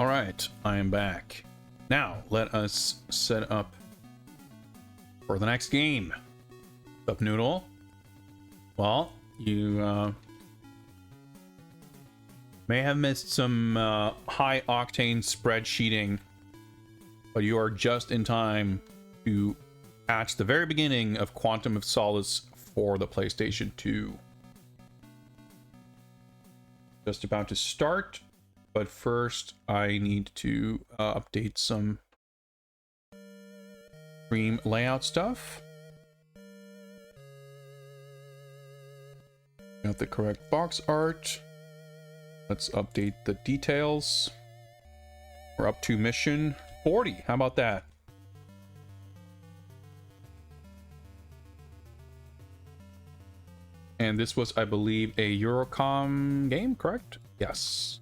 All right, I am back. Now, let us set up for the next game. What's up, Noodle? Well, you may have missed some high-octane spreadsheeting, but you are just in time to catch the very beginning of Quantum of Solace for the PlayStation 2. Just about to start, but first I need to update some stream layout stuff. Got the correct box art. Let's update the details. We're up to mission 40. How about that? And this was, I believe, a Eurocom game, correct? Yes.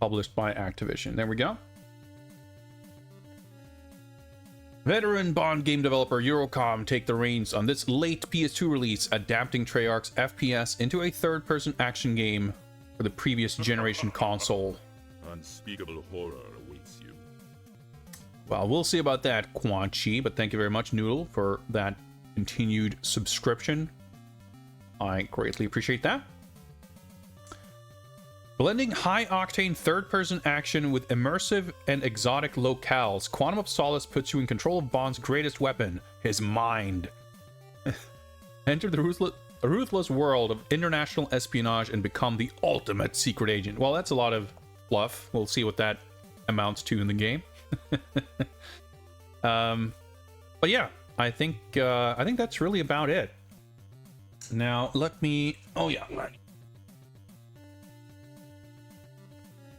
Published by Activision. There we go. Veteran Bond game developer Eurocom take the reins on this late PS2 release, adapting Treyarch's FPS into a third-person action game for the previous generation console. Unspeakable horror awaits you. Well, we'll see about that, Quan Chi, but thank you very much, Noodle, for that continued subscription. I greatly appreciate that. Blending high-octane third-person action with immersive and exotic locales, Quantum of Solace puts you in control of Bond's greatest weapon, his mind. Enter the ruthless world of international espionage and become the ultimate secret agent. Well, that's a lot of fluff. We'll see what that amounts to in the game. But yeah, I think that's really about it. Now, let me... Oh, yeah.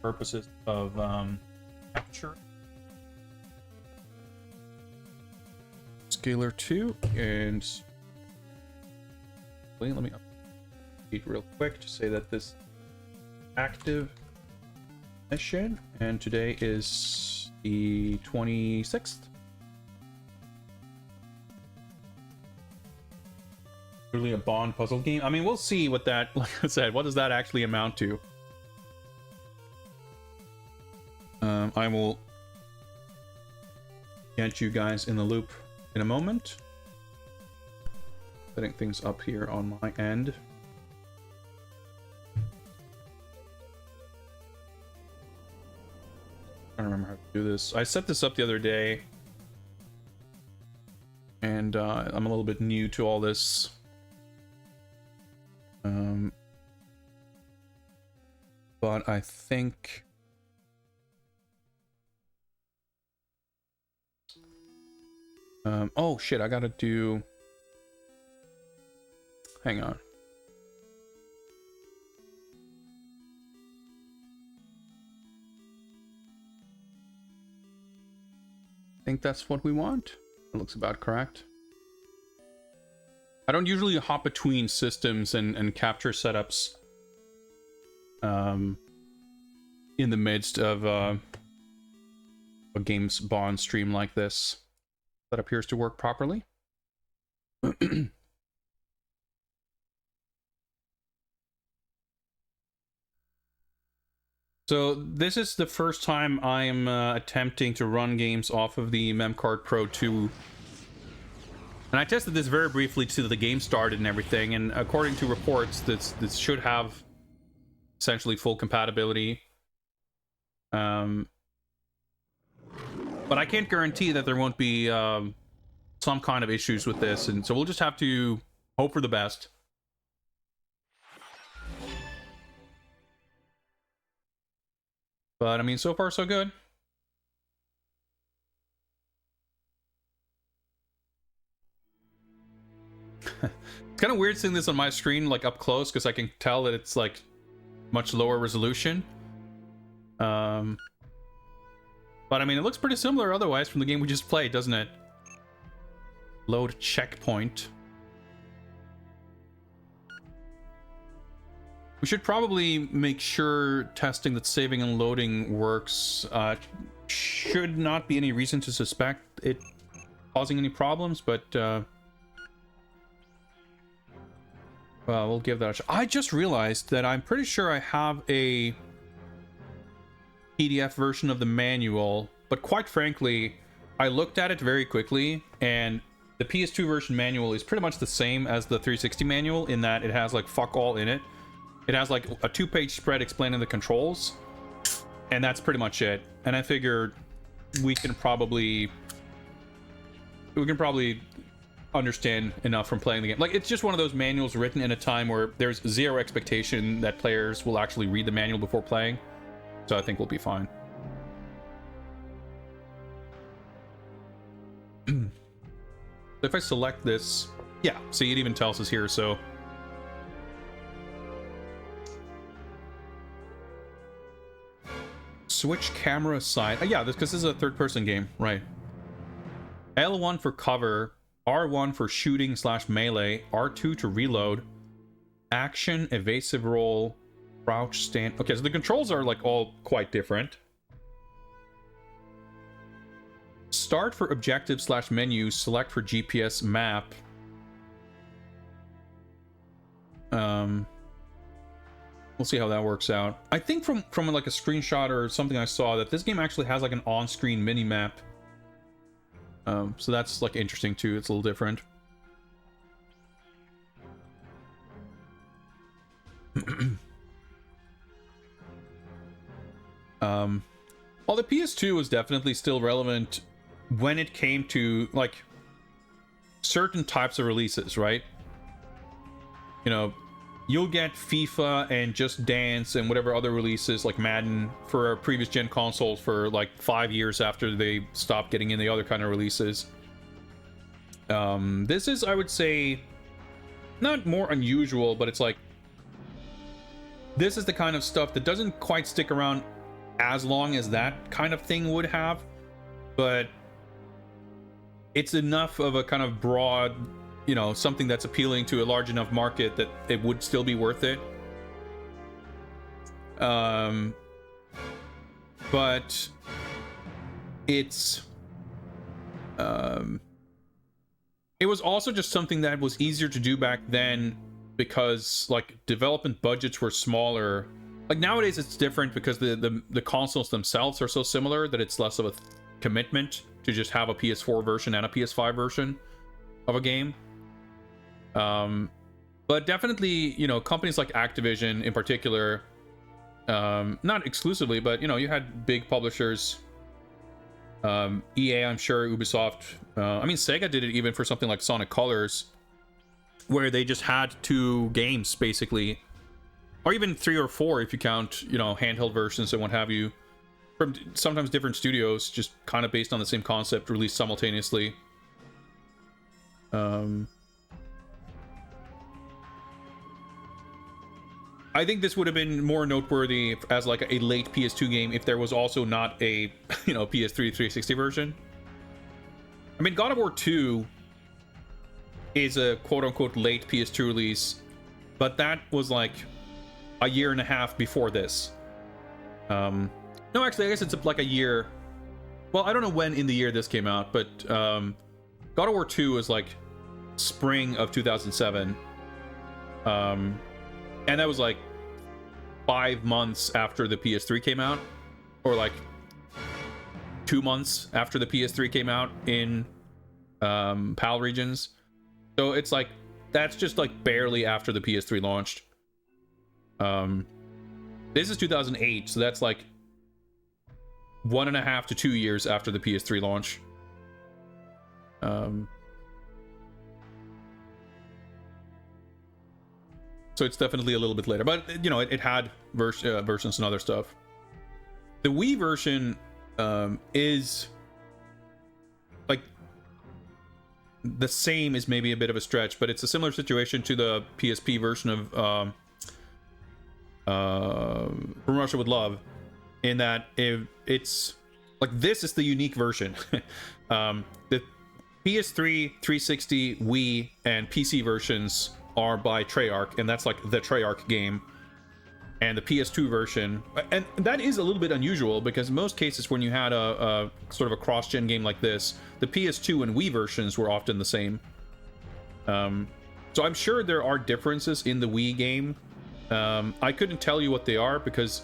Purposes of capture. Scalar 2. And... Let me update real quick to say that this active mission. And today is the 26th. Really a Bond puzzle game. I mean, we'll see what that, like I said, what does that actually amount to? I will get you guys in the loop in a moment. Setting things up here on my end. I don't remember how to do this. I set this up the other day, and I'm a little bit new to all this. But I think oh shit, I gotta do, hang on. I think that's what we want. It looks about correct. I don't usually hop between systems and capture setups in the midst of a game's Bond stream like this. That appears to work properly. So this is the first time I'm attempting to run games off of the Memcard Pro 2. And I tested this very briefly till the game started and everything, and according to reports, this should have essentially full compatibility. But I can't guarantee that there won't be some kind of issues with this, and so we'll just have to hope for the best. But I mean, so far so good. It's kind of weird seeing this on my screen, like up close, because I can tell that it's like much lower resolution. But I mean, it looks pretty similar otherwise from the game we just played, doesn't it? Load checkpoint. We should probably make sure testing that saving and loading works. Should not be any reason to suspect it causing any problems, but well, we'll give that a shot. I just realized that I'm pretty sure I have a PDF version of the manual, but quite frankly, I looked at it very quickly, and the PS2 version manual is pretty much the same as the 360 manual in that it has like fuck all in it. It has like a 2-page spread explaining the controls, and that's pretty much it. And I figured we can probably understand enough from playing the game. Like, it's just one of those manuals written in a time where there's zero expectation that players will actually read the manual before playing. So I think we'll be fine. If I select this, yeah, see, it even tells us here, so switch camera side. Yeah, because this is a third-person game, right? L1 for cover, R1 for shooting / melee, R2 to reload, action, evasive roll, crouch, stand. Okay, so the controls are like all quite different. Start for objective / menu, select for GPS map. We'll see how that works out. I think from like a screenshot or something I saw that this game actually has like an on-screen mini map. So that's like interesting too. It's a little different. Well, the PS2 was definitely still relevant when it came to like certain types of releases, right? You know, you'll get FIFA and Just Dance and whatever other releases like Madden for previous gen consoles for like 5 years after they stopped getting in the other kind of releases. This is, I would say, not more unusual, but it's like this is the kind of stuff that doesn't quite stick around as long as that kind of thing would have, but it's enough of a kind of broad, you know, something that's appealing to a large enough market that it would still be worth it. But it's it was also just something that was easier to do back then because like development budgets were smaller. Like nowadays it's different because the consoles themselves are so similar that it's less of a commitment to just have a PS4 version and a PS5 version of a game. But definitely, you know, companies like Activision in particular, not exclusively, but you know, you had big publishers, EA, I'm sure, Ubisoft. I mean, Sega did it even for something like Sonic Colors, where they just had 2 games basically, or even 3 or 4 if you count, you know, handheld versions and what have you, from sometimes different studios, just kind of based on the same concept, released simultaneously. I think this would have been more noteworthy as like a late PS2 game if there was also not a, you know, PS3 360 version. I mean, God of War 2 is a quote-unquote late PS2 release, but that was like a year and a half before this. No, actually, I guess it's like a year. Well, I don't know when in the year this came out, but God of War 2 was like spring of 2007. And that was like 5 months after the PS3 came out, or like 2 months after the PS3 came out in PAL regions. So it's like that's just like barely after the PS3 launched. This is 2008, so that's like 1.5 to 2 years after the PS3 launch. So it's definitely a little bit later, but you know, it had versions and other stuff. The Wii version is like the same, is maybe a bit of a stretch, but it's a similar situation to the PSP version of From Russia with Love, in that it's like this is the unique version. The PS3, 360, Wii, and PC versions are by Treyarch, and that's like the Treyarch game. And the PS2 version, and that is a little bit unusual because in most cases when you had a sort of a cross-gen game like this, the PS2 and Wii versions were often the same. So I'm sure there are differences in the Wii game. I couldn't tell you what they are because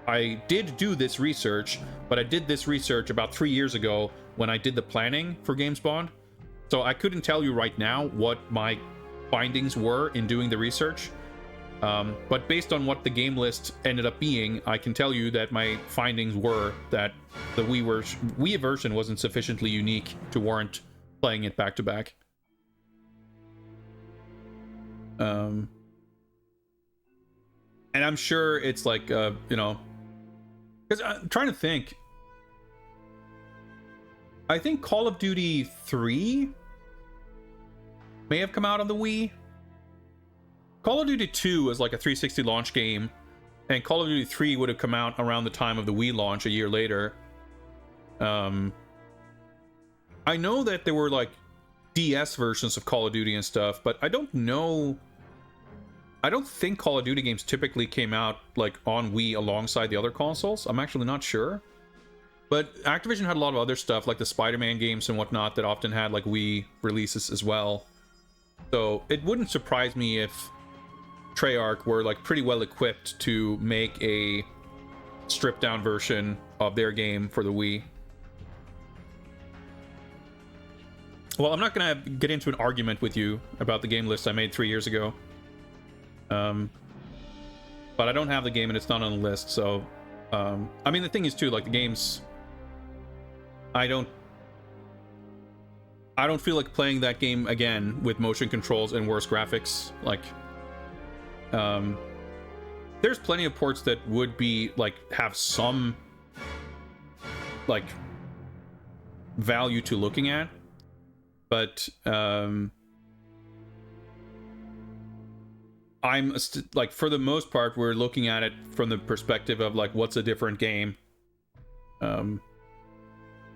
I did do this research, but I did this research about 3 years ago when I did the planning for Games Bond. So I couldn't tell you right now what my findings were in doing the research. But based on what the game list ended up being, I can tell you that my findings were that the Wii version wasn't sufficiently unique to warrant playing it back to back. And I'm sure it's like, you know, because I'm trying to think. I think Call of Duty 3 may have come out on the Wii. Call of Duty 2 was like a 360 launch game, and Call of Duty 3 would have come out around the time of the Wii launch a year later. I know that there were like DS versions of Call of Duty and stuff, but I don't know. I don't think Call of Duty games typically came out like on Wii alongside the other consoles. I'm actually not sure. But Activision had a lot of other stuff like the Spider-Man games and whatnot that often had like Wii releases as well. So it wouldn't surprise me if Treyarch were like pretty well equipped to make a stripped down version of their game for the Wii. Well, I'm not gonna get into an argument with you about the game list I made 3 years ago. But I don't have the game and it's not on the list, so I mean the thing is too, like the games, I don't feel like playing that game again with motion controls and worse graphics. Like there's plenty of ports that would be like have some like value to looking at, but like for the most part we're looking at it from the perspective of like what's a different game, and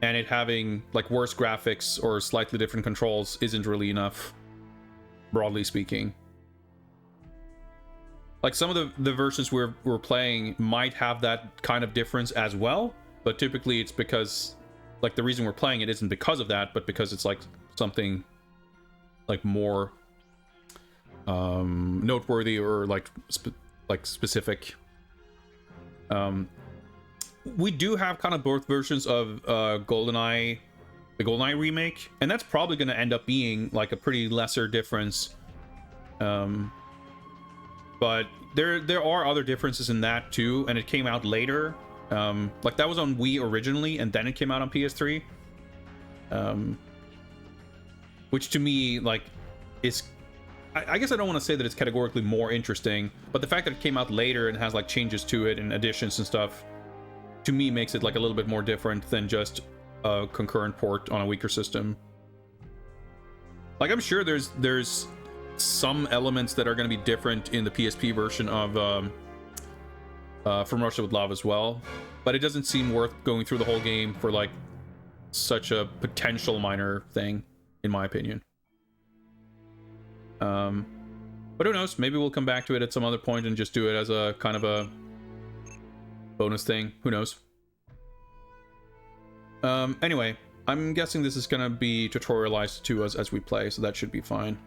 it having like worse graphics or slightly different controls isn't really enough, broadly speaking. Like some of the versions we're playing might have that kind of difference as well, but typically it's because like the reason we're playing it isn't because of that, but because it's like something like more noteworthy or like specific. We do have kind of both versions of GoldenEye, the GoldenEye remake, and that's probably going to end up being like a pretty lesser difference. But there are other differences in that too, and it came out later. Like that was on Wii originally, and then it came out on PS3. Which to me, like, is... I guess I don't want to say that it's categorically more interesting, but the fact that it came out later and has like changes to it and additions and stuff, to me makes it like a little bit more different than just a concurrent port on a weaker system. Like I'm sure there's some elements that are going to be different in the PSP version of From Russia with Love as well, but it doesn't seem worth going through the whole game for like such a potential minor thing, in my opinion. But who knows, maybe we'll come back to it at some other point and just do it as a kind of a bonus thing. Who knows? Anyway, I'm guessing this is gonna be tutorialized to us as we play, so that should be fine.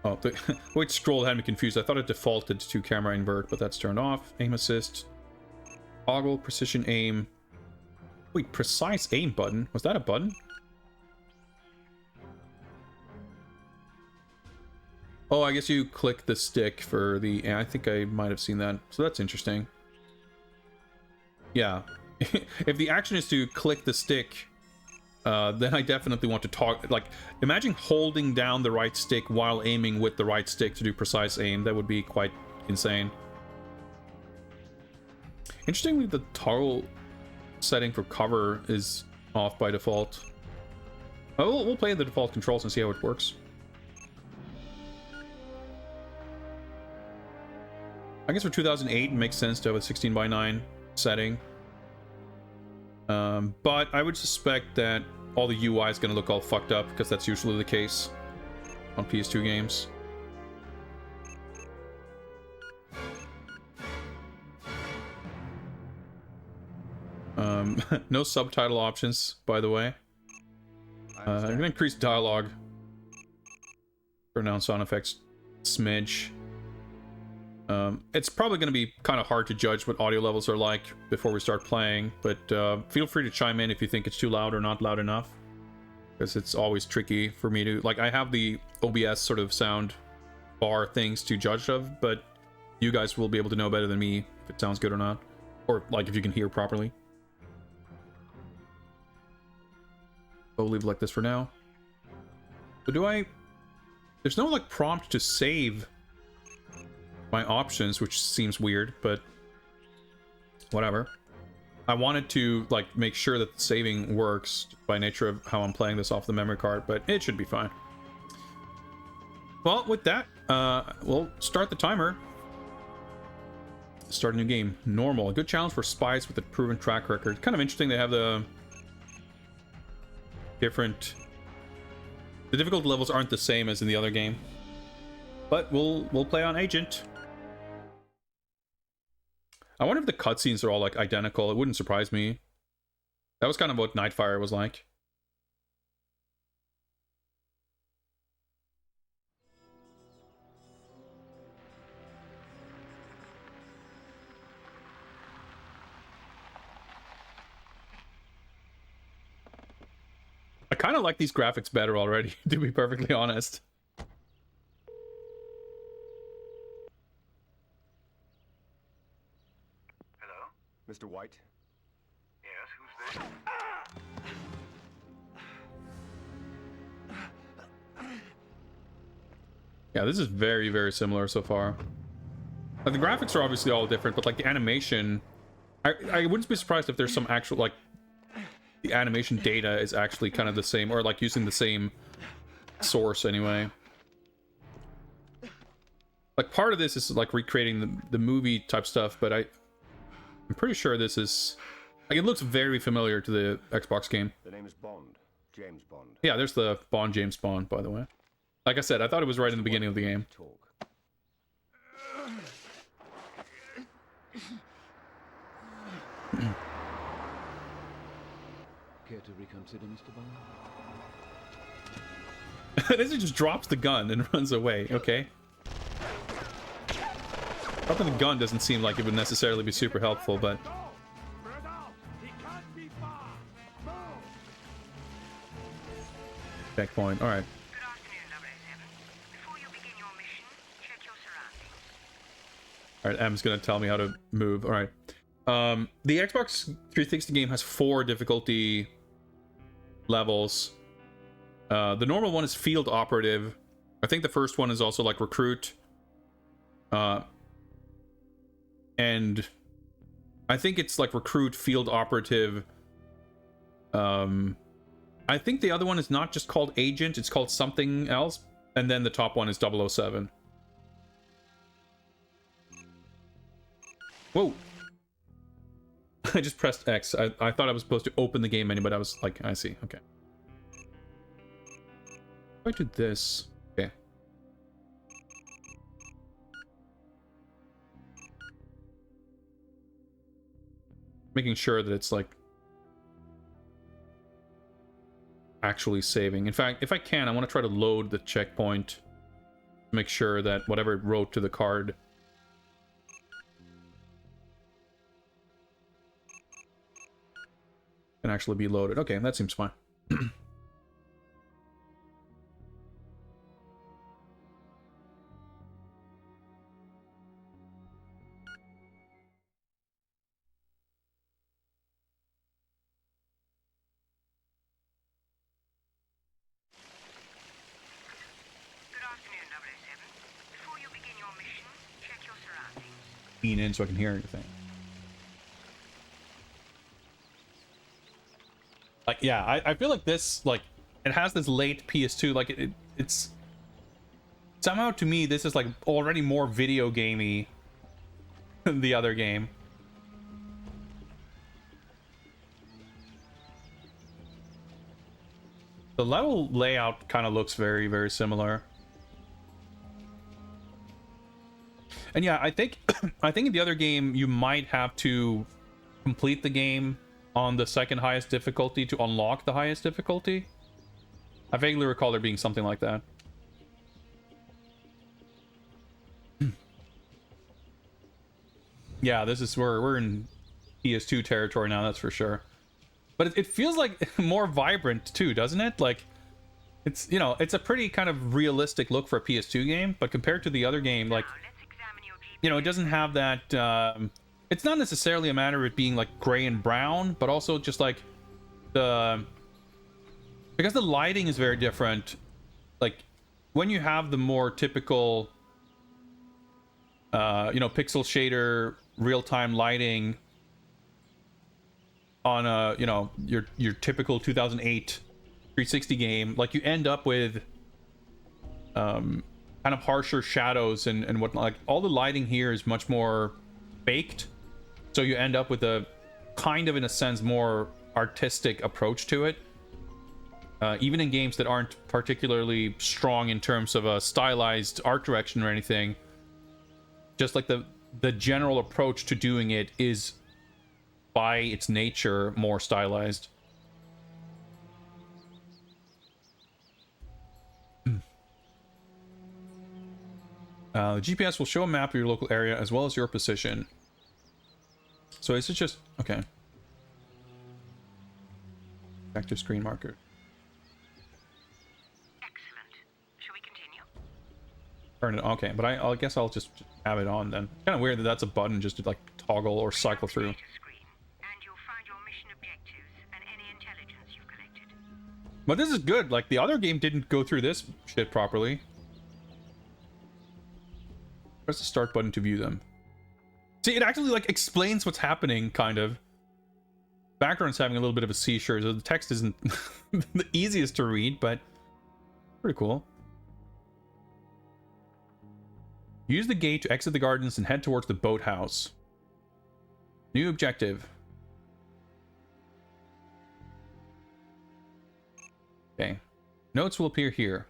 Oh, the wait, scroll had me confused. I thought it defaulted to camera invert, but that's turned off. Aim assist, toggle, precision aim. Wait, precise aim button? Was that a button? Oh, I guess you click the stick for the... I think I might have seen that. So that's interesting. Yeah. If the action is to click the stick, then I definitely want to talk... Like, imagine holding down the right stick while aiming with the right stick to do precise aim. That would be quite insane. Interestingly, the toggle setting for cover is off by default. Oh, we'll play the default controls and see how it works. I guess for 2008, it makes sense to have a 16:9 setting. But I would suspect that all the UI is going to look all fucked up, because that's usually the case on PS2 games. No subtitle options, by the way. I'm going to increase dialogue. Turn down sound effects smidge. It's probably going to be kind of hard to judge what audio levels are like before we start playing, but feel free to chime in if you think it's too loud or not loud enough, because it's always tricky for me to, like, I have the OBS sort of sound bar things to judge of, but you guys will be able to know better than me if it sounds good or not, or like if you can hear properly. I'll leave it like this for now. So there's no like prompt to save my options, which seems weird, but whatever. I wanted to like make sure that the saving works by nature of how I'm playing this off the memory card, but it should be fine. Well, with that, we'll start the timer. Start a new game. Normal. A good challenge for spies with a proven track record. Kind of interesting they have the different... The difficulty levels aren't the same as in the other game. But we'll play on Agent. I wonder if the cutscenes are all like identical. It wouldn't surprise me. That was kind of what Nightfire was like. I kind of like these graphics better already, to be perfectly honest. Hello? Mr. White? Yes, who's this? Yeah, this is very, very similar so far. Like, the graphics are obviously all different, but like the animation... I wouldn't be surprised if there's some actual, like... The animation data is actually kind of the same, or like using the same source anyway. Like, part of this is like recreating the movie type stuff, but I'm pretty sure this is... Like, it looks very familiar to the Xbox game. The name is Bond. James Bond. Yeah, there's the Bond, James Bond, by the way. Like I said, I thought it was right in the beginning of the game. Talk. Care to reconsider, Mr. Bond? This just drops the gun and runs away. Okay. Dropping the gun doesn't seem like it would necessarily be super helpful, but... Checkpoint, alright. Good afternoon, 007. Before you begin your mission, check your surroundings. Alright, M's gonna tell me how to move. Alright. The Xbox 360 game has 4 difficulty levels. The normal one is Field Operative. I think the first one is also like Recruit. And I think it's like Recruit, Field Operative. I think the other one is not just called Agent, it's called something else. And then the top one is 007. Whoa. I just pressed X. I thought I was supposed to open the game menu, but I was like, I see. Okay. If I do this. Okay. Making sure that it's like actually saving. In fact, if I can, I want to try to load the checkpoint. Make sure that whatever it wrote to the card can actually be loaded. Okay, that seems fine. Good afternoon, 007. Before you begin your mission, check your surroundings. Lean in so I can hear anything. Like, yeah, I feel like this, like, it has this late PS2, like, it's... Somehow, to me, this is, like, already more video gamey than the other game. The level layout kind of looks very, very similar. And yeah, I think in the other game, you might have to complete the game on the second highest difficulty to unlock the highest difficulty. I vaguely recall there being something like that. Yeah, this is where we're in PS2 territory now, that's for sure. But it feels like more vibrant too, doesn't it? Like, it's, you know, it's a pretty kind of realistic look for a PS2 game, but compared to the other game, like, Now, let's examine your GPS. you know, it doesn't have that, it's not necessarily a matter of it being like gray and brown, but also just like because the lighting is very different. Like, when you have the more typical, you know, pixel shader, real-time lighting on a, you know, your typical 2008 360 game, like, you end up with kind of harsher shadows and whatnot. Like, all the lighting here is much more baked, so you end up with a kind of, in a sense, more artistic approach to it. Even in games that aren't particularly strong in terms of a stylized art direction or anything, just like the general approach to doing it is, by its nature, more stylized. The GPS will show a map of your local area as well as your position. So is it just... okay. Active screen marker. Excellent. Shall we continue? Turn it... okay, but I guess I'll just have it on then. Kind of weird that that's a button just to, like, toggle or cycle through. Data screen, and you'll find your mission objectives and any intelligence you've collected. But this is good. Like, the other game didn't go through this shit properly. Press the start button to view them. See, it actually, like, explains what's happening, kind of. Background's having a little bit of a seizure, so the text isn't the easiest to read, but pretty cool. Use the gate to exit the gardens and head towards the boathouse. New objective. Okay. Notes will appear here.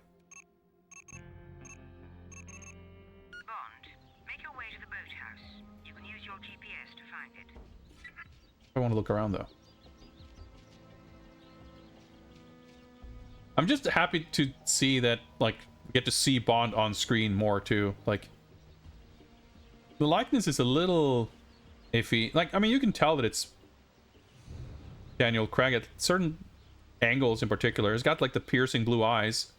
Bond, make your way to the boathouse. You can use your GPS to find it. I want to look around, though. I'm just happy to see that, like, we get to see Bond on screen more, too. Like, the likeness is a little iffy. Like, I mean, you can tell that it's Daniel Craig at certain angles in particular. He's got, like, the piercing blue eyes.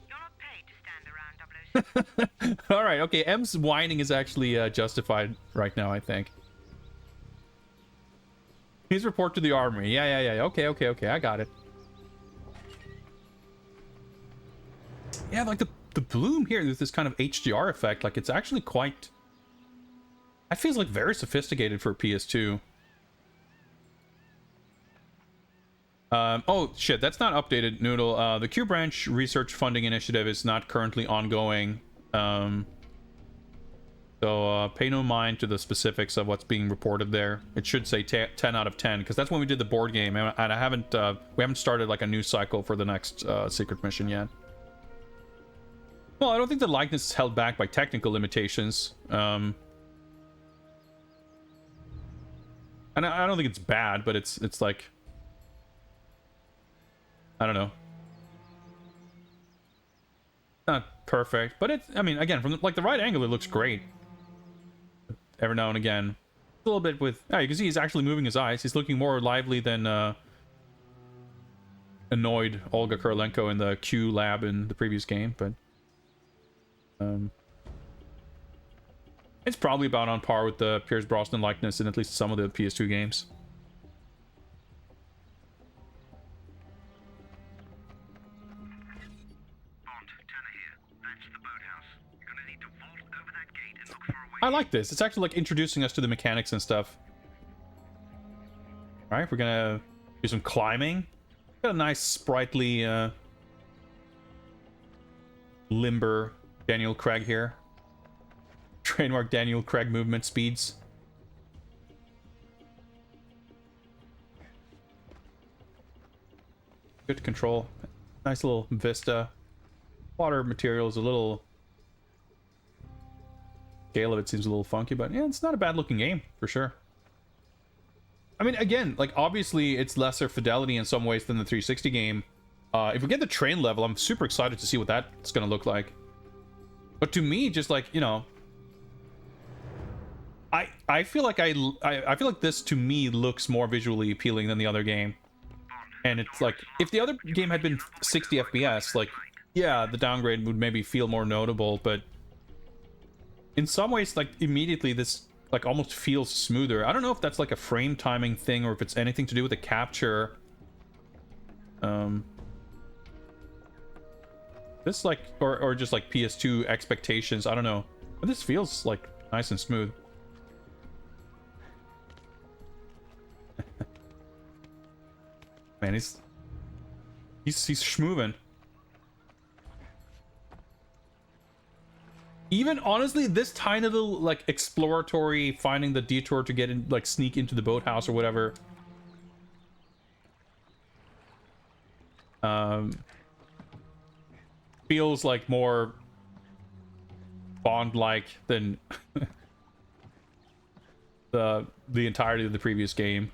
You're not paid to stand around, 007. Alright, okay, M's whining is actually justified right now, I think. Please report to the armory. Yeah. Okay, I got it. Yeah, like the bloom here, there's this kind of HDR effect. Like, it's actually quite... that feels like very sophisticated for a PS2. Oh, shit, that's not updated, Noodle. The Q Branch Research Funding Initiative is not currently ongoing. So pay no mind to the specifics of what's being reported there. It should say 10 out of 10, because that's when we did the board game, and I haven't we haven't started like a new cycle for the next secret mission yet. Well, I don't think the likeness is held back by technical limitations. And I don't think it's bad, but it's like, I don't know. Not perfect, but it's, I mean, again, from like the right angle, it looks great. Every now and again, a little bit with, yeah, you can see he's actually moving his eyes. He's looking more lively than annoyed Olga Kurylenko in the Q lab in the previous game, but it's probably about on par with the Pierce Brosnan likeness in at least some of the PS2 games. Bond, Tanner here. That's the boathouse. You're gonna need to vault over that gate and look for a way. I like this. It's actually like introducing us to the mechanics and stuff. All right, we're gonna do some climbing. Got a nice sprightly limber Daniel Craig here. Trademark Daniel Craig movement speeds. Good control. Nice little vista. Water material is a little... scale of it seems a little funky, but yeah, it's not a bad looking game for sure. I mean, again, like, obviously it's lesser fidelity in some ways than the 360 game. If we get the train level, I'm super excited to see what that's gonna look like. But to me, just like, you know, I feel like I feel like this to me looks more visually appealing than the other game. And it's like, if the other game had been 60 FPS, like, yeah, the downgrade would maybe feel more notable, but in some ways, like, immediately this, like, almost feels smoother. I don't know if that's, like, a frame timing thing or if it's anything to do with the capture. This, like, or just, like, PS2 expectations, I don't know. But this feels, like, nice and smooth. Man, he's schmoovin'. Even honestly, this tiny little like exploratory finding the detour to get in, like sneak into the boathouse or whatever. Feels like more Bond-like than the entirety of the previous game.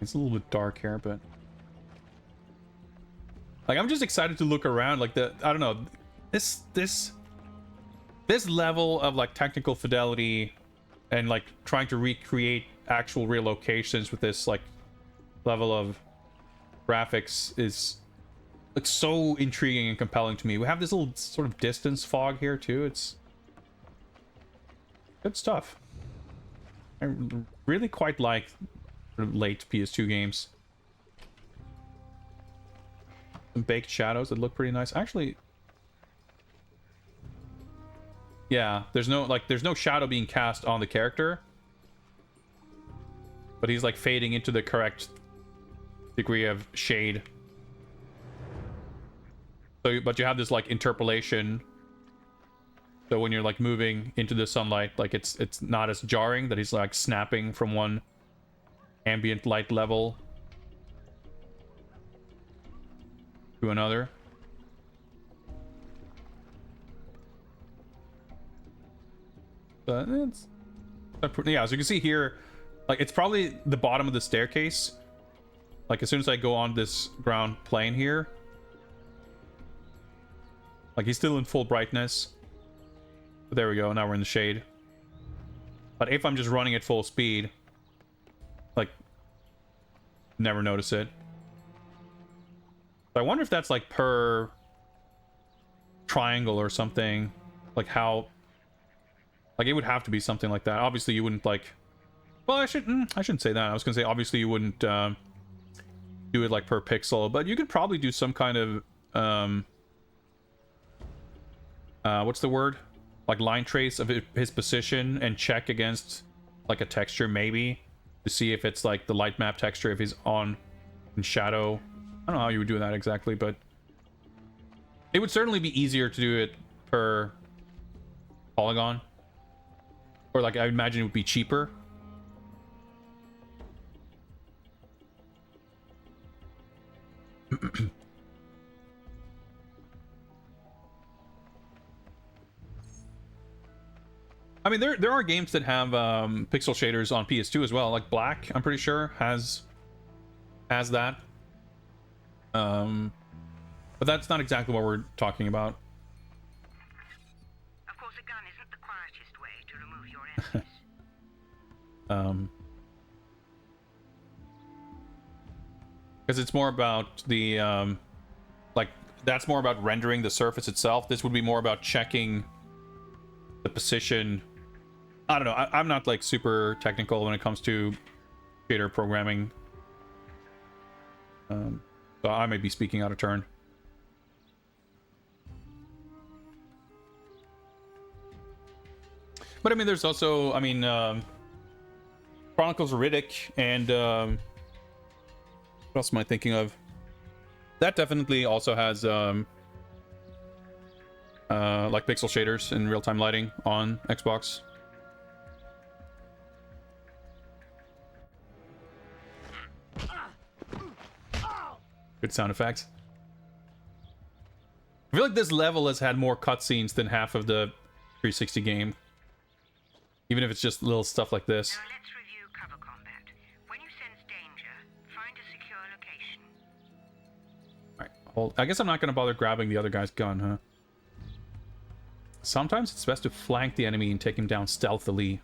It's a little bit dark here, but like I'm just excited to look around. Like I don't know, this level of like technical fidelity and like trying to recreate actual real locations with this like level of graphics is like so intriguing and compelling to me. We have this little sort of distance fog here too. It's good stuff. I really quite like late PS2 games. Some baked shadows that look pretty nice. Actually, yeah, there's no shadow being cast on the character, but he's like fading into the correct degree of shade. So, but you have this like interpolation. So when you're like moving into the sunlight, like it's not as jarring that he's like snapping from one ambient light level to another. But it's yeah, as you can see here, like it's probably the bottom of the staircase. Like as soon as I go on this ground plane here, like he's still in full brightness. But there we go, now we're in the shade. But if I'm just running at full speed, like never notice it. So I wonder if that's like per triangle or something, like how, like it would have to be something like that. Obviously you wouldn't like, well I shouldn't say that. I was gonna say obviously you wouldn't do it like per pixel, but you could probably do some kind of what's the word, like line trace of his position and check against like a texture maybe to see if it's like the light map texture, if he's on in shadow. I don't know how you would do that exactly, but it would certainly be easier to do it per polygon, or like I imagine it would be cheaper. I mean, there are games that have pixel shaders on PS2 as well. Like Black, I'm pretty sure has that. But that's not exactly what we're talking about. Of course, a gun isn't the quietest way to remove your enemies. Because it's more about the like that's more about rendering the surface itself. This would be more about checking the position. I don't know. I'm not like super technical when it comes to shader programming, so I may be speaking out of turn. But I mean, there's also, I mean, Chronicles of Riddick and what else am I thinking of? That definitely also has like pixel shaders and real-time lighting on Xbox. Good sound effects. I feel like this level has had more cutscenes than half of the 360 game. Even if it's just little stuff like this. Now let's review cover combat. When you sense danger, hold. I guess I'm not going to bother grabbing the other guy's gun, huh? Sometimes it's best to flank the enemy and take him down stealthily.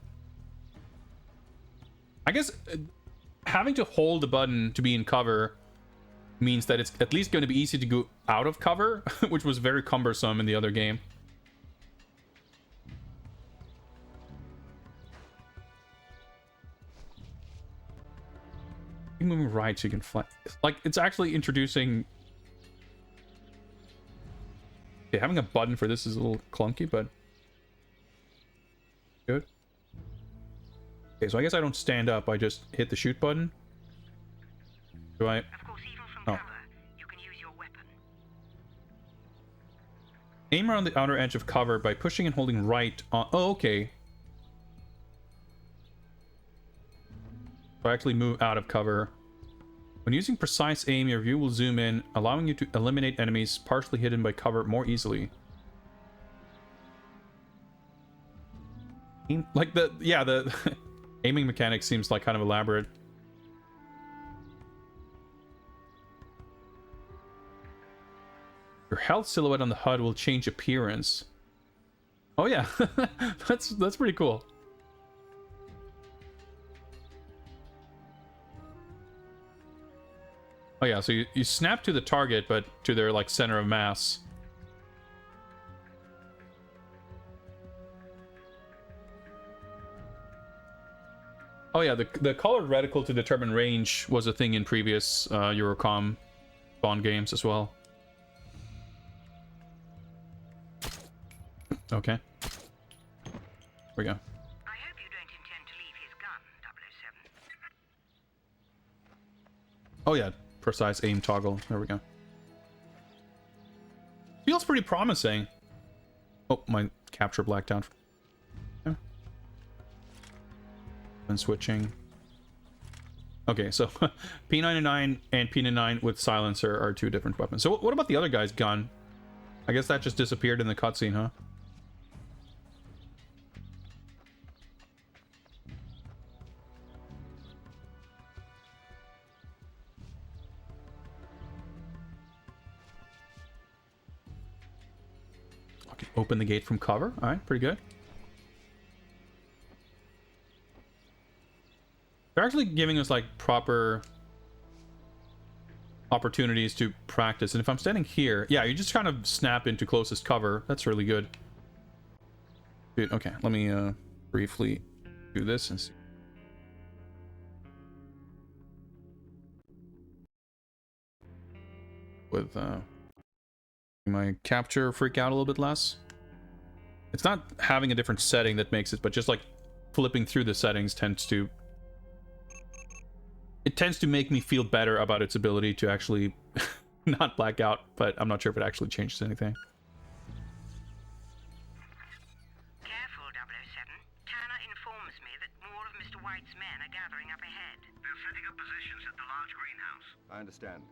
I guess having to hold the button to be in cover means that it's at least going to be easy to go out of cover, which was very cumbersome in the other game. Moving right so you can fly. Like, it's actually introducing... Okay, having a button for this is a little clunky, but... Good. Okay, so I guess I don't stand up, I just hit the shoot button. Do I... Of course, even from cover, you can use your weapon. Aim around the outer edge of cover by pushing and holding right on... Oh, okay. So I actually move out of cover. When using precise aim, your view will zoom in, allowing you to eliminate enemies partially hidden by cover more easily. Like the... Yeah, the aiming mechanic seems like kind of elaborate. Your health silhouette on the HUD will change appearance. Oh yeah, that's pretty cool. Oh yeah, so you snap to the target, but to their like center of mass. Oh yeah, the colored reticle to determine range was a thing in previous Eurocom Bond games as well. Okay. Here we go. I hope you don't intend to leave his gun, 007. Oh yeah, precise aim toggle. There we go. Feels pretty promising. Oh, my capture blacked out. Yeah. And switching. Okay, so P99 and P99 with silencer are two different weapons. So what about the other guy's gun? I guess that just disappeared in the cutscene, huh? Okay, open the gate from cover. All right, pretty good. They're actually giving us like proper opportunities to practice. And if I'm standing here, yeah, you just kind of snap into closest cover. That's really good. Dude, okay, let me briefly do this and see. With my capture freak out a little bit less. It's not having a different setting that makes it, but just like flipping through the settings tends to make me feel better about its ability to actually not black out, but I'm not sure if it actually changes anything. Careful, 007. Tanner informs me that more of Mr. White's men are gathering up ahead. They're setting up positions at the large greenhouse. I understand.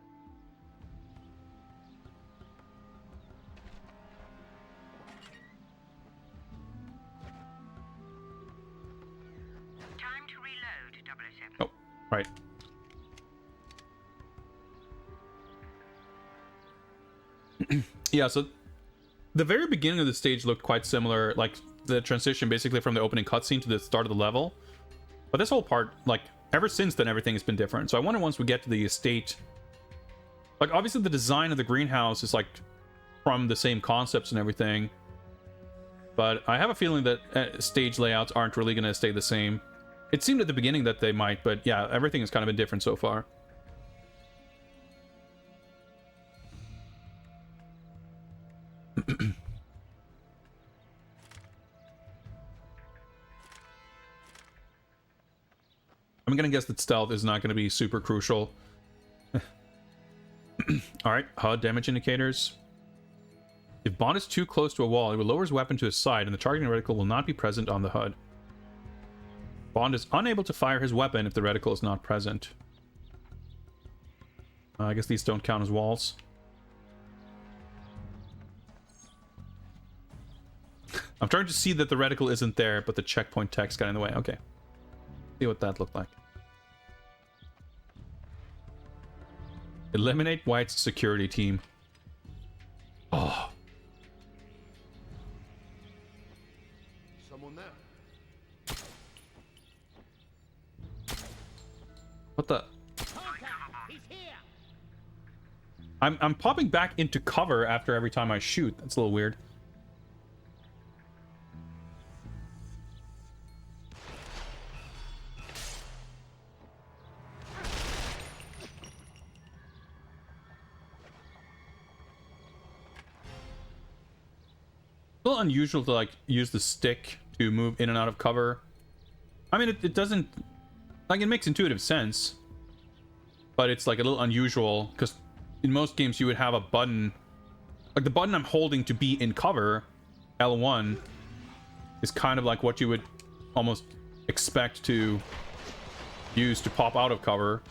Time to reload, 007. Oh, right. Yeah, so the very beginning of the stage looked quite similar, like the transition basically from the opening cutscene to the start of the level. But this whole part, like, ever since then, everything has been different. So I wonder once we get to the estate... Like, obviously the design of the greenhouse is, like, from the same concepts and everything. But I have a feeling that stage layouts aren't really going to stay the same. It seemed at the beginning that they might, but yeah, everything has kind of been different so far. I'm gonna guess that stealth is not gonna be super crucial. Alright, HUD damage indicators. If Bond is too close to a wall, he will lower his weapon to his side and the targeting reticle will not be present on the HUD. Bond is unable to fire his weapon if the reticle is not present. I guess these don't count as walls. I'm trying to see that the reticle isn't there, but the checkpoint text got in the way. Okay. See what that looked like. Eliminate White's security team. Oh, Someone there? what the? I'm popping back into cover after every time I shoot. That's a little weird. A little unusual to like use the stick to move in and out of cover. I mean, it doesn't, like, it makes intuitive sense, but it's like a little unusual because in most games you would have a button, like the button I'm holding to be in cover, L1, is kind of like what you would almost expect to use to pop out of cover.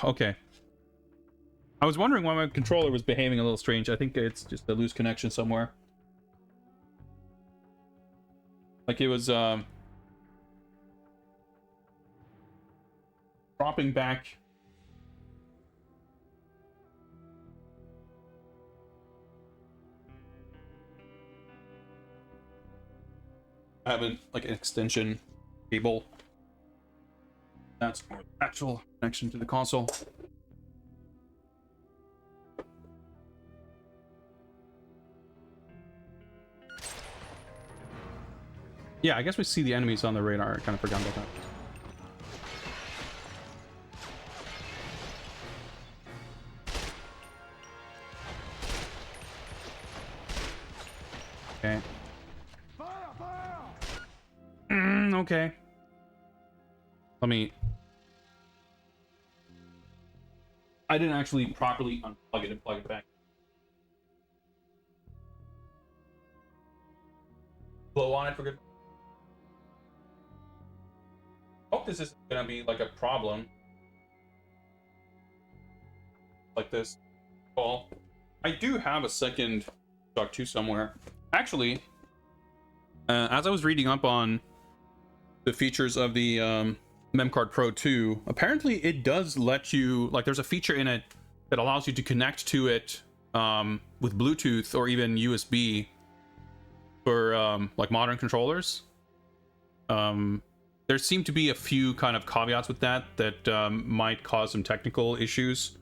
Okay. I was wondering why my controller was behaving a little strange. I think it's just a loose connection somewhere. Like it was dropping back. I have an extension cable. That's more actual connection to the console. Yeah, I guess we see the enemies on the radar. I kind of forgot about that. Okay. Okay. Let me... I didn't actually properly unplug it and plug it back. Blow on it for good. Hope this isn't gonna be like a problem. Like this. Well, I do have a second Shock 2 somewhere. Actually, as I was reading up on the features of the Memcard Pro 2, apparently it does let you, like, there's a feature in it that allows you to connect to it with Bluetooth or even USB for like modern controllers. There seem to be a few kind of caveats with that might cause some technical issues,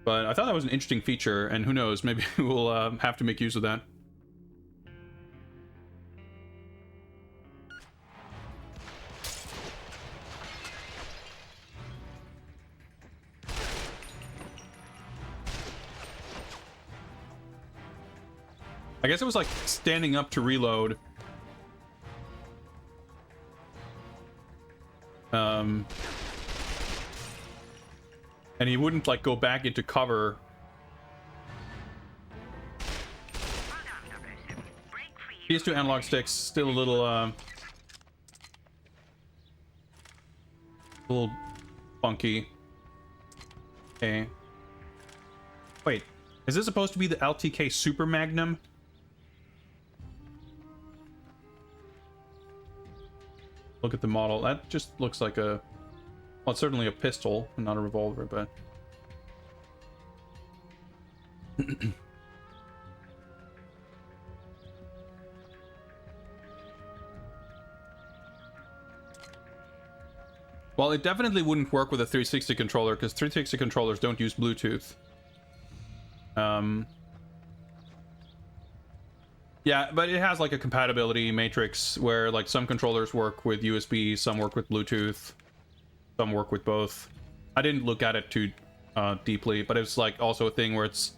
but I thought that was an interesting feature, and who knows, maybe we'll have to make use of that. I guess it was like standing up to reload. And he wouldn't like go back into cover. PS2 analog sticks still a little funky. Okay. Wait, is this supposed to be the LTK Super Magnum? Look at the model. That just looks like a... Well, it's certainly a pistol, not a revolver, but... Well, it definitely wouldn't work with a 360 controller, because 360 controllers don't use Bluetooth. Yeah, but it has like a compatibility matrix where like some controllers work with USB, some work with Bluetooth, some work with both. I didn't look at it too deeply, but it's like also a thing where it's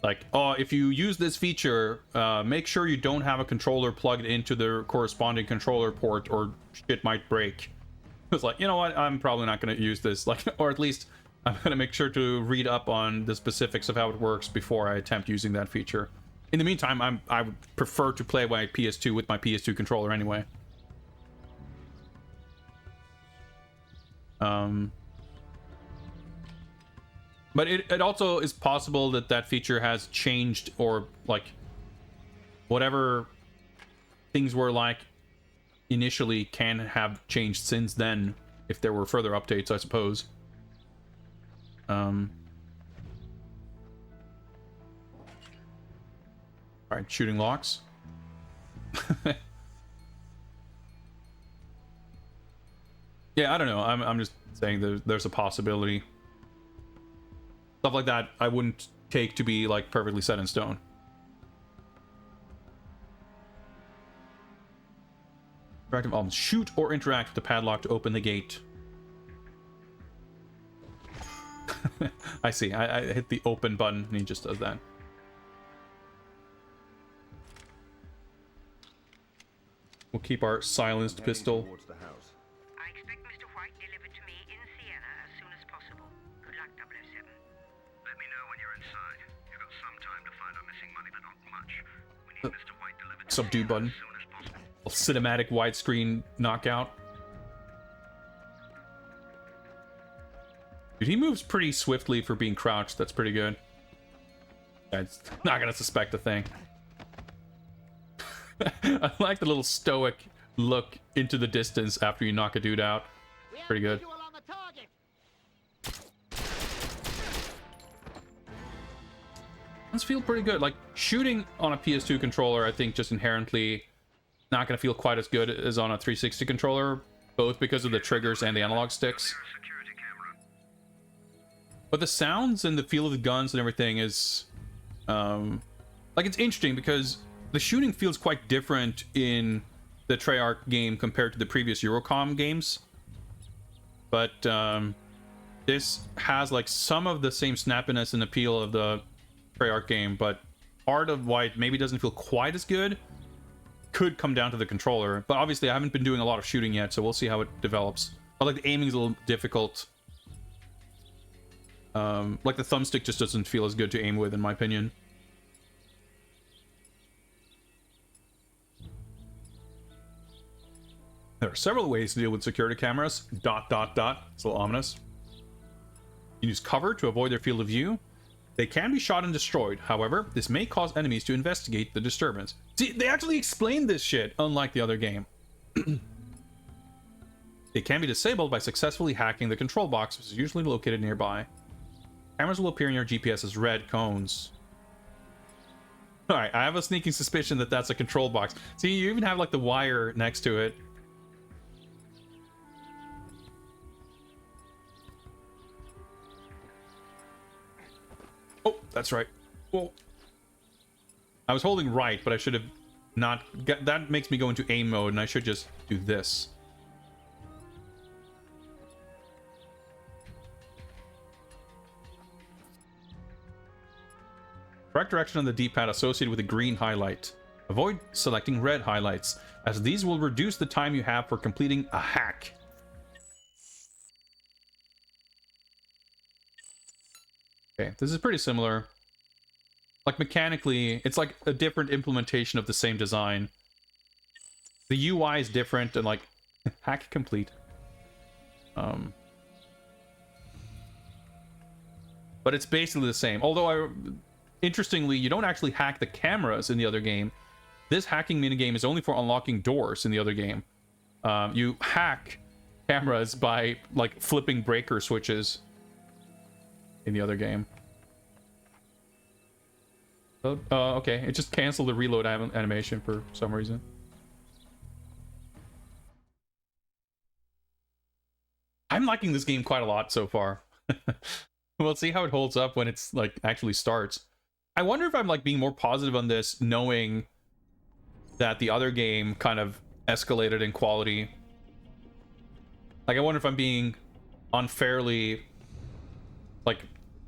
like, oh, if you use this feature, make sure you don't have a controller plugged into the corresponding controller port or shit might break. It's like, you know what, I'm probably not going to use this, like, or at least I'm going to make sure to read up on the specifics of how it works before I attempt using that feature. In the meantime, I would prefer to play my PS2 with my PS2 controller anyway. But it also is possible that that feature has changed, or like whatever things were like initially can have changed since then, if there were further updates, I suppose. All right, shooting locks. Yeah, I don't know. I'm just saying there's a possibility. Stuff like that I wouldn't take to be like perfectly set in stone. Interactive elements. Shoot or interact with the padlock to open the gate. I see. I hit the open button and he just does that. We'll keep our silenced pistol. Towards the house. I expect Mr. White delivered to me in Sienna as soon as possible. Good luck, 007. Let me know when you're inside. You've got some time to find our missing money, but not much. We need Mr. White delivered to Subdue Sienna button. as soon as possible. A cinematic widescreen knockout. Dude, he moves pretty swiftly for being crouched. That's pretty good. It's not gonna suspect a thing. I like the little stoic look into the distance after you knock a dude out. Pretty good. Those feel pretty good. Like, shooting on a PS2 controller, I think just inherently not going to feel quite as good as on a 360 controller, both because of the triggers and the analog sticks. Security camera. But the sounds and the feel of the guns and everything is, like, it's interesting because the shooting feels quite different in the Treyarch game compared to the previous Eurocom games. But this has like some of the same snappiness and appeal of the Treyarch game, but part of why it maybe doesn't feel quite as good could come down to the controller. But obviously I haven't been doing a lot of shooting yet, so we'll see how it develops. But like the aiming is a little difficult. Like the thumbstick just doesn't feel as good to aim with, in my opinion. There are several ways to deal with security cameras. ... It's a little ominous. You use cover to avoid their field of view. They can be shot and destroyed. However, this may cause enemies to investigate the disturbance. See, they actually explained this shit, unlike the other game. They can be disabled by successfully hacking the control box, which is usually located nearby. Cameras will appear in your GPS as red cones. Alright, I have a sneaking suspicion that that's a control box. See, you even have like the wire next to it. Oh, that's right. Whoa. I was holding right, but I should have not... That makes me go into aim mode, and I should just do this. Correct direction on the D-pad associated with a green highlight. Avoid selecting red highlights, as these will reduce the time you have for completing a hack. Okay, this is pretty similar. Like, mechanically, it's like a different implementation of the same design. The UI is different, and like, hack complete. But it's basically the same. Although, interestingly, you don't actually hack the cameras in the other game. This hacking minigame is only for unlocking doors in the other game. You hack cameras by, like, flipping breaker switches in the other game. Oh, okay, it just canceled the reload animation for some reason. I'm liking this game quite a lot so far. We'll see how it holds up when it's like actually starts. I wonder if I'm like being more positive on this, knowing that the other game kind of escalated in quality. Like, I wonder if I'm being unfairly like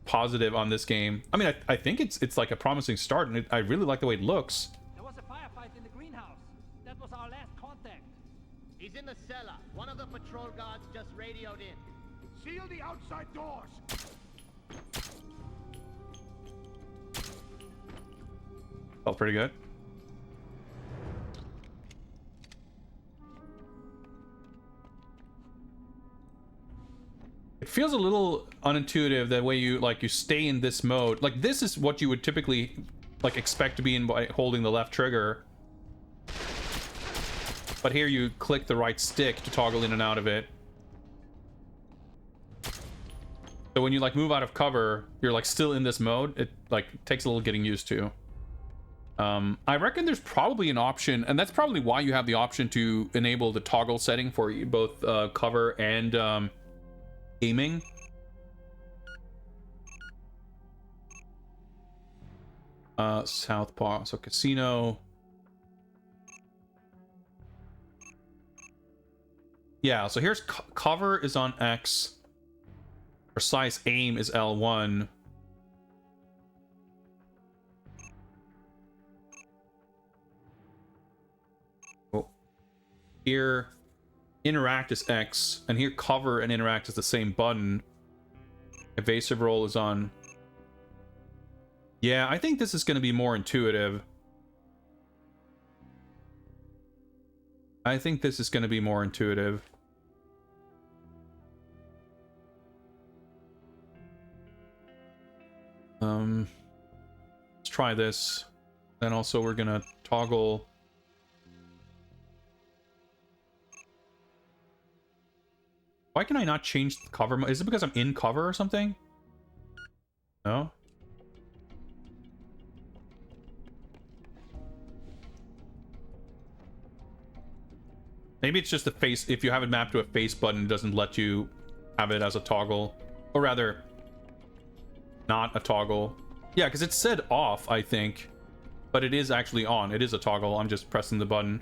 positive on this game. I mean, I think it's like a promising start, and I really like the way it looks. There was a firefight in the greenhouse. That was our last contact. He's in the cellar. One of the patrol guards just radioed in. Seal the outside doors. Felt pretty good. It feels a little unintuitive the way you like you stay in this mode. Like this is what you would typically like expect to be in by holding the left trigger. But here you click the right stick to toggle in and out of it. So when you like move out of cover, you're like still in this mode. It like takes a little getting used to. I reckon there's probably an option, and that's probably why you have the option to enable the toggle setting for both cover and aiming. Southpaw, so casino. Yeah, so here's cover is on X. Precise aim is L1. Oh. Here, interact is X, and here cover and interact is the same button. Evasive roll is on. Yeah, I think this is going to be more intuitive. I think this is going to be more intuitive. Let's try this. Then also we're gonna toggle. Why can I not change the cover? Is it because I'm in cover or something? No? Maybe it's just the face. If you have it mapped to a face button, it doesn't let you have it as a toggle. Or rather, not a toggle. Yeah, because it said off, I think. But it is actually on. It is a toggle. I'm just pressing the button.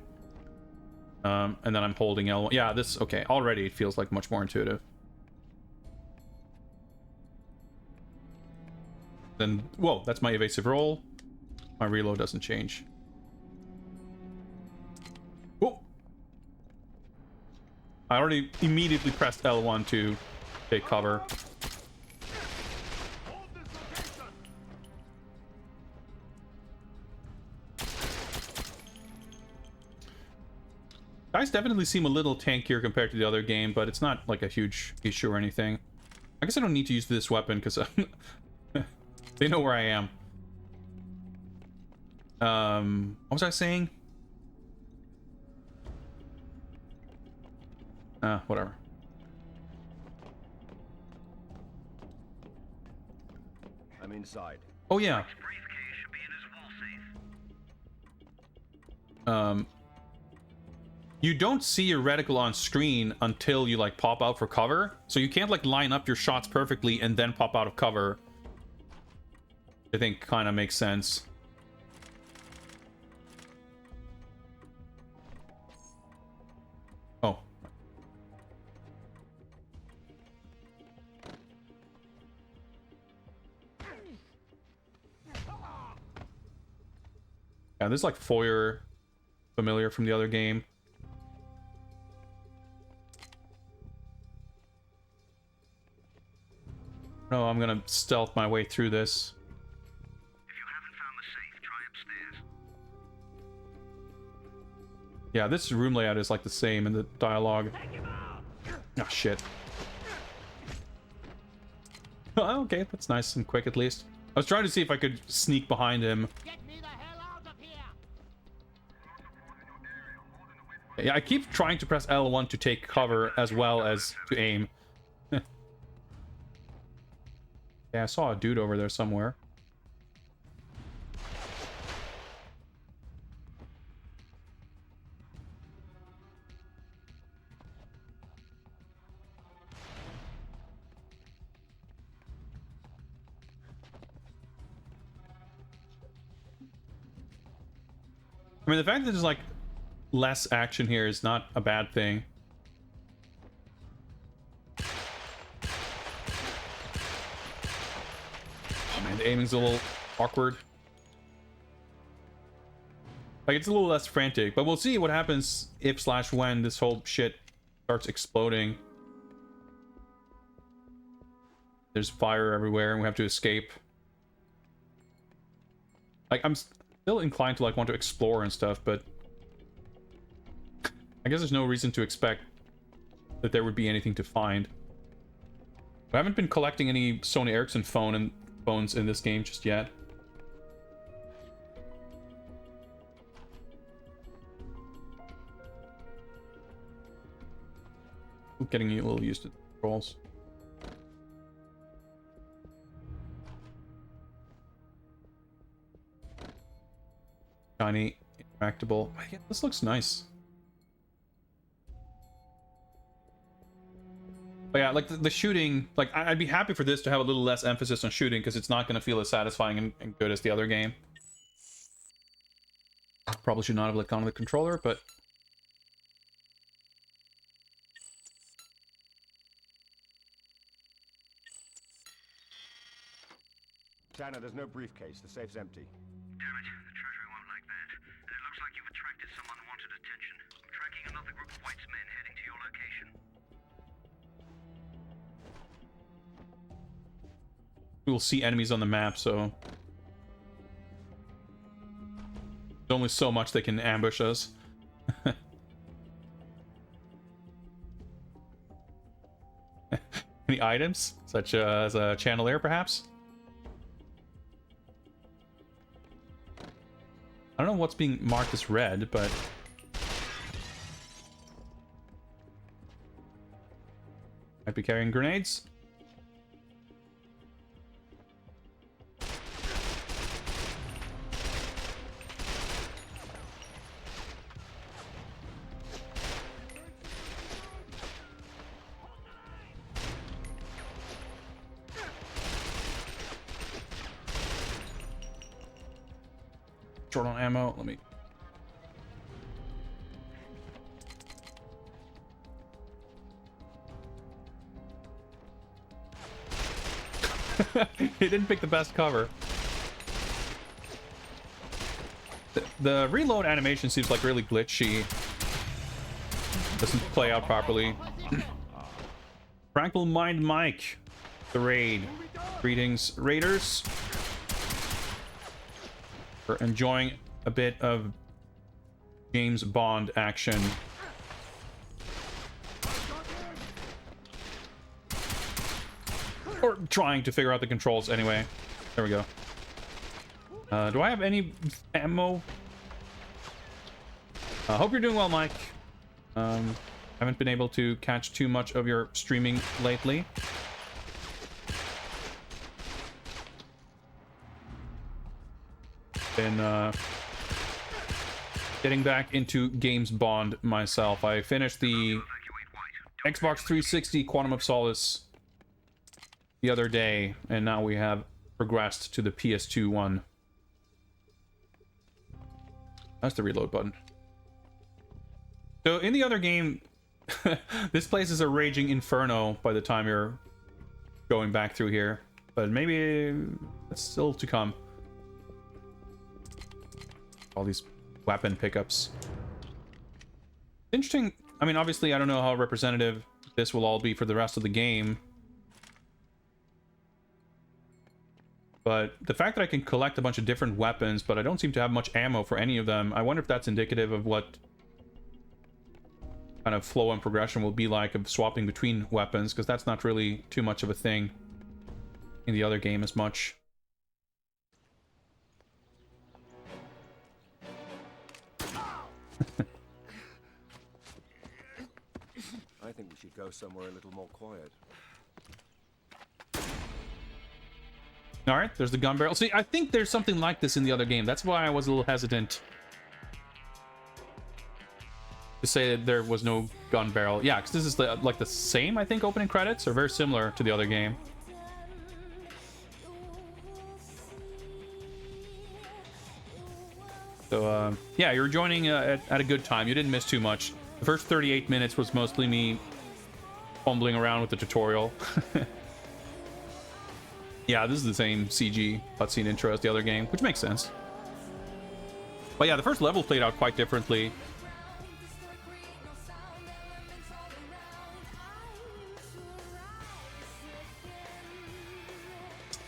And then I'm holding L1. Yeah, this... Okay, already it feels like much more intuitive. Then... Whoa, that's my evasive roll. My reload doesn't change. Whoa! I already immediately pressed L1 to take cover. Guys definitely seem a little tankier compared to the other game, but it's not like a huge issue or anything. I guess I don't need to use this weapon because they know where I am. What was I saying? Whatever. I'm inside. Oh yeah. His briefcase should be in his wall safe. You don't see your reticle on screen until you like pop out for cover, so you can't like line up your shots perfectly and then pop out of cover. I think kind of makes sense. Oh. Yeah, this is like foyer familiar from the other game. No, I'm gonna stealth my way through this. If you haven't found the safe, try upstairs. Yeah, this room layout is like the same in the dialogue. Oh shit. Oh, okay, that's nice and quick at least. I was trying to see if I could sneak behind him. Get me the hell out of here! Yeah, I keep trying to press L1 to take cover as well as to aim. Yeah, I saw a dude over there somewhere. I mean, the fact that there's like less action here is not a bad thing. The aiming's a little awkward. Like, it's a little less frantic, but we'll see what happens if / when this whole shit starts exploding. There's fire everywhere and we have to escape. Like, I'm still inclined to like want to explore and stuff, but I guess there's no reason to expect that there would be anything to find. I haven't been collecting any Sony Ericsson phones in this game just yet. I'm getting a little used to the controls. Shiny, interactable. Yeah, this looks nice. But yeah, like the shooting, like I'd be happy for this to have a little less emphasis on shooting because it's not going to feel as satisfying and good as the other game. Probably should not have let go of the controller, but Tanner, there's no briefcase. The safe's empty. Damn it, the Treasury won't like that. And it looks like you've attracted some unwanted attention. I'm tracking another group of White's men heading to your location. we'll see enemies on the map, so there's only so much they can ambush us. Any items, such as a chandelier, perhaps? I don't know what's being marked as red, but might be carrying grenades. Short on ammo. Let me. He didn't pick the best cover. The reload animation seems like really glitchy. Doesn't play out properly. Tranquil Mind Mike, the raid. Greetings, raiders. We're enjoying a bit of James Bond action. Or trying to figure out the controls anyway. There we go. Do I have any ammo? Hope you're doing well, Mike. Haven't been able to catch too much of your streaming lately. Been getting back into James Bond myself. I finished the Xbox 360 Quantum of Solace the other day, and now we have progressed to the PS2 one. That's the reload button. So in the other game, this place is a raging inferno by the time you're going back through here, but maybe it's still to come. All these weapon pickups. Interesting. I mean, obviously, I don't know how representative this will all be for the rest of the game. But the fact that I can collect a bunch of different weapons, but I don't seem to have much ammo for any of them, I wonder if that's indicative of what kind of flow and progression will be like of swapping between weapons, because that's not really too much of a thing in the other game as much. I think we should go somewhere a little more quiet. All right, there's the gun barrel. See, I think there's something like this in the other game. That's why I was a little hesitant to say that there was no gun barrel. Yeah, because this is like the same, I think, opening credits, or very similar to the other game. So, yeah, you're joining at a good time. You didn't miss too much. The first 38 minutes was mostly me fumbling around with the tutorial. Yeah, this is the same CG cutscene intro as the other game, which makes sense. But yeah, the first level played out quite differently.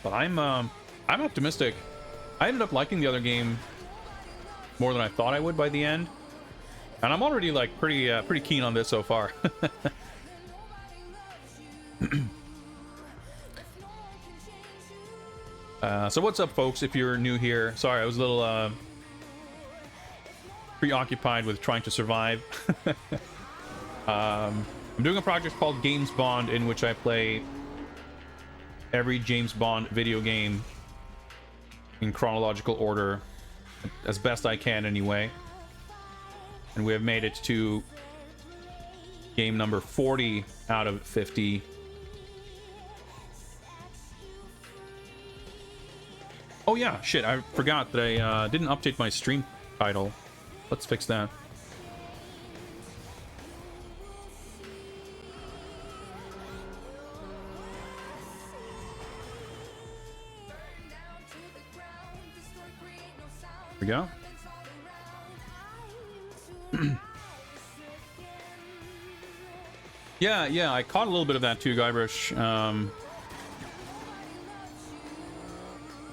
But I'm optimistic. I ended up liking the other game more than I thought I would by the end, and I'm already like pretty keen on this so far. So what's up, folks? If you're new here, sorry, I was a little preoccupied with trying to survive. I'm doing a project called James Bond, in which I play every James Bond video game in chronological order, as best I can anyway. And we have made it to game number 40 out of 50. Oh yeah, shit, I forgot that I didn't update my stream title. Let's fix that. There we go. Yeah, I caught a little bit of that too, Guybrush.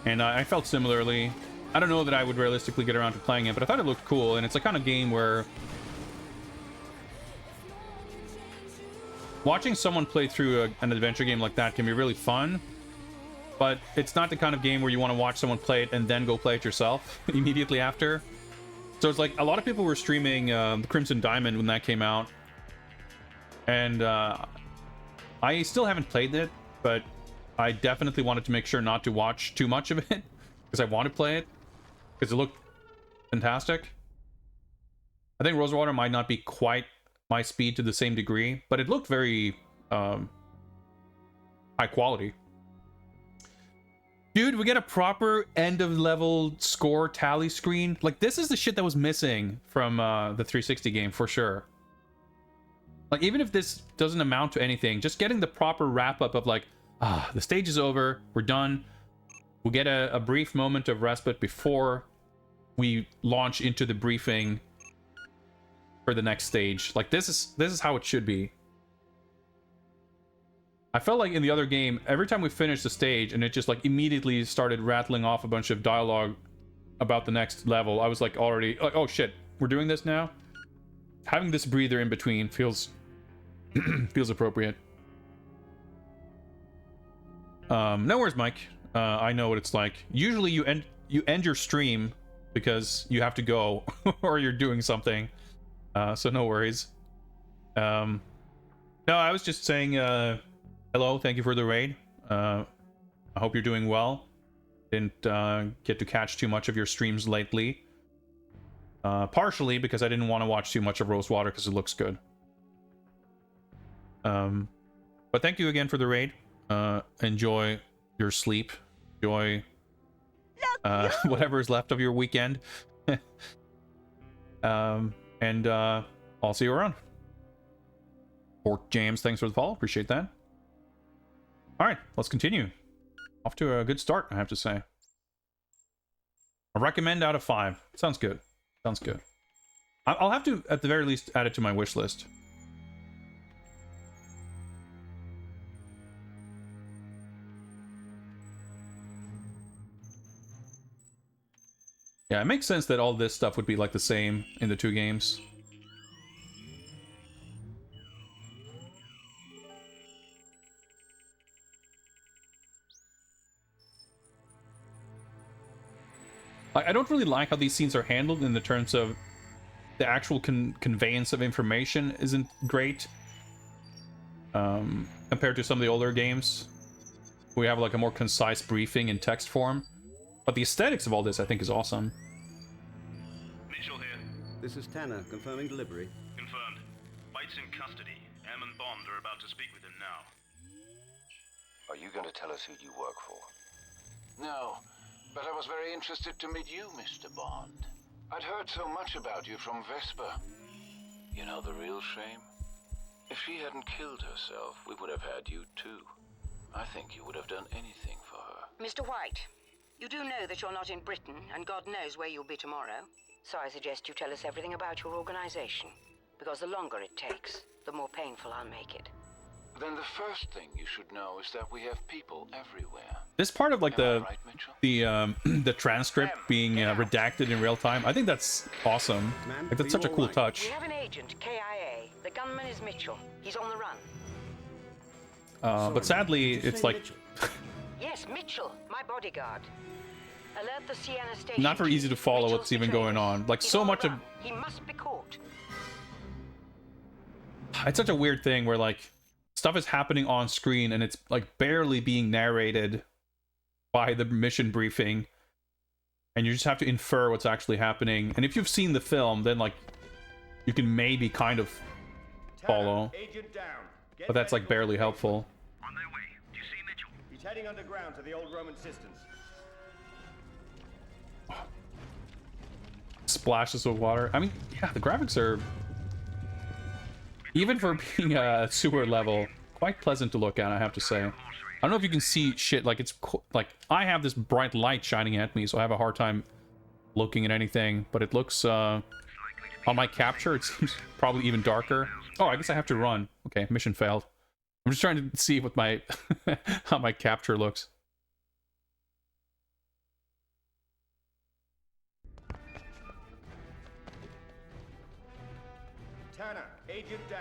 And I felt similarly. I don't know that I would realistically get around to playing it, but I thought it looked cool, and it's the kind of game where watching someone play through an adventure game like that can be really fun, but it's not the kind of game where you want to watch someone play it and then go play it yourself immediately after. So it's like a lot of people were streaming the Crimson Diamond when that came out, and I still haven't played it, but I definitely wanted to make sure not to watch too much of it because I want to play it because it looked fantastic. I think Rosewater might not be quite my speed to the same degree, but it looked very high quality. Dude, we get a proper end of level score tally screen. Like, this is the shit that was missing from the 360 game for sure. Like, even if this doesn't amount to anything, just getting the proper wrap up of like, the stage is over, we're done. We'll get a brief moment of respite before we launch into the briefing for the next stage. Like, this is how it should be. I felt like in the other game, every time we finished the stage and it just like immediately started rattling off a bunch of dialogue about the next level, I was like already like, oh shit, we're doing this now? Having this breather in between feels feels appropriate. No worries, Mike. I know what it's like. Usually you end your stream because you have to go or you're doing something. So no worries. No, I was just saying hello, thank you for the raid. I hope you're doing well. Didn't get to catch too much of your streams lately. Partially because I didn't want to watch too much of Rosewater because it looks good. But thank you again for the raid. Enjoy your sleep. Enjoy whatever is left of your weekend. And I'll see you around. Pork Jams, thanks for the follow. Appreciate that. All right, let's continue. Off to a good start, I have to say. I recommend out of 5. Sounds good. Sounds good. I'll have to, at the very least, add it to my wish list. Yeah, it makes sense that all this stuff would be like the same in the two games. I don't really like how these scenes are handled in the terms of the actual conveyance of information isn't great. Compared to some of the older games. We have like a more concise briefing in text form. But the aesthetics of all this, I think, is awesome. Mitchell here. This is Tanner, confirming delivery. Confirmed. White's in custody. Em and Bond are about to speak with him now. Are you going to tell us who you work for? No, but I was very interested to meet you, Mr. Bond. I'd heard so much about you from Vesper. You know the real shame? If she hadn't killed herself, we would have had you too. I think you would have done anything for her. Mr. White, you do know that you're not in Britain, and God knows where you'll be tomorrow. So I suggest you tell us everything about your organization. Because the longer it takes, the more painful I'll make it. Then the first thing you should know is that we have people everywhere. This part of like Am I right, Mitchell? the transcript being redacted in real time, I think that's awesome. Like, that's such a cool touch. We have an agent, KIA. The gunman is Mitchell. He's on the run. But sadly, it's like Yes, Mitchell, my bodyguard. Alert the Sienna station. Not very easy to follow Mitchell's what's even betrayed going us. on. Like He's so on the much of run. He must be caught. it's such a weird thing where like stuff is happening on screen and it's like barely being narrated by the mission briefing, and you just have to infer what's actually happening. And if you've seen the film, then like you can maybe kind of follow, Agent down. Get but that's like medical barely to helpful. On their way. Do you see Mitchell? He's heading underground to the old Roman cisterns. Splashes of water. I mean, yeah, the graphics are, even for being a sewer level, quite pleasant to look at, I have to say. I don't know if you can see shit, like it's like I have this bright light shining at me, so I have a hard time looking at anything, but it looks on my capture it seems probably even darker. Oh, I guess I have to run. Okay, mission failed. I'm just trying to see what my how my capture looks. Tanner, agent down.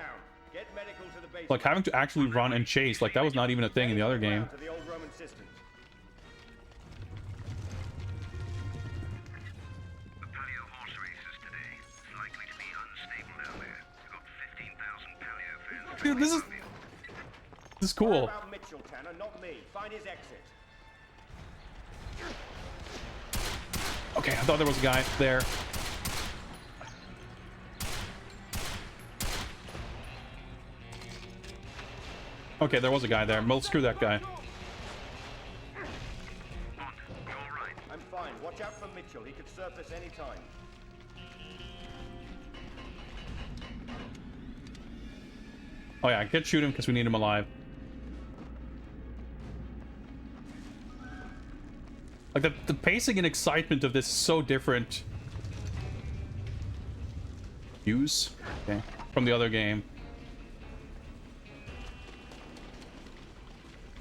Get medical to the base. Like having to actually run and chase, like that was not even a thing in the other game. To the old Roman cisterns. The paleo horse races today. It's likely to be unstable down there. We've got 15,000 paleo fans. Dude, this is Worry cool. about Mitchell, Tanner, not me. Find his exit. Okay, I thought there was a guy there. Okay, there was a guy there. Well, screw that guy. I'm fine. Watch out for Mitchell. He could surface any time. Oh yeah, I could shoot him because we need him alive. Like the pacing and excitement of this is so different. Use? Okay. From the other game.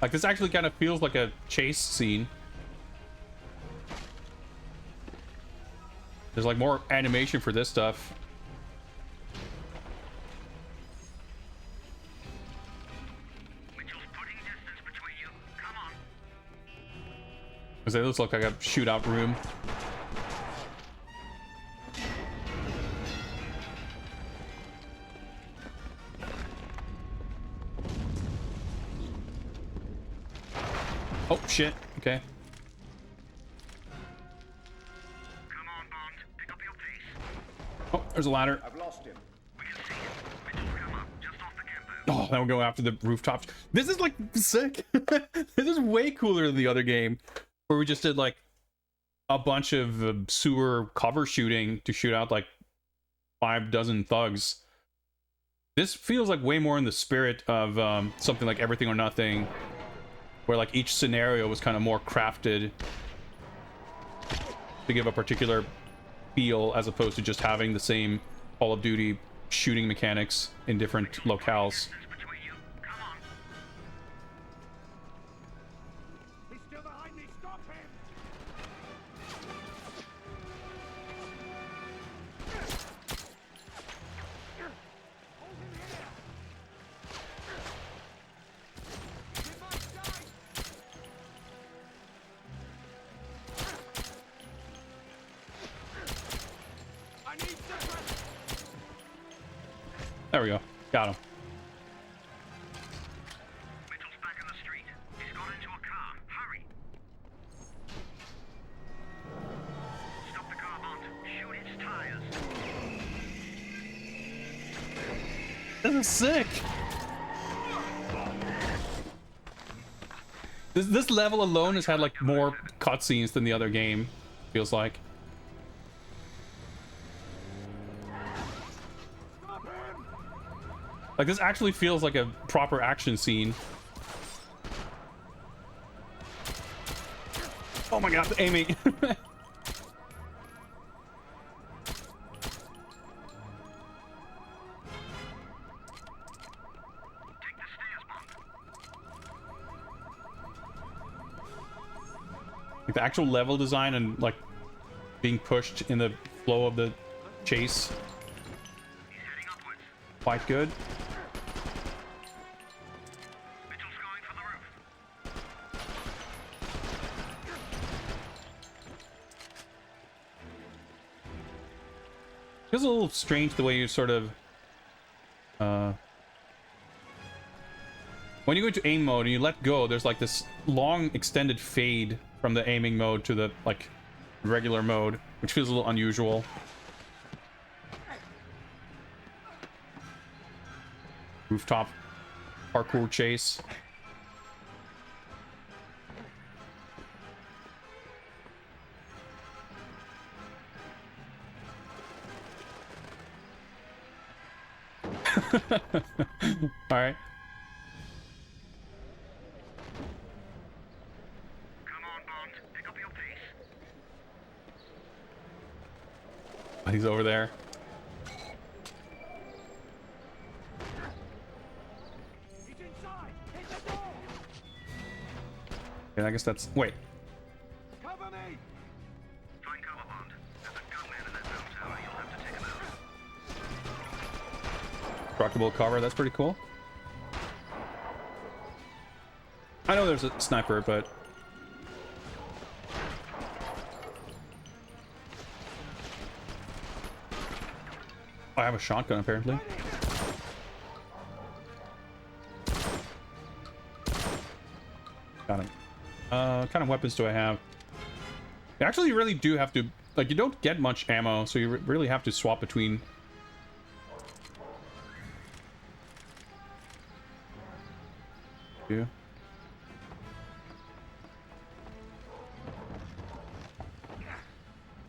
Like this actually kind of feels like a chase scene. There's like more animation for this stuff. Mitchell's putting distance between you. Come on. Because it looks like a shootout room. Oh shit. Okay. Come on, Bond. Pick up your pace. Oh, there's a ladder. I've lost him. We can see him. Mitchell's come up just off the campo. Oh, now we'll go after the rooftops. This is like sick. This is way cooler than the other game, where we just did like a bunch of sewer cover shooting to shoot out like 5 dozen thugs. This feels like way more in the spirit of something like Everything or Nothing, where like each scenario was kind of more crafted to give a particular feel, as opposed to just having the same Call of Duty shooting mechanics in different locales. Between you. Come on. He's still behind me. Stop him. I need separate. There we go. Got him. Mitchell's back in the street. He's got into a car. Hurry. Stop the car, Bond. Shoot its tires. This is sick. This level alone has had like more cutscenes than the other game, feels like. Like this actually feels like a proper action scene. Oh my god, the aiming. Take the stairs, Bond. Like the actual level design and like being pushed in the flow of the chase, He's heading upwards. quite good. Mitchell's going for the roof. feels a little strange the way you sort of when you go into aim mode and you let go, there's like this long extended fade from the aiming mode to the like regular mode, which feels a little unusual. Rooftop parkour chase. All right. Come on, Bond. Pick up your pace. He's over there. He's inside! Hit the door! Yeah, I guess that's... Wait. Cover me! Find cover, Bond. There's a gunman in that bell tower. You'll have to take him out. Destructible cover, that's pretty cool. I know there's a sniper, but... I have a shotgun, apparently. Got him. What kind of weapons do I have? Actually, you really do have to... Like, you don't get much ammo, so you really have to swap between... You.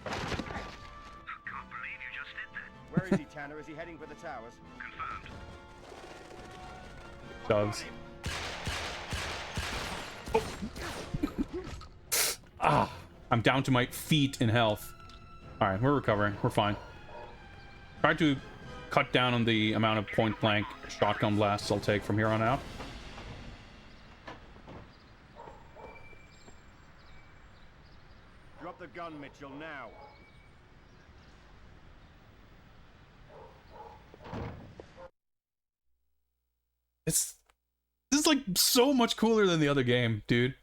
Can't believe you just did that. Where is he, Tanner? Is he heading for the towers? Confirmed. Doves. Ah, I'm down to my feet in health. All right, we're recovering. We're fine. Try to cut down on the amount of point blank shotgun blasts I'll take from here on out. Drop the gun, Mitchell, now. This is like so much cooler than the other game, dude.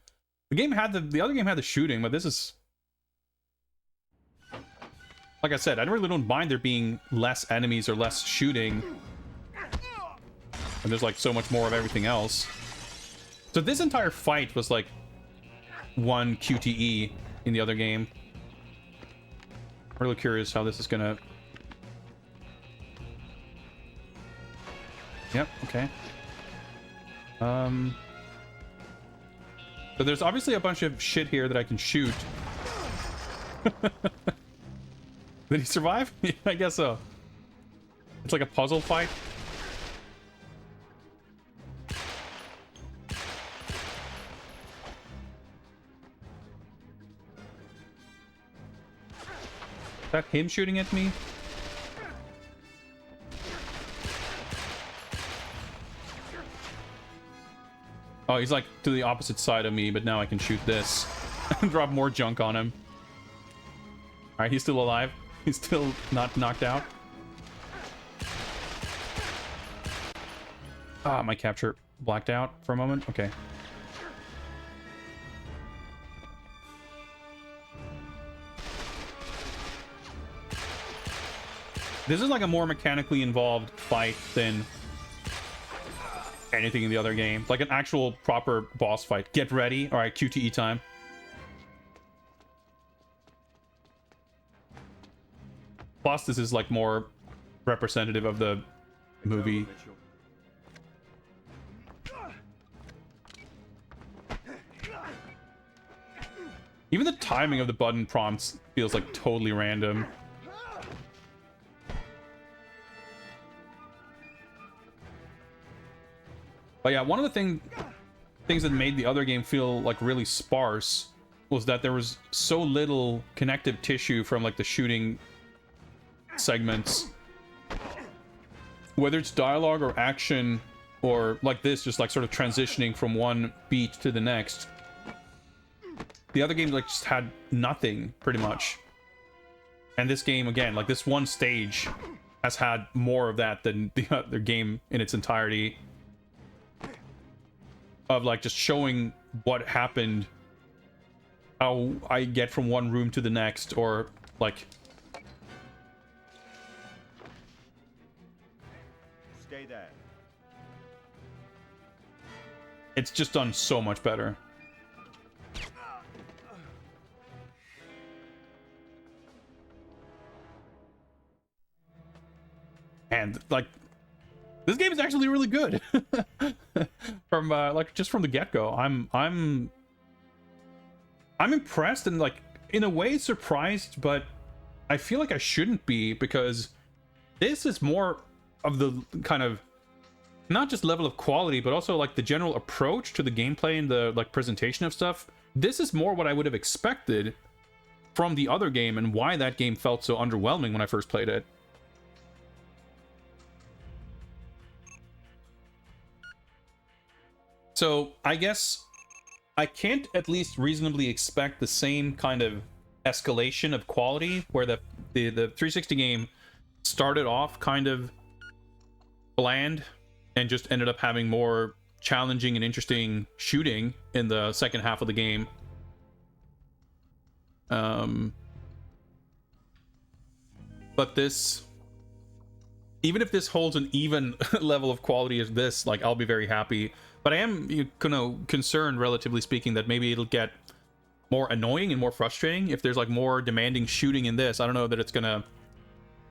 The other game had the shooting, but this is, like I said, I really don't mind there being less enemies or less shooting. And there's like so much more of everything else. So this entire fight was like one QTE in the other game. I'm really curious how this is gonna... Yep, okay. So there's obviously a bunch of shit here that I can shoot. Did he survive? Yeah, I guess so. It's like a puzzle fight. Is that him shooting at me? Oh, he's like to the opposite side of me, but now I can shoot this and drop more junk on him. All right, he's still alive. He's still not knocked out. Ah, my capture blacked out for a moment. Okay. This is like a more mechanically involved fight than anything in the other game. Like an actual proper boss fight. Get ready. All right, QTE time. Plus, this is like more representative of the movie. Even the timing of the button prompts feels like totally random. But yeah, one of the things that made the other game feel like really sparse was that there was so little connective tissue from like the shooting segments. Whether it's dialogue or action or like this, just like sort of transitioning from one beat to the next. The other game like just had nothing pretty much. And this game, again, like this one stage has had more of that than the other game in its entirety. Of like just showing what happened, how I get from one room to the next, or like Stay there. It's just done so much better. And like, this game is actually really good. From like just from the get-go, I'm impressed and like in a way surprised, but I feel like I shouldn't be, because this is more of the kind of not just level of quality, but also like the general approach to the gameplay and the like presentation of stuff. This is more what I would have expected from the other game, and why that game felt so underwhelming when I first played it. So I guess I can't at least reasonably expect the same kind of escalation of quality where the 360 game started off kind of bland and just ended up having more challenging and interesting shooting in the second half of the game. But this, even if this holds an even level of quality as this, like, I'll be very happy. But I am, concerned, relatively speaking, that maybe it'll get more annoying and more frustrating if there's like more demanding shooting in this. I don't know that it's gonna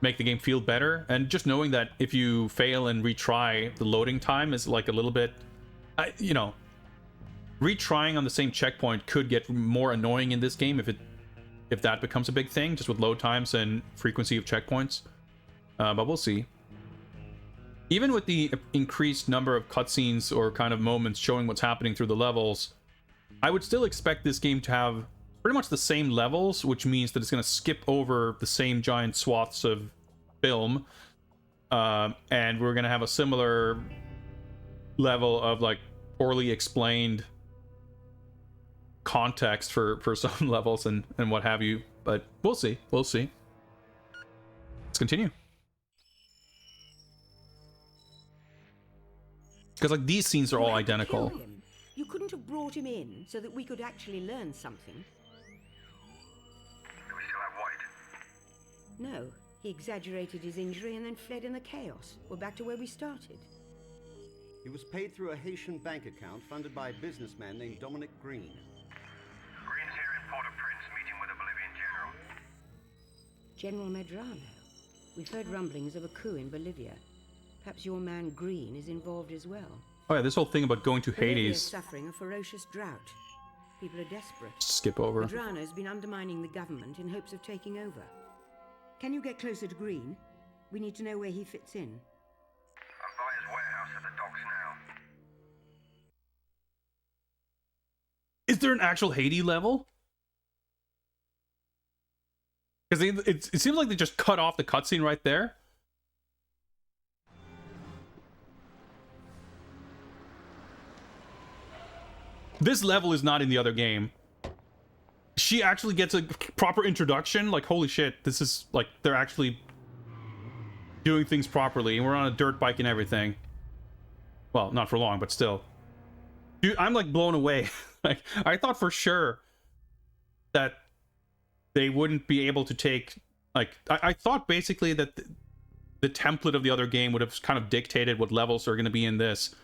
make the game feel better. And just knowing that if you fail and retry, the loading time is like a little bit, retrying on the same checkpoint could get more annoying in this game if that becomes a big thing, just with load times and frequency of checkpoints. But we'll see. Even with the increased number of cutscenes or kind of moments showing what's happening through the levels, I would still expect this game to have pretty much the same levels, which means that it's going to skip over the same giant swaths of film, and we're going to have a similar level of like poorly explained context for some levels and what have you. But we'll see. Let's continue. Because like these scenes are all identical. You couldn't have brought him in so that we could actually learn something. Do we still have White? No, he exaggerated his injury and then fled in the chaos. We're back to where we started. He was paid through a Haitian bank account funded by a businessman named Dominic Green. Green's here in Port-au-Prince, meeting with a Bolivian general. General Medrano. We've heard rumblings of a coup in Bolivia. Perhaps your man Green is involved as well. Oh yeah, this whole thing about going to Bolivia is Hades. suffering a ferocious drought. People are desperate. Skip over. Medrano's been undermining the government in hopes of taking over. Can you get closer to Green? We need to know where he fits in. I'm by his warehouse at the docks now. Is there an actual Hades level? Because it seems like they just cut off the cutscene right there. This level is not in the other game. She actually gets a proper introduction. Like, holy shit, this is like they're actually doing things properly, and we're on a dirt bike and everything. Well, not for long, but still. Dude, I'm like blown away. Like, I thought for sure that they wouldn't be able to take, like, I thought basically that the template of the other game would have kind of dictated what levels are going to be in this.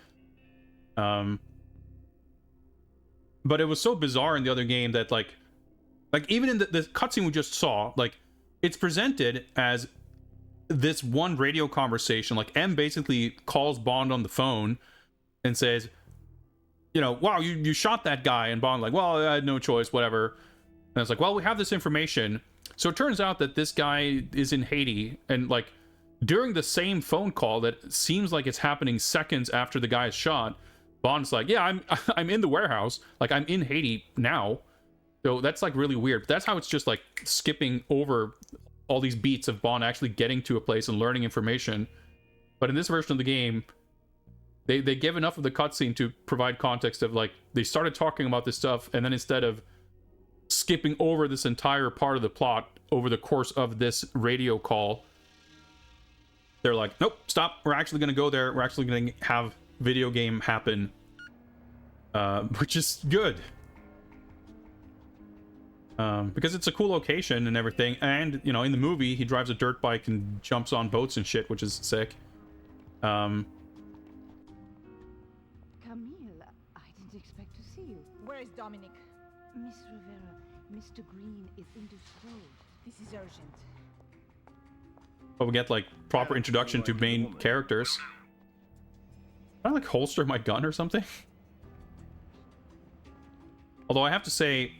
But it was so bizarre in the other game that like even in the cutscene we just saw, like, it's presented as this one radio conversation. Like, M basically calls Bond on the phone and says, wow, you shot that guy. And Bond like, well, I had no choice, whatever. And it's like, well, we have this information. So it turns out that this guy is in Haiti, and like during the same phone call that seems like it's happening seconds after the guy is shot, Bond's like, yeah, I'm in the warehouse. Like, I'm in Haiti now. So that's like really weird. But that's how it's just like skipping over all these beats of Bond actually getting to a place and learning information. But in this version of the game, they give enough of the cutscene to provide context of like, they started talking about this stuff, and then instead of skipping over this entire part of the plot over the course of this radio call, they're like, nope, stop. We're actually going to go there. We're actually going to have video game happen, which is good, because it's a cool location and everything. And in the movie he drives a dirt bike and jumps on boats and shit, which is sick. Um, Camille, I didn't expect to see you. Where is Dominic? Miss Rivera, Mr. Green is indisposed. This is urgent. but we get like proper introduction to main characters. Can I like holster my gun or something? Although I have to say,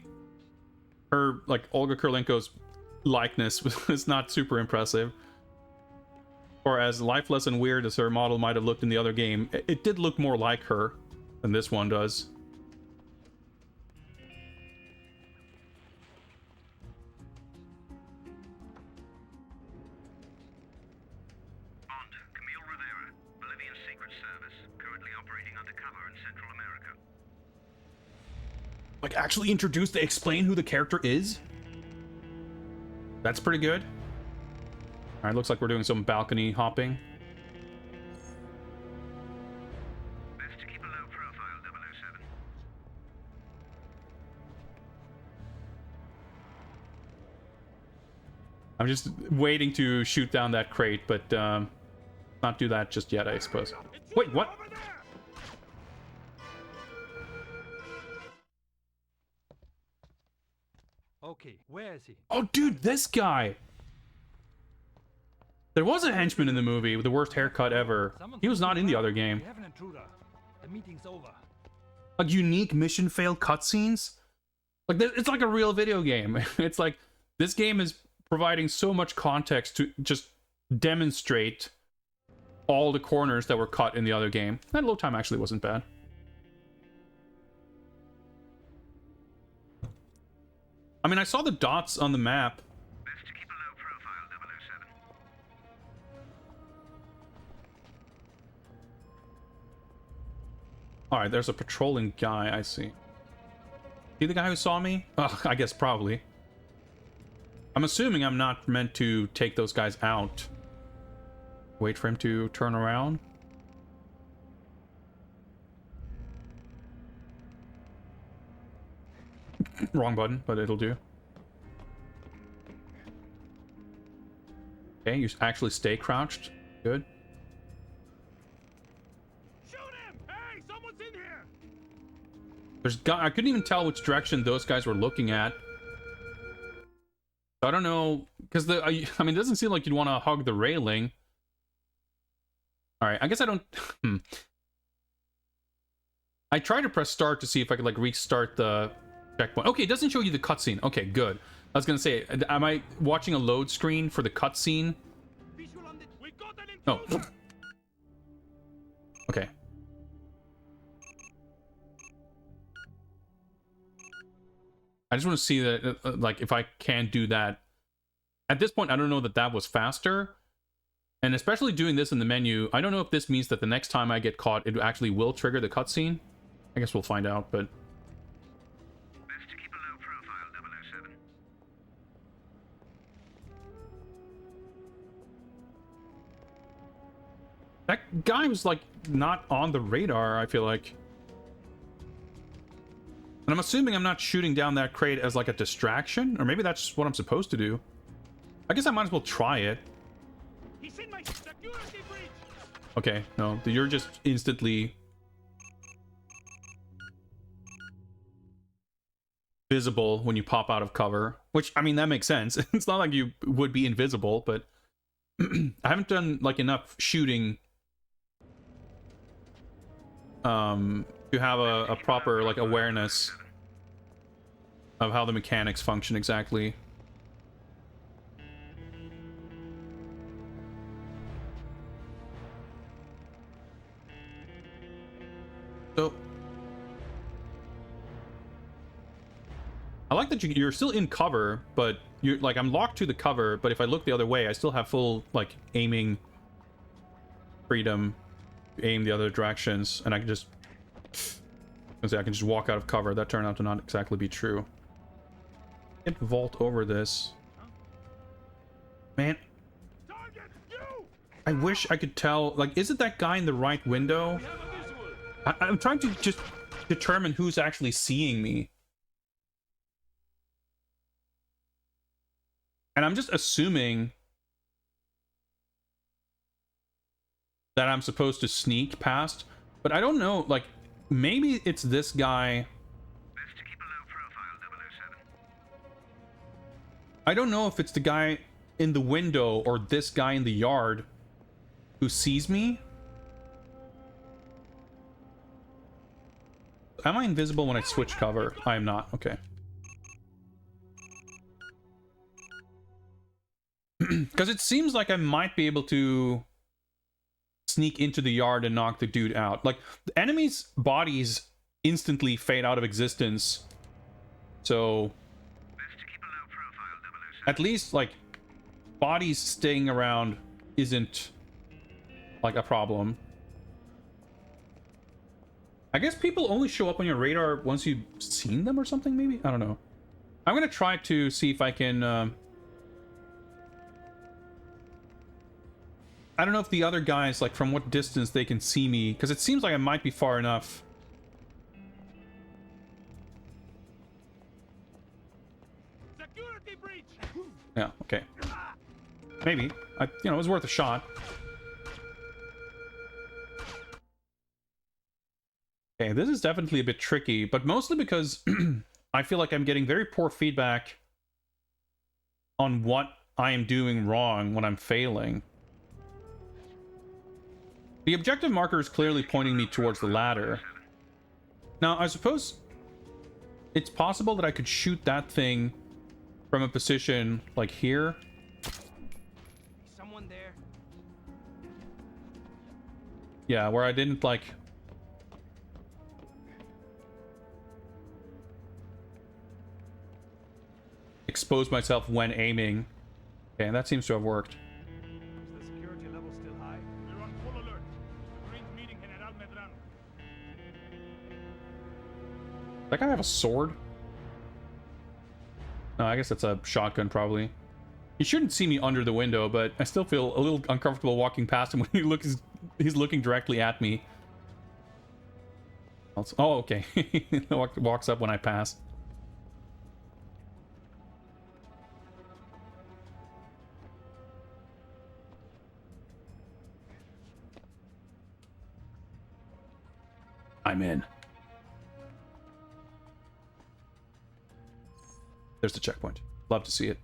her like Olga Kurlenko's likeness was not super impressive. Or as lifeless and weird as her model might have looked in the other game, it did look more like her than this one does. Bond, Camille Rivera, Bolivian Secret Service, currently operating undercover in Central America. Like actually introduced to explain who the character is? That's pretty good. Alright, looks like we're doing some balcony hopping. Best to keep a low profile, 007. I'm just waiting to shoot down that crate, but not do that just yet, I suppose. Wait, what? Okay, where is he? Oh, dude, this guy! There was a henchman in the movie with the worst haircut ever. He was not in the other game. We have an intruder. The meeting's over. Like unique mission fail cutscenes? Like it's like a real video game. It's like this game is providing so much context to just demonstrate all the corners that were cut in the other game. That load time actually wasn't bad. I mean, I saw the dots on the map. Best to keep a low profile, 007. Alright, there's a patrolling guy, I see. He the guy who saw me? Oh, I guess probably. I'm assuming I'm not meant to take those guys out. Wait for him to turn around. Wrong button, but it'll do. Okay, you actually stay crouched. Good. Shoot him! Hey, someone's in here! I couldn't even tell which direction those guys were looking at. I don't know, because I mean, it doesn't seem like you'd want to hug the railing. All right, I guess I don't. I tried to press start to see if I could like restart the checkpoint. Okay, it doesn't show you the cutscene. Okay, good. I was gonna say, am I watching a load screen for the cutscene? Oh. Okay. I just want to see that, like, if I can do that. At this point, I don't know that that was faster. And especially doing this in the menu, I don't know if this means that the next time I get caught, it actually will trigger the cutscene. I guess we'll find out, but... Best to keep a low profile, 007. That guy was, like, not on the radar, I feel like. And I'm assuming I'm not shooting down that crate as, like, a distraction? Or maybe that's just what I'm supposed to do. I guess I might as well try it. He's in my security breach! Okay, no, you're just instantly... visible when you pop out of cover. Which, I mean, that makes sense. It's not like you would be invisible, but... I haven't done, like, enough shooting... to have a proper, like, awareness of how the mechanics function exactly. So, I like that you're still in cover, but you're like, I'm locked to the cover, but if I look the other way, I still have full, like, aiming freedom, aim the other directions, and I can just, I can just walk out of cover. That turned out to not exactly be true. Can't vault over this. Man, I wish I could tell, like, is it that guy in the right window? I'm trying to just determine who's actually seeing me. And I'm just assuming that I'm supposed to sneak past, but I don't know, like, maybe it's this guy. Best to keep a low profile, 007. I don't know if it's the guy in the window or this guy in the yard who sees me. Am I invisible when I switch cover? I am not. Okay. Because it seems like I might be able to sneak into the yard and knock the dude out. Like, the enemies' bodies instantly fade out of existence. So, Best to keep a low profile, 007. at least, like, bodies staying around isn't, like, a problem. I guess people only show up on your radar once you've seen them or something, maybe? I don't know. I'm gonna try to see if I can, I don't know if the other guys, like, from what distance they can see me, because it seems like I might be far enough. Security breach! Yeah, okay. Maybe. You know, it was worth a shot. Okay, this is definitely a bit tricky, but mostly because I feel like I'm getting very poor feedback on what I am doing wrong when I'm failing. The objective marker is clearly pointing me towards the ladder. Now, I suppose it's possible that I could shoot that thing from a position like here. Someone there. Yeah, where I didn't, like, expose myself when aiming. Okay, that seems to have worked. Is the security level still high? We're on full alert. Green's meeting General Medrano. That guy have a sword? No, I guess that's a shotgun, probably. He shouldn't see me under the window, but I still feel a little uncomfortable walking past him when he's looking directly at me. Oh, okay. Walks up when I pass. I'm in. There's the checkpoint. Love to see it.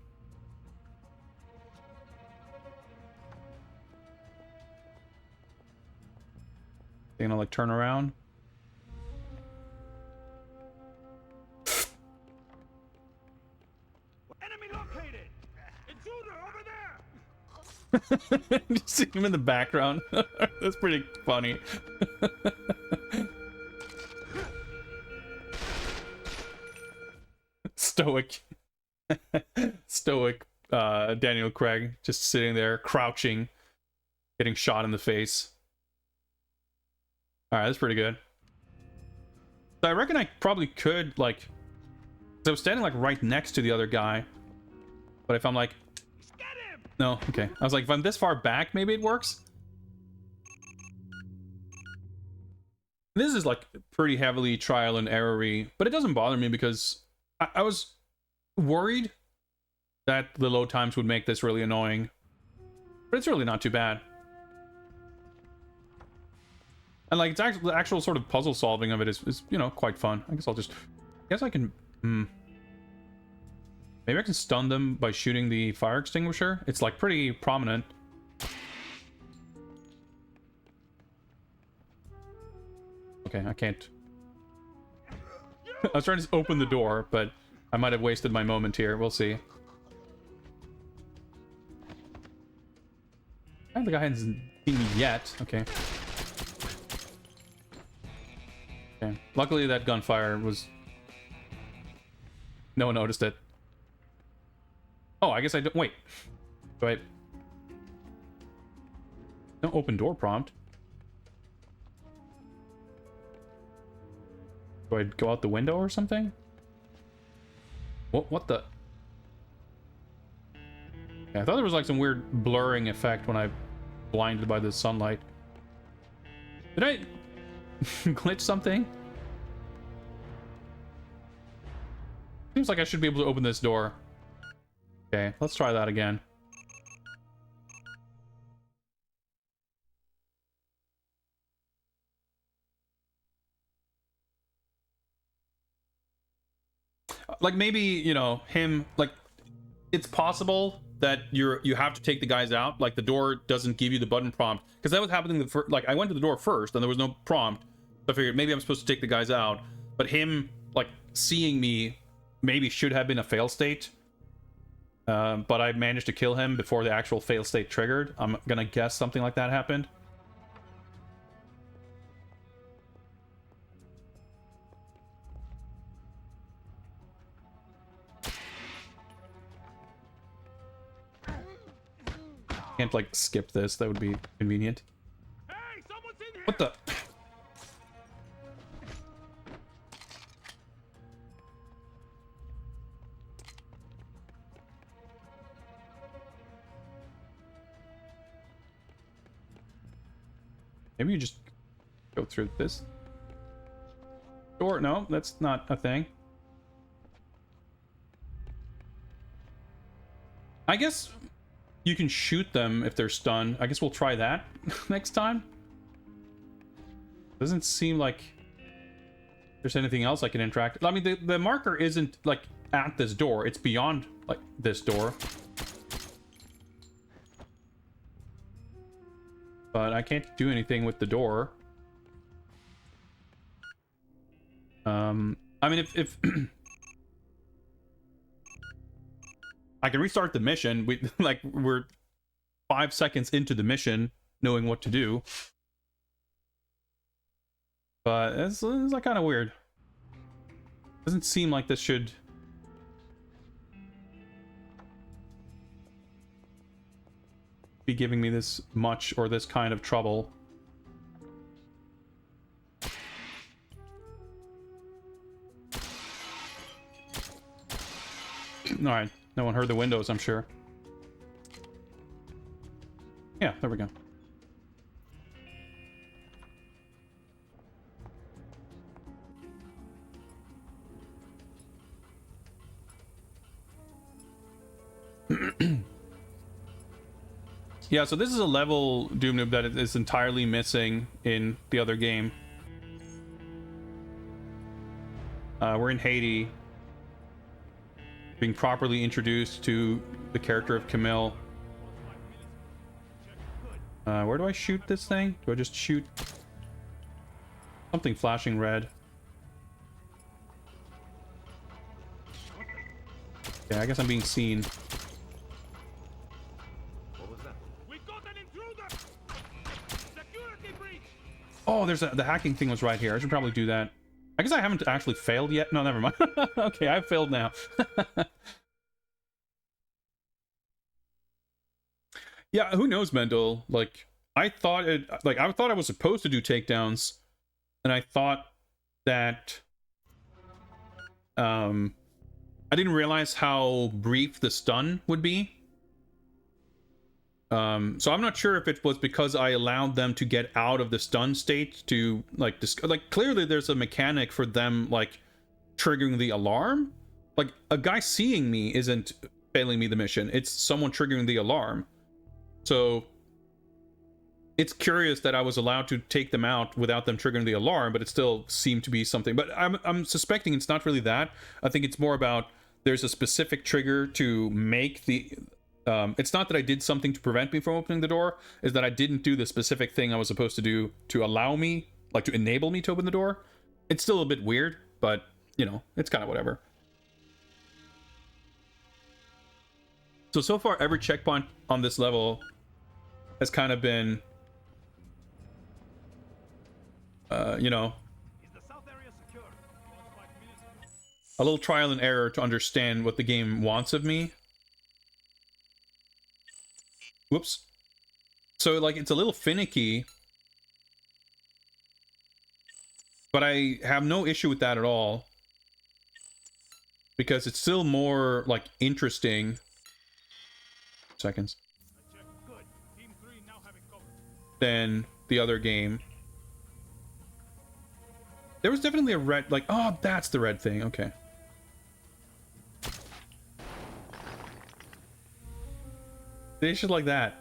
They gonna, like, turn around? Enemy located! Intruder over there! You see him in the background. That's pretty funny. Stoic Daniel Craig just sitting there crouching, getting shot in the face. All right, that's pretty good. So I reckon I probably could, like, 'cause I was standing, like, right next to the other guy, but if I'm like, no, okay, I was like, if I'm this far back, maybe it works. This is, like, pretty heavily trial and error-y, but it doesn't bother me because I was worried that the load times would make this really annoying, but it's really not too bad. And, like, it's actually the actual sort of puzzle solving of it is, you know, quite fun. I guess I can maybe I can stun them by shooting the fire extinguisher. It's, like, pretty prominent. Okay, I can't. I was trying to open the door, but I might have wasted my moment here. We'll see. I think the guy hasn't seen me yet. Okay. Okay. Luckily, that gunfire was... No one noticed it. Oh, I guess I don't... Wait. Do I... No open door prompt. Do I go out the window or something? What the... Yeah, I thought there was, like, some weird blurring effect when I blinded by the sunlight. Did I glitch something? Seems like I should be able to open this door. Okay, let's try that again. Like maybe, you know, him, like, it's possible that you have to take the guys out. Like the door doesn't give you the button prompt, because that was happening like I went to the door first and there was no prompt, so I figured maybe I'm supposed to take the guys out, but him like seeing me maybe should have been a fail state. But I managed to kill him before the actual fail state triggered. I'm gonna guess something like that happened. Can't like skip this, that would be convenient. Hey, someone's in here! What the? Maybe you just go through this door. No, that's not a thing. I guess you can shoot them if they're stunned. I guess we'll try that next time. Doesn't seem like there's anything else I can interact. I mean, the marker isn't like at this door. It's beyond like this door. But I can't do anything with the door. I mean, if I can restart the mission. We're 5 seconds into the mission, knowing what to do. But it's like kind of weird. Doesn't seem like this should be giving me this much or this kind of trouble. Alright, no one heard the windows, I'm sure. Yeah, there we go. Yeah, so this is a level, Doom Noob, that is entirely missing in the other game. We're in Haiti, being properly introduced to the character of Camille. Where do I shoot this thing? Do I just shoot something flashing red? Yeah, I guess I'm being seen. Oh, there's the hacking thing was right here. I should probably do that. I guess I haven't actually failed yet. No, never mind. Okay, I've failed now. Yeah, who knows, Mendel? Like, I thought I was supposed to do takedowns, and I thought that I didn't realize how brief the stun would be. So I'm not sure if it was because I allowed them to get out of the stun state to like clearly there's a mechanic for them like triggering the alarm. Like a guy seeing me isn't failing me the mission, it's someone triggering the alarm. So it's curious that I was allowed to take them out without them triggering the alarm, but it still seemed to be something. But I'm suspecting it's not really that. I think it's more about there's a specific trigger to make the it's not that I did something to prevent me from opening the door, is that I didn't do the specific thing I was supposed to do to allow me, like to enable me to open the door. It's still a bit weird, but you know, it's kind of whatever. So far every checkpoint on this level has kind of been you know, a little trial and error to understand what the game wants of me. Whoops. So like it's a little finicky, but I have no issue with that at all, because it's still more like interesting. Seconds. Than the other game. There was definitely a red, like, oh, that's the red thing. Okay. They should like that.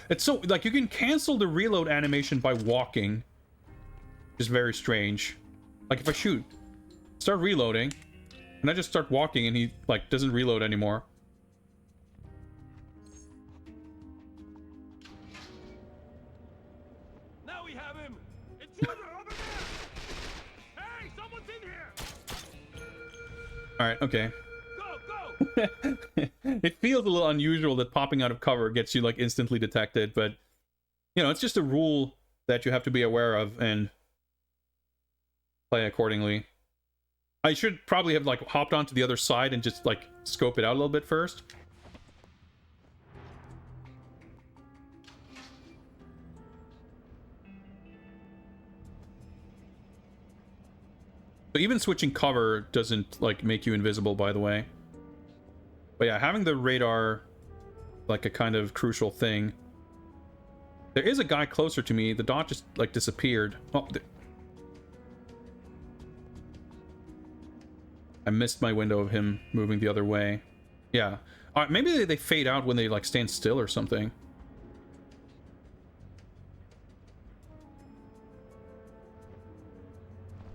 It's so like you can cancel the reload animation by walking, is very strange. Like, if I shoot, start reloading, and I just start walking and he, like, doesn't reload anymore. Now we have him! Intruder over there! Hey, someone's in here! Alright, okay. Go, go! It feels a little unusual that popping out of cover gets you, like, instantly detected, but, you know, it's just a rule that you have to be aware of and play accordingly. I should probably have, like, hopped onto the other side and just, like, scope it out a little bit first. So even switching cover doesn't, like, make you invisible, by the way. But yeah, having the radar, like, a kind of crucial thing. There is a guy closer to me. The dot just, like, disappeared. Oh, I missed my window of him moving the other way. Yeah. Maybe they fade out when they, like, stand still or something.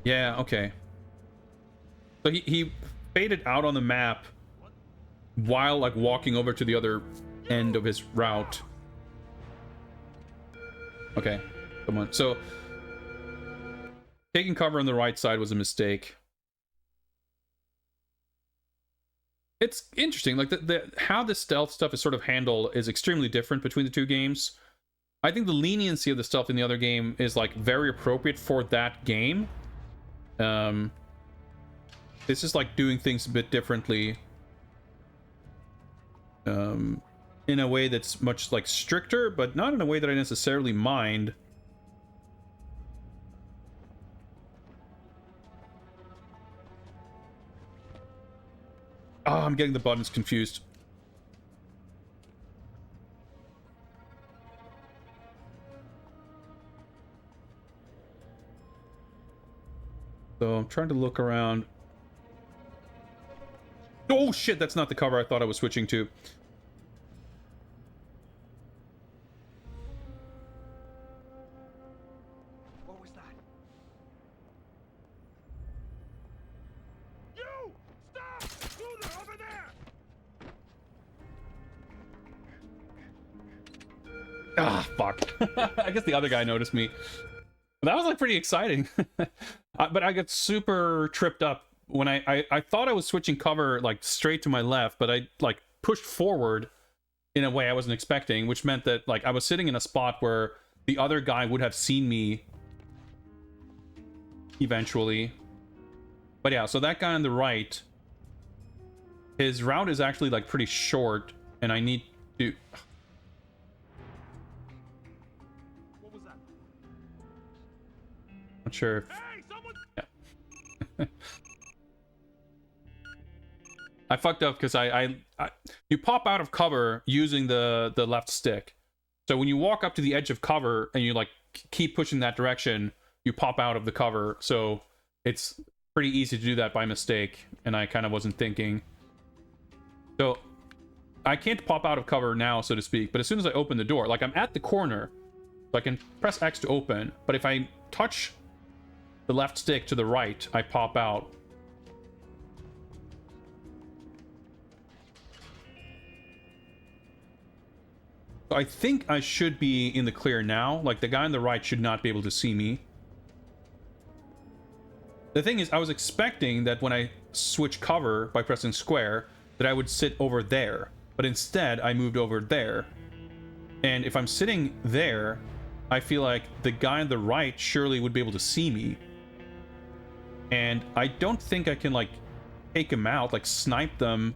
Yeah, okay. So he faded out on the map while, like, walking over to the other end of his route. Okay, come on. So taking cover on the right side was a mistake. It's interesting, like, how the stealth stuff is sort of handled is extremely different between the two games. I think the leniency of the stealth in the other game is, like, very appropriate for that game. This is, like, doing things a bit differently. In a way that's much, like, stricter, but not in a way that I necessarily mind. Oh, I'm getting the buttons confused. So I'm trying to look around. Oh shit, that's not the cover I thought I was switching to. What was that? You! Stop! Intruder over there! Ah, fuck. I guess the other guy noticed me. That was, like, pretty exciting. But I got super tripped up when I thought I was switching cover, like, straight to my left, but I, like, pushed forward in a way I wasn't expecting, which meant that, like, I was sitting in a spot where the other guy would have seen me eventually. But yeah, so that guy on the right, his route is actually, like, pretty short, and I need to... What was that? Not sure if... Hey, someone! Yeah. I fucked up because you pop out of cover using the left stick. So when you walk up to the edge of cover and you, like, keep pushing that direction, you pop out of the cover. So it's pretty easy to do that by mistake, and I kind of wasn't thinking. So I can't pop out of cover now, so to speak, but as soon as I open the door, like, I'm at the corner, so I can press X to open, but if I touch the left stick to the right, I pop out. So I think I should be in the clear now. Like, the guy on the right should not be able to see me. The thing is, I was expecting that when I switch cover by pressing square, that I would sit over there. But instead, I moved over there. And if I'm sitting there, I feel like the guy on the right surely would be able to see me. And I don't think I can, like, take him out, like, snipe them.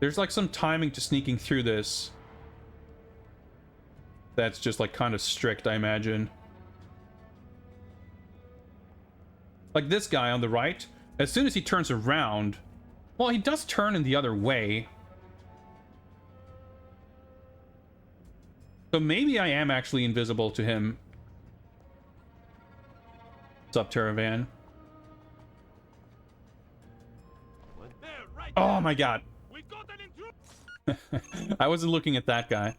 There's, like, some timing to sneaking through this. That's just, like, kind of strict, I imagine. Like, this guy on the right, as soon as he turns around... Well, he does turn in the other way. So maybe I am actually invisible to him. What's up, Terravan? There, right Oh there. my god. We got an intruder! I wasn't looking at that guy.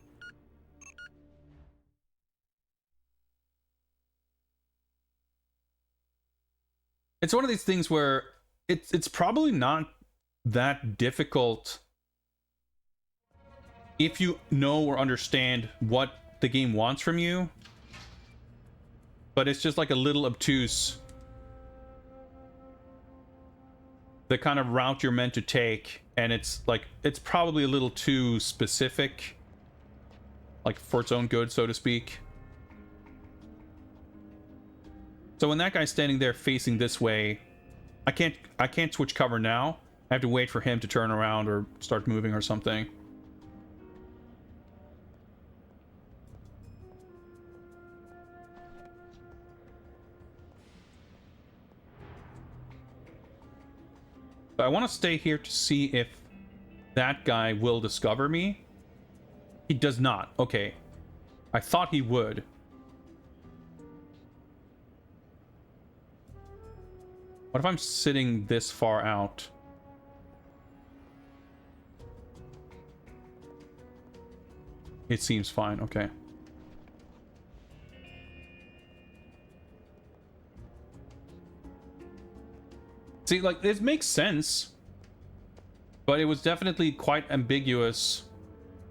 It's one of these things where it's probably not that difficult if you know or understand what the game wants from you, but it's just like a little obtuse, the kind of route you're meant to take, and it's like it's probably a little too specific, like for its own good, so to speak. So when that guy's standing there facing this way, I can't switch cover now. I have to wait for him to turn around or start moving or something. But I want to stay here to see if that guy will discover me. He does not. Okay. I thought he would. What if I'm sitting this far out? It seems fine. Okay. See, like, this makes sense, but it was definitely quite ambiguous.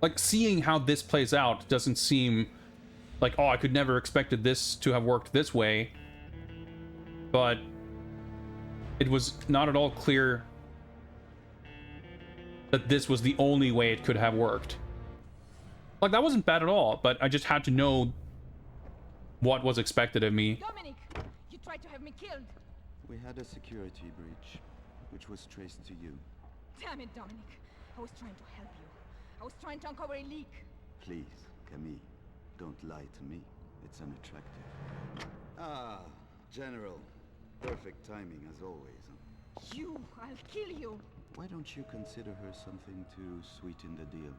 Like, seeing how this plays out doesn't seem like, oh, I could never expected this to have worked this way. But it was not at all clear that this was the only way it could have worked. Like, that wasn't bad at all, but I just had to know what was expected of me. Dominic, you tried to have me killed. We had a security breach, which was traced to you. Damn it, Dominic. I was trying to help you. I was trying to uncover a leak. Please, Camille, don't lie to me. It's unattractive. Ah, General. Perfect timing as always. Huh? You, I'll kill you. Why don't you consider her something to sweeten the deal?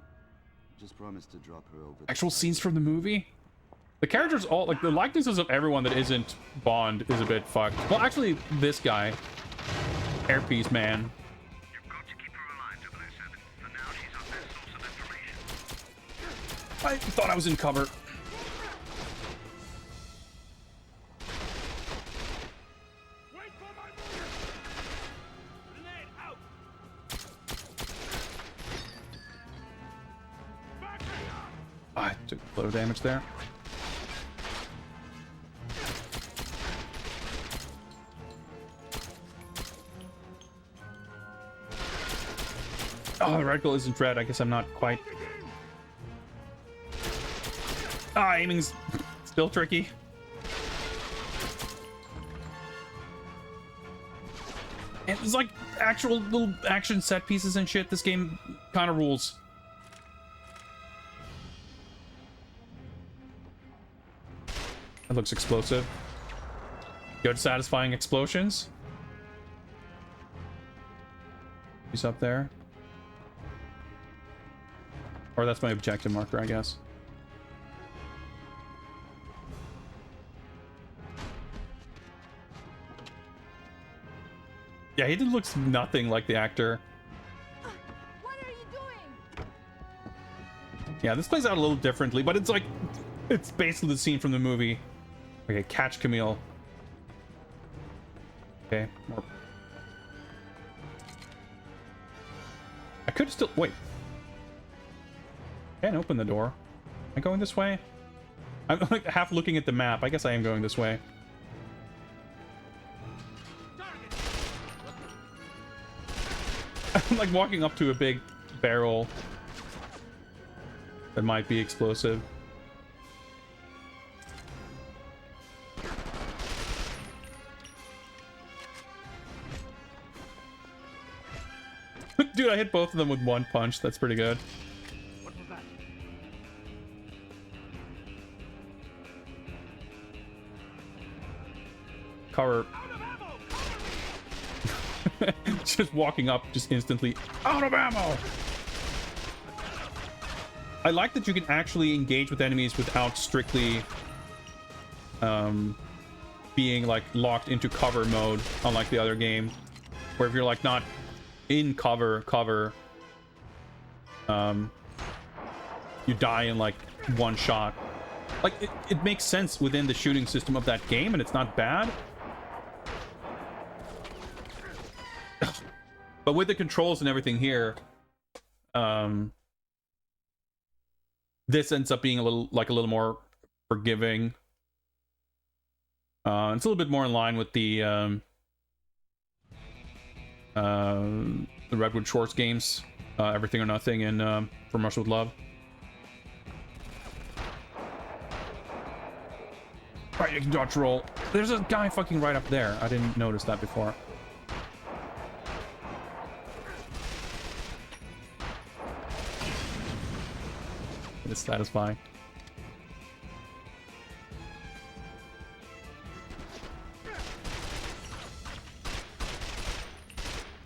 Just promise to drop her over. Actual scenes from the movie? The characters all, like, the likenesses of everyone that isn't Bond is a bit fucked. Well, actually, this guy. Hairpiece man. You've got to keep her alive, 007. For now, she's our best source of information. I thought I was in cover. Wait for my movement! Grenade out! Back me up! I took a little damage there. Oh, the reticle isn't red. I guess I'm not quite. Ah, aiming's still tricky. And it's like actual little action set pieces and shit. This game kind of rules. That looks explosive. Good, satisfying explosions. He's up there. Or that's my objective marker, I guess. Yeah, he looks nothing like the actor. What are you doing? Yeah, this plays out a little differently, but it's like, it's basically the scene from the movie. Okay, catch Camille. Okay, more. I could still, wait. Can't open the door. Am I going this way? I'm like half looking at the map. I guess I am going this way. I'm like walking up to a big barrel that might be explosive. Dude, I hit both of them with one punch. That's pretty good. What was that? Cover. Out of ammo! Just walking up, just instantly out of ammo. I like that you can actually engage with enemies without strictly being like locked into cover mode, unlike the other game, where if you're like not in cover, you die in like one shot. Like it makes sense within the shooting system of that game, and it's not bad. But with the controls and everything here, this ends up being a little more forgiving. It's a little bit more in line with the Redwood Shores games, Everything or Nothing, and From Russia with Love. Right, you can dodge roll. There's a guy fucking right up there. I didn't notice that before. It's satisfying.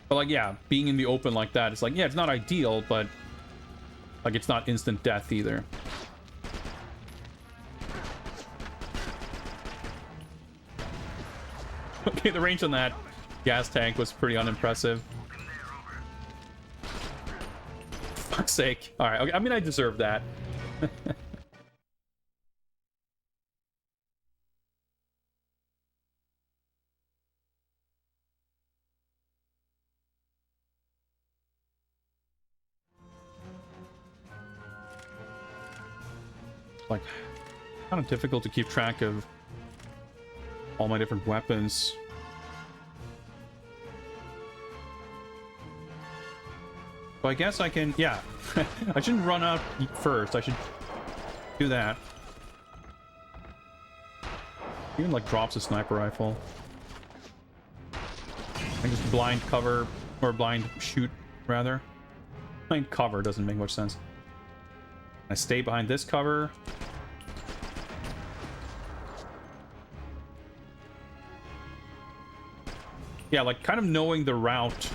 But like, yeah, being in the open like that, it's like, yeah, it's not ideal, but like, it's not instant death either. Okay, the range on that gas tank was pretty unimpressive. Fuck's sake. All right, okay, I mean, I deserve that. Like, kind of difficult to keep track of all my different weapons. So I guess I can, yeah. I shouldn't run out first. I should do that. Even like drops a sniper rifle. I just blind cover, or blind shoot rather. Blind cover doesn't make much sense. I stay behind this cover. Yeah, like kind of knowing the route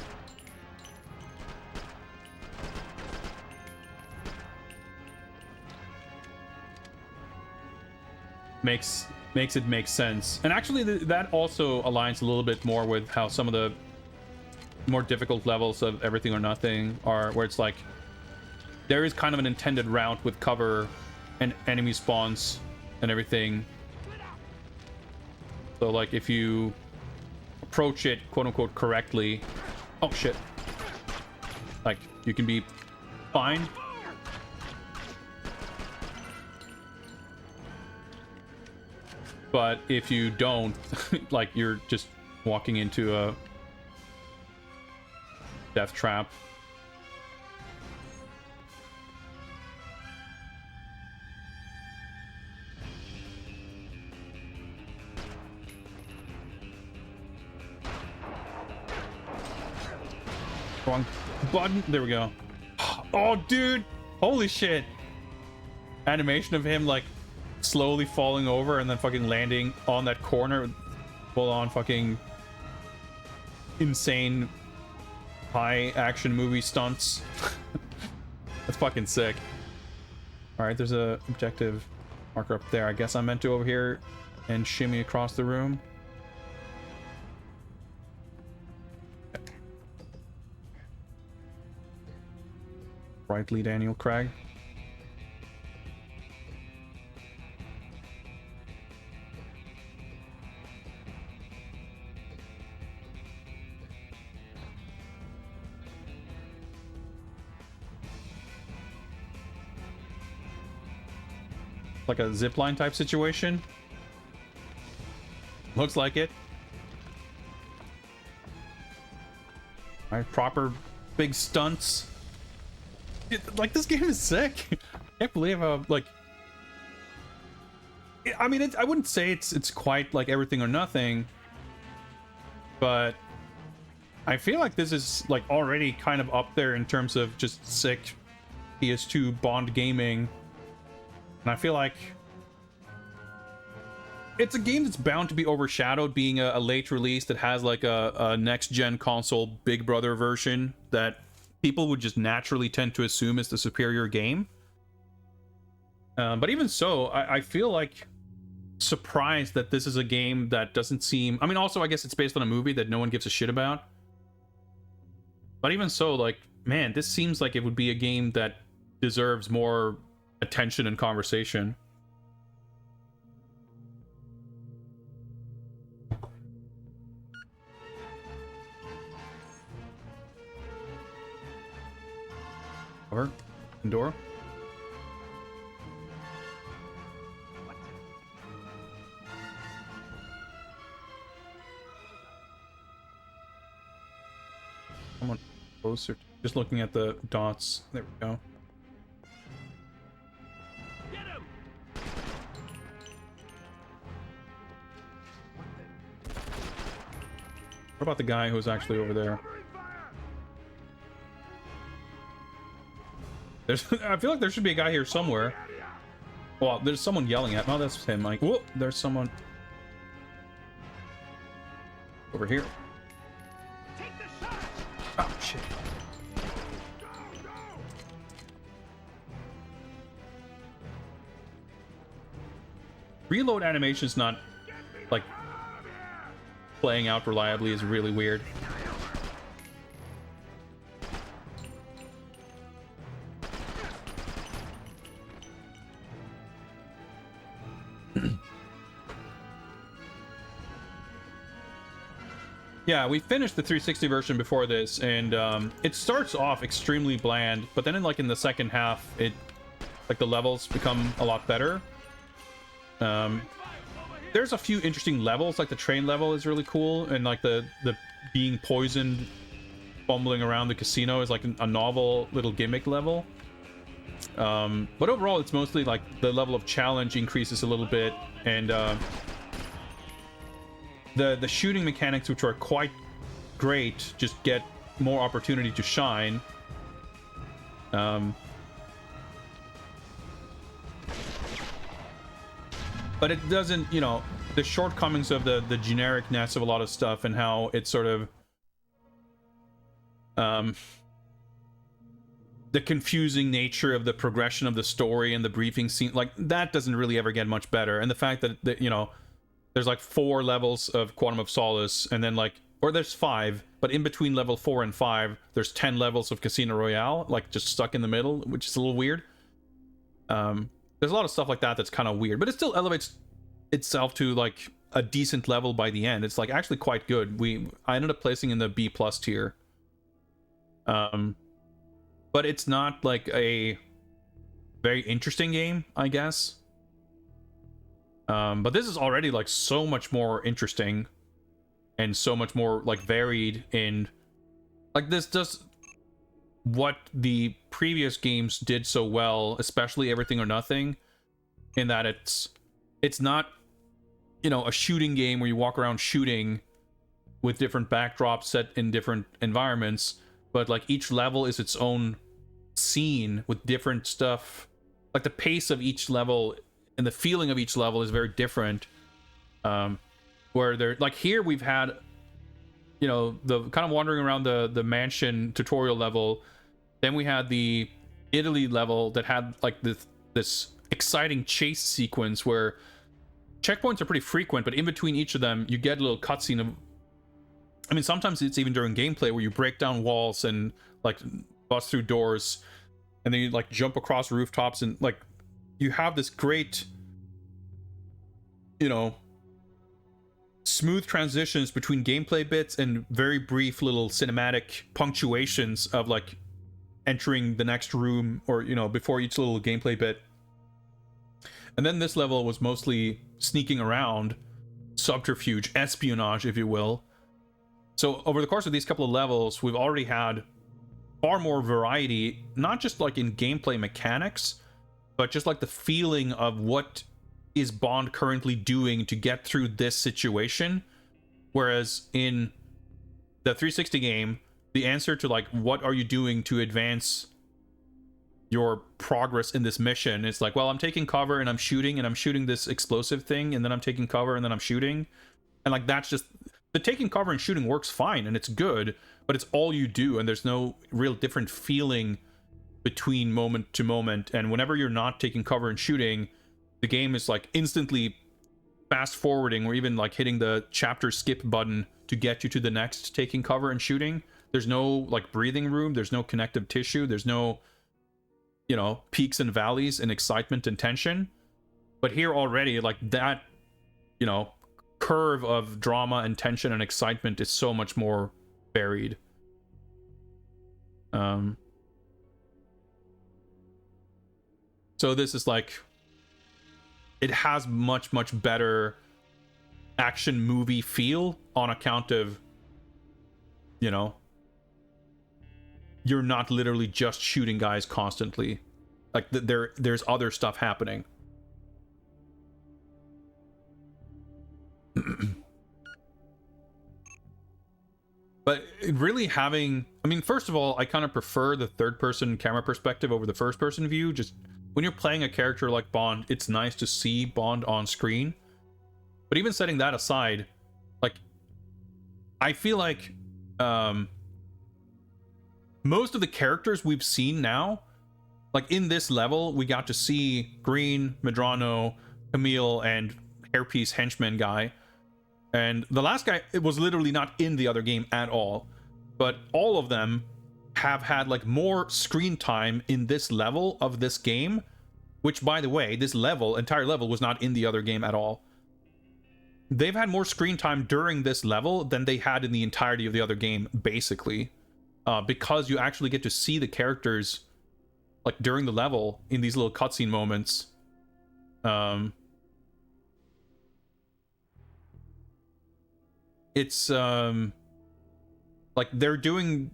makes it make sense. And actually that also aligns a little bit more with how some of the more difficult levels of Everything or Nothing are, where it's like there is kind of an intended route with cover and enemy spawns and everything. So like if you approach it quote-unquote correctly, oh shit, like you can be fine. But if you don't, like you're just walking into a death trap. Wrong button. There we go. Oh, dude. Holy shit. Animation of him, like, slowly falling over and then fucking landing on that corner. Full on fucking insane high action movie stunts. That's fucking sick. Alright, there's a objective marker up there. I guess I'm meant to over here and shimmy across the room. Brightly Daniel Craig. Like a zipline type situation. Looks like it. Alright, proper big stunts. Like, this game is sick. I can't believe how, like... I mean, I wouldn't say it's quite like Everything or Nothing, but I feel like this is, like, already kind of up there in terms of just sick PS2 Bond gaming. And I feel like it's a game that's bound to be overshadowed, being a late release that has, like, a next-gen console Big Brother version that people would just naturally tend to assume is the superior game. But even so, I feel like surprised that this is a game that doesn't seem... I mean, also, I guess it's based on a movie that no one gives a shit about. But even so, like, man, this seems like it would be a game that deserves more attention and conversation. Door. Someone closer. Just looking at the dots. There we go. What about the guy who's actually over there? I feel like there should be a guy here somewhere. Well, there's someone yelling at me. Oh, that's him. Like, whoop, there's someone over here. Oh, shit. Reload animation's not, like, playing out reliably is really weird. Yeah, we finished the 360 version before this, and it starts off extremely bland, but then in the second half, the levels become a lot better. There's a few interesting levels, like the train level is really cool, and like the being poisoned, fumbling around the casino is like a novel little gimmick level. But overall, it's mostly like the level of challenge increases a little bit, and the shooting mechanics, which are quite great, just get more opportunity to shine. But it doesn't, the shortcomings of the genericness of a lot of stuff and how it's sort of the confusing nature of the progression of the story and the briefing scene, like that doesn't really ever get much better. And the fact that there's like 4 levels of Quantum of Solace, and then or there's 5, but in between level 4 and 5 there's 10 levels of Casino Royale, like just stuck in the middle, which is a little weird. There's a lot of stuff like that that's kind of weird, but it still elevates itself to like a decent level by the end. It's like actually quite good. I ended up placing in the B+ tier. But it's not like a very interesting game, I guess. But this is already like so much more interesting and so much more like varied in like this does what the previous games did so well, especially Everything or Nothing, in that it's not a shooting game where you walk around shooting with different backdrops set in different environments, but like each level is its own scene with different stuff. Like the pace of each level and the feeling of each level is very different. Where they're like here we've had the kind of wandering around the mansion tutorial level. Then we had the Italy level that had like this exciting chase sequence where checkpoints are pretty frequent, but in between each of them you get a little cutscene of, I mean, sometimes it's even during gameplay where you break down walls and like bust through doors, and then you like jump across rooftops, and like you have this great smooth transitions between gameplay bits and very brief little cinematic punctuations of like entering the next room or before each little gameplay bit. And then this level was mostly sneaking around, subterfuge, espionage, if you will. So over the course of these couple of levels, we've already had far more variety, not just like in gameplay mechanics, but just like the feeling of what is Bond currently doing to get through this situation. Whereas in the 360 game, the answer to like what are you doing to advance your progress in this mission, it's like, well, I'm taking cover and I'm shooting this explosive thing, and then I'm taking cover and then I'm shooting. And like that's just the taking cover and shooting works fine and it's good, but it's all you do, and there's no real different feeling between moment to moment. And whenever you're not taking cover and shooting, the game is like instantly fast forwarding or even like hitting the chapter skip button to get you to the next taking cover and shooting. There's no like breathing room, there's no connective tissue, there's no peaks and valleys and excitement and tension. But here already, like that curve of drama and tension and excitement is so much more varied. So this is like, it has much better action movie feel on account of, you know, you're not literally just shooting guys constantly. Like there's other stuff happening. But really having, I mean, first of all, I kind of prefer the third person camera perspective over the first person view. Just when you're playing a character like Bond, it's nice to see Bond on screen. But even setting that aside, like, I feel like most of the characters we've seen now, like in this level, we got to see Green, Medrano, Camille, and Hairpiece Henchman guy. And the last guy, it was literally not in the other game at all. But all of them have had like more screen time in this level of this game, which, by the way, this entire level was not in the other game at all. They've had more screen time during this level than they had in the entirety of the other game, basically, because you actually get to see the characters like during the level in these little cutscene moments. It's like they're doing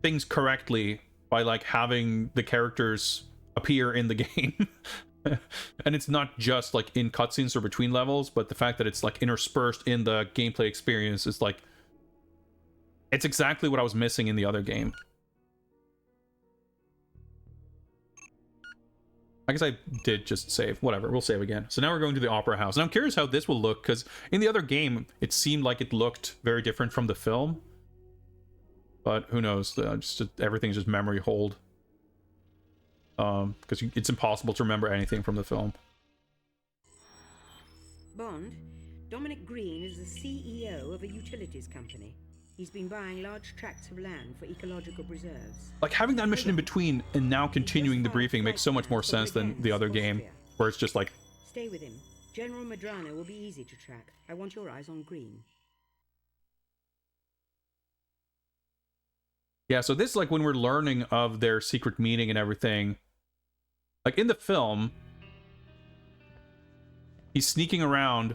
things correctly by like having the characters appear in the game. And it's not just like in cutscenes or between levels, but the fact that it's like interspersed in the gameplay experience is like, it's exactly what I was missing in the other game. I guess I did just save. Whatever, we'll save again. So now we're going to the Opera House. And I'm curious how this will look, because in the other game, it seemed like it looked very different from the film. But who knows? Everything's just memory hold. Because it's impossible to remember anything from the film. Bond, Dominic Green is the CEO of a utilities company. He's been buying large tracts of land for ecological preserves. Like, having that mission in between and now continuing the briefing makes so much more sense than the other game, where it's just like... Stay with him. General Medrano will be easy to track. I want your eyes on Green. Yeah, so this is like when we're learning of their secret meeting and everything. Like, in the film, he's sneaking around,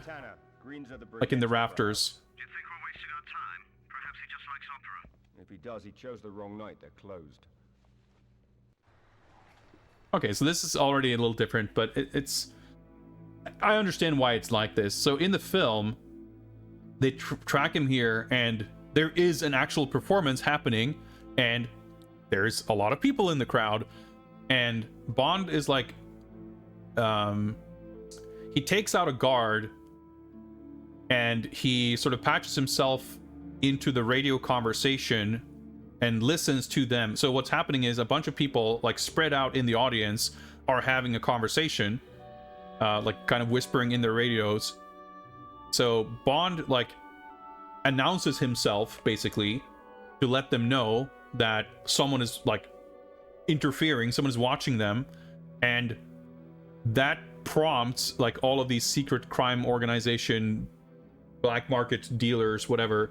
like, in the rafters. If he does, he chose the wrong night. They're closed. Okay, so this is already a little different, but it's... I understand why it's like this. So in the film, they track him here, and there is an actual performance happening, and there's a lot of people in the crowd, and Bond is like... he takes out a guard, and he sort of patches himself into the radio conversation and listens to them. So what's happening is a bunch of people, like, spread out in the audience are having a conversation, like kind of whispering in their radios. So Bond like announces himself basically to let them know that someone is like interfering, someone is watching them, and that prompts like all of these secret crime organization, black market dealers, whatever,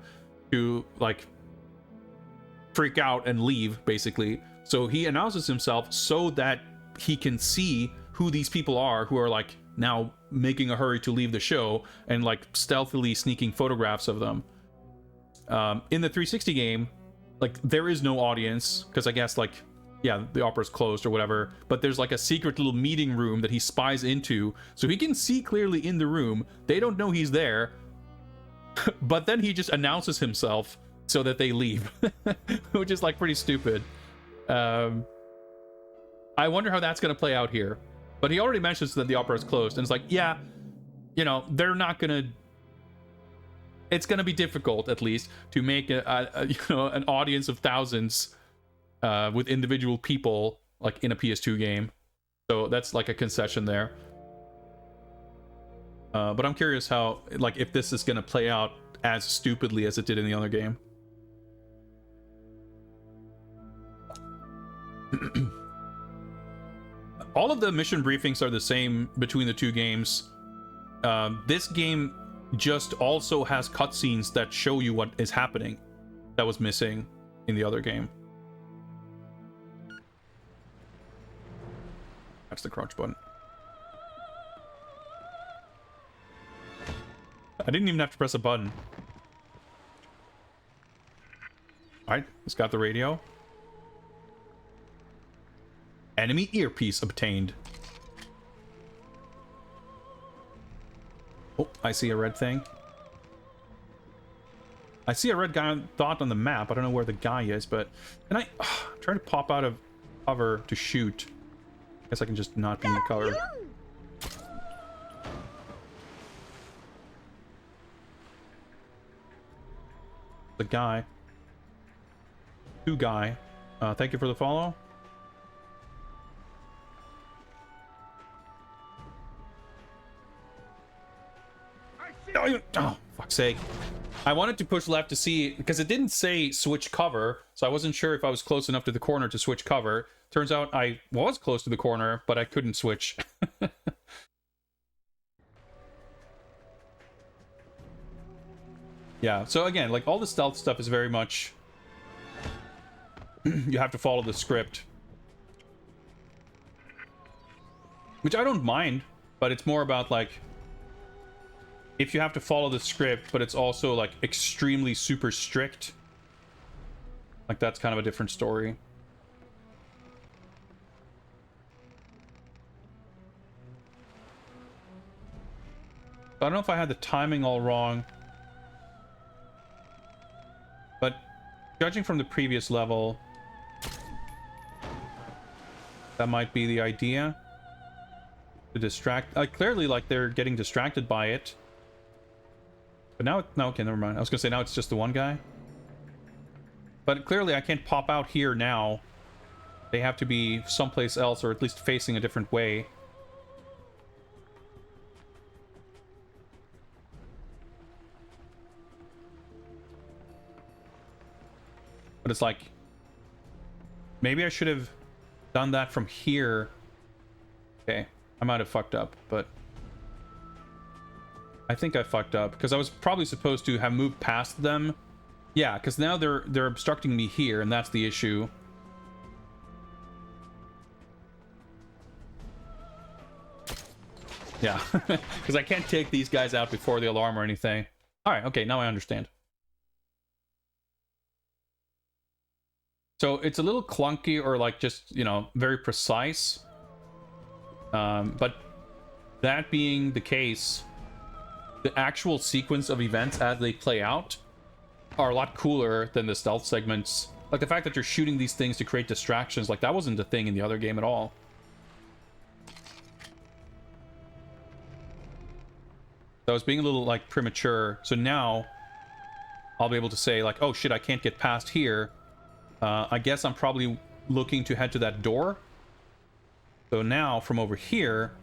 to like freak out and leave basically. So he announces himself so that he can see who these people are who are like now making a hurry to leave the show and like stealthily sneaking photographs of them. In the 360 game, like there is no audience because I guess like, yeah, the opera's closed or whatever, but there's like a secret little meeting room that he spies into so he can see clearly in the room. They don't know he's there, but then he just announces himself so that they leave, which is like pretty stupid. I wonder how that's going to play out here. But he already mentions that the opera is closed, and it's like, yeah, you know, they're not going to... It's going to be difficult, at least, to make a you know, an audience of thousands with individual people, like in a PS2 game. So that's like a concession there. But I'm curious how, like, if this is going to play out as stupidly as it did in the other game. All of the mission briefings are the same between the two games. This game just also has cutscenes that show you what is happening. That was missing in the other game. That's the crouch button. I didn't even have to press a button. Alright, it's got the radio. Enemy earpiece obtained. Oh, I see a red thing. I see a red guy dot on the map. I don't know where the guy is, but... Can I... try to pop out of cover to shoot. I guess I can just not be in cover. The guy. Two guy. Thank you for the follow. Oh, fuck's sake. I wanted to push left to see, because it didn't say switch cover, so I wasn't sure if I was close enough to the corner to switch cover. Turns out I was close to the corner, but I couldn't switch. Yeah, so again, like, all the stealth stuff is very much... you have to follow the script. Which I don't mind, but it's more about, like... if you have to follow the script, but it's also, like, extremely super strict. Like, that's kind of a different story. I don't know if I had the timing all wrong. But judging from the previous level, that might be the idea. To distract... clearly, like, they're getting distracted by it. But now... no, okay, never mind. I was gonna say now it's just the one guy. But clearly I can't pop out here now. They have to be someplace else, or at least facing a different way. But it's like... maybe I should have done that from here. Okay, I might have fucked up, but... I think I fucked up, because I was probably supposed to have moved past them. Yeah, because now they're obstructing me here, and that's the issue. Yeah, because I can't take these guys out before the alarm or anything. Alright, okay, now I understand. So it's a little clunky, or like just, you know, very precise. But that being the case, the actual sequence of events as they play out are a lot cooler than the stealth segments. Like the fact that you're shooting these things to create distractions, like that wasn't a thing in the other game at all. So I was being a little like premature. So now I'll be able to say like, oh shit, I can't get past here. I guess I'm probably looking to head to that door. So now from over here,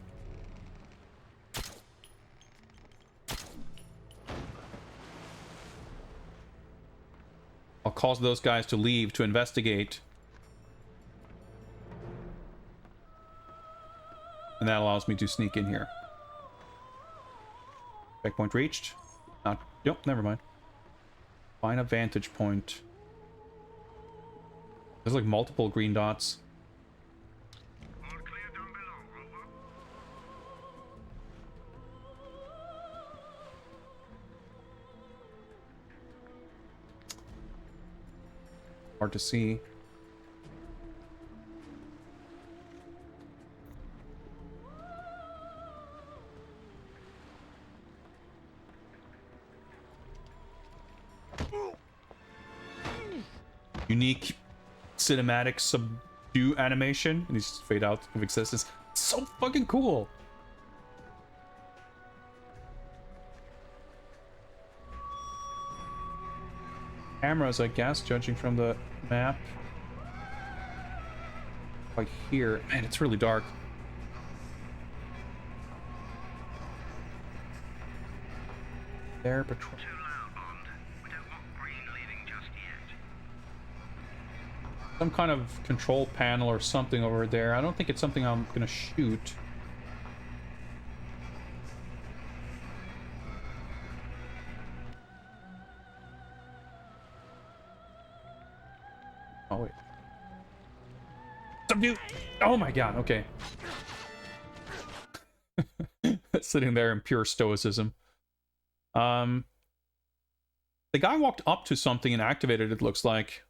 I'll cause those guys to leave to investigate. And that allows me to sneak in here. Checkpoint reached. Not... Nope, never mind. Find a vantage point. There's like multiple green dots. All clear down below, over. Hard to see. Unique cinematic subdue animation, and these fade out of existence. It's so fucking cool. Cameras, I guess, judging from the map. Like here. Man, it's really dark. There, patrol. Too loud, Bond. We don't want Green leaving just yet. Some kind of control panel or something over there. I don't think it's something I'm gonna shoot. Oh wait. Subdue! Oh my god, okay. Sitting there in pure stoicism. The guy walked up to something and activated it, looks like.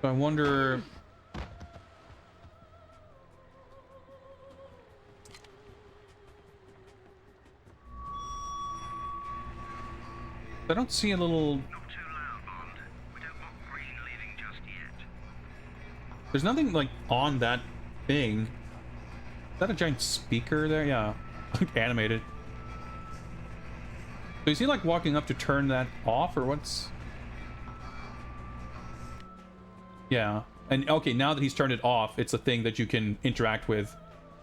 So I wonder... I don't see a little... There's nothing, like, on that thing. Is that a giant speaker there? Yeah. Animated. So is he, like, walking up to turn that off, or what's... Yeah. And, okay, now that he's turned it off, it's a thing that you can interact with.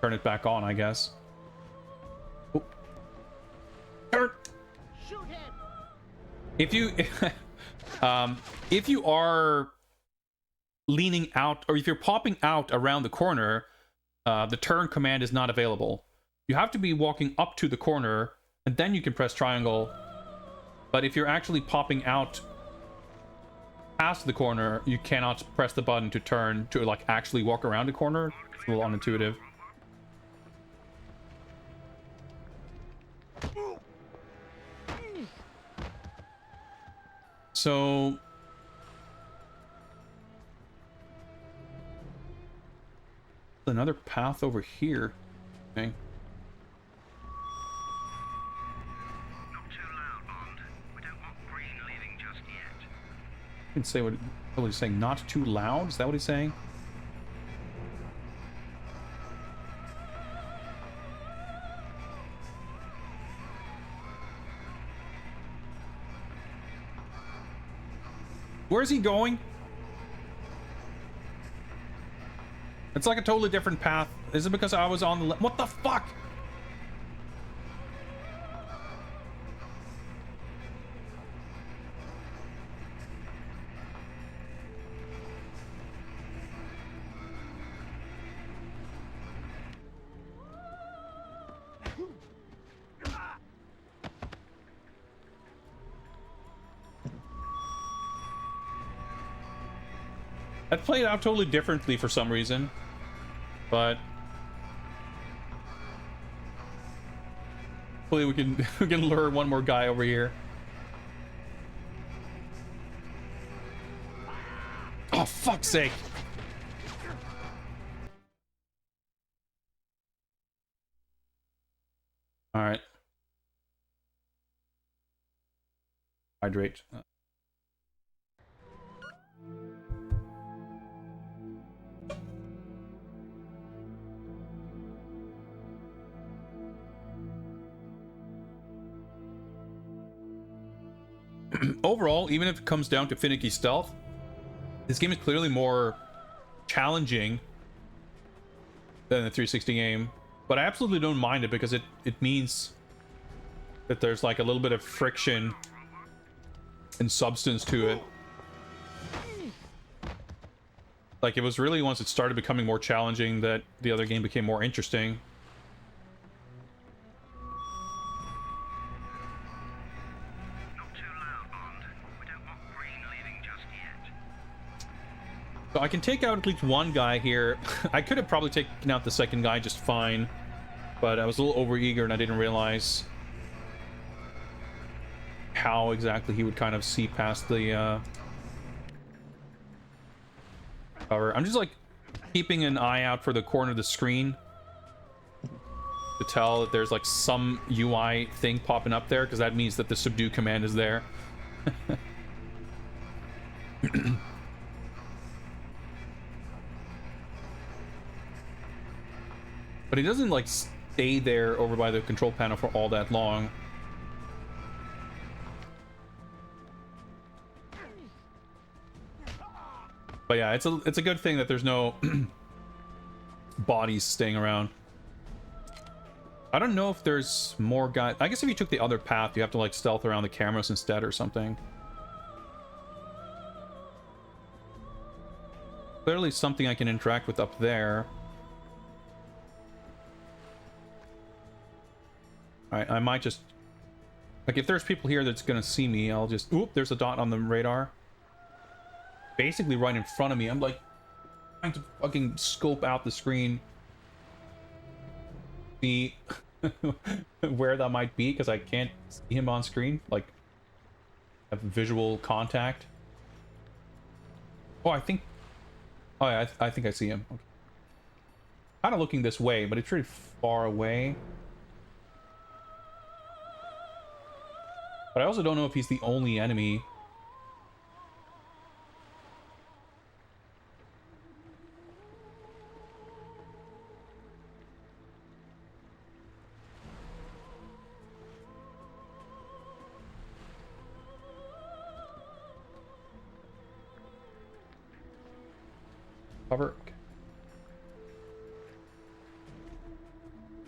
Turn it back on, I guess. Oh. Turn! Shoot him! If you are leaning out, or if you're popping out around the corner, the turn command is not available. You have to be walking up to the corner, and then you can press triangle. But if you're actually popping out past the corner, you cannot press the button to turn to, like, actually walk around the corner. It's a little unintuitive. So another path over here. Okay. Not too loud, Bond. We don't want Green leaving just yet. You can say what he's saying. Not too loud. Is that what he's saying? Where's he going? It's like a totally different path. Is it because I was on the left? What the fuck? That played out totally differently for some reason, but hopefully we can lure one more guy over here. Oh, fuck's sake! All right. Hydrate. Overall, even if it comes down to finicky stealth, this game is clearly more challenging than the 360 game, but I absolutely don't mind it because it means that there's like a little bit of friction and substance to it. Like, it was really once it started becoming more challenging that the other game became more interesting. So I can take out at least one guy here. I could have probably taken out the second guy just fine, but I was a little overeager and I didn't realize how exactly he would kind of see past the cover. I'm just like keeping an eye out for the corner of the screen to tell that there's like some UI thing popping up there, because that means that the subdue command is there. But he doesn't like stay there over by the control panel for all that long. But yeah, it's a good thing that there's no bodies staying around. I don't know if there's more guys. I guess if you took the other path, you have to like stealth around the cameras instead or something. Clearly something I can interact with up there. I might just... Like, if there's people here that's gonna see me, I'll just... Oop, there's a dot on the radar. Basically right in front of me. I'm, like, trying to fucking scope out the screen. See where that might be, because I can't see him on screen. Like, have visual contact. Oh, I think... Oh, yeah, I think I see him. Okay. Kind of looking this way, but it's pretty far away. But I also don't know if he's the only enemy. Cover.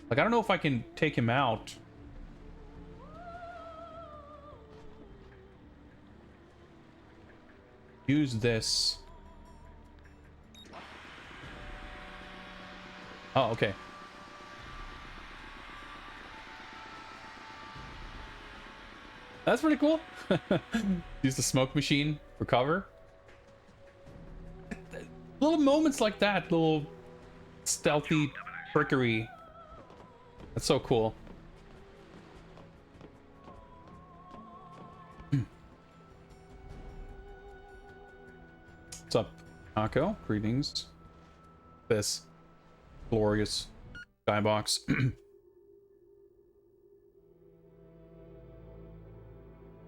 Like, I don't know if I can take him out. Use this. Oh, okay. That's pretty cool. Use the smoke machine for cover. Little moments like that, little stealthy trickery. That's so cool. What's up, Akko? Greetings. This glorious skybox.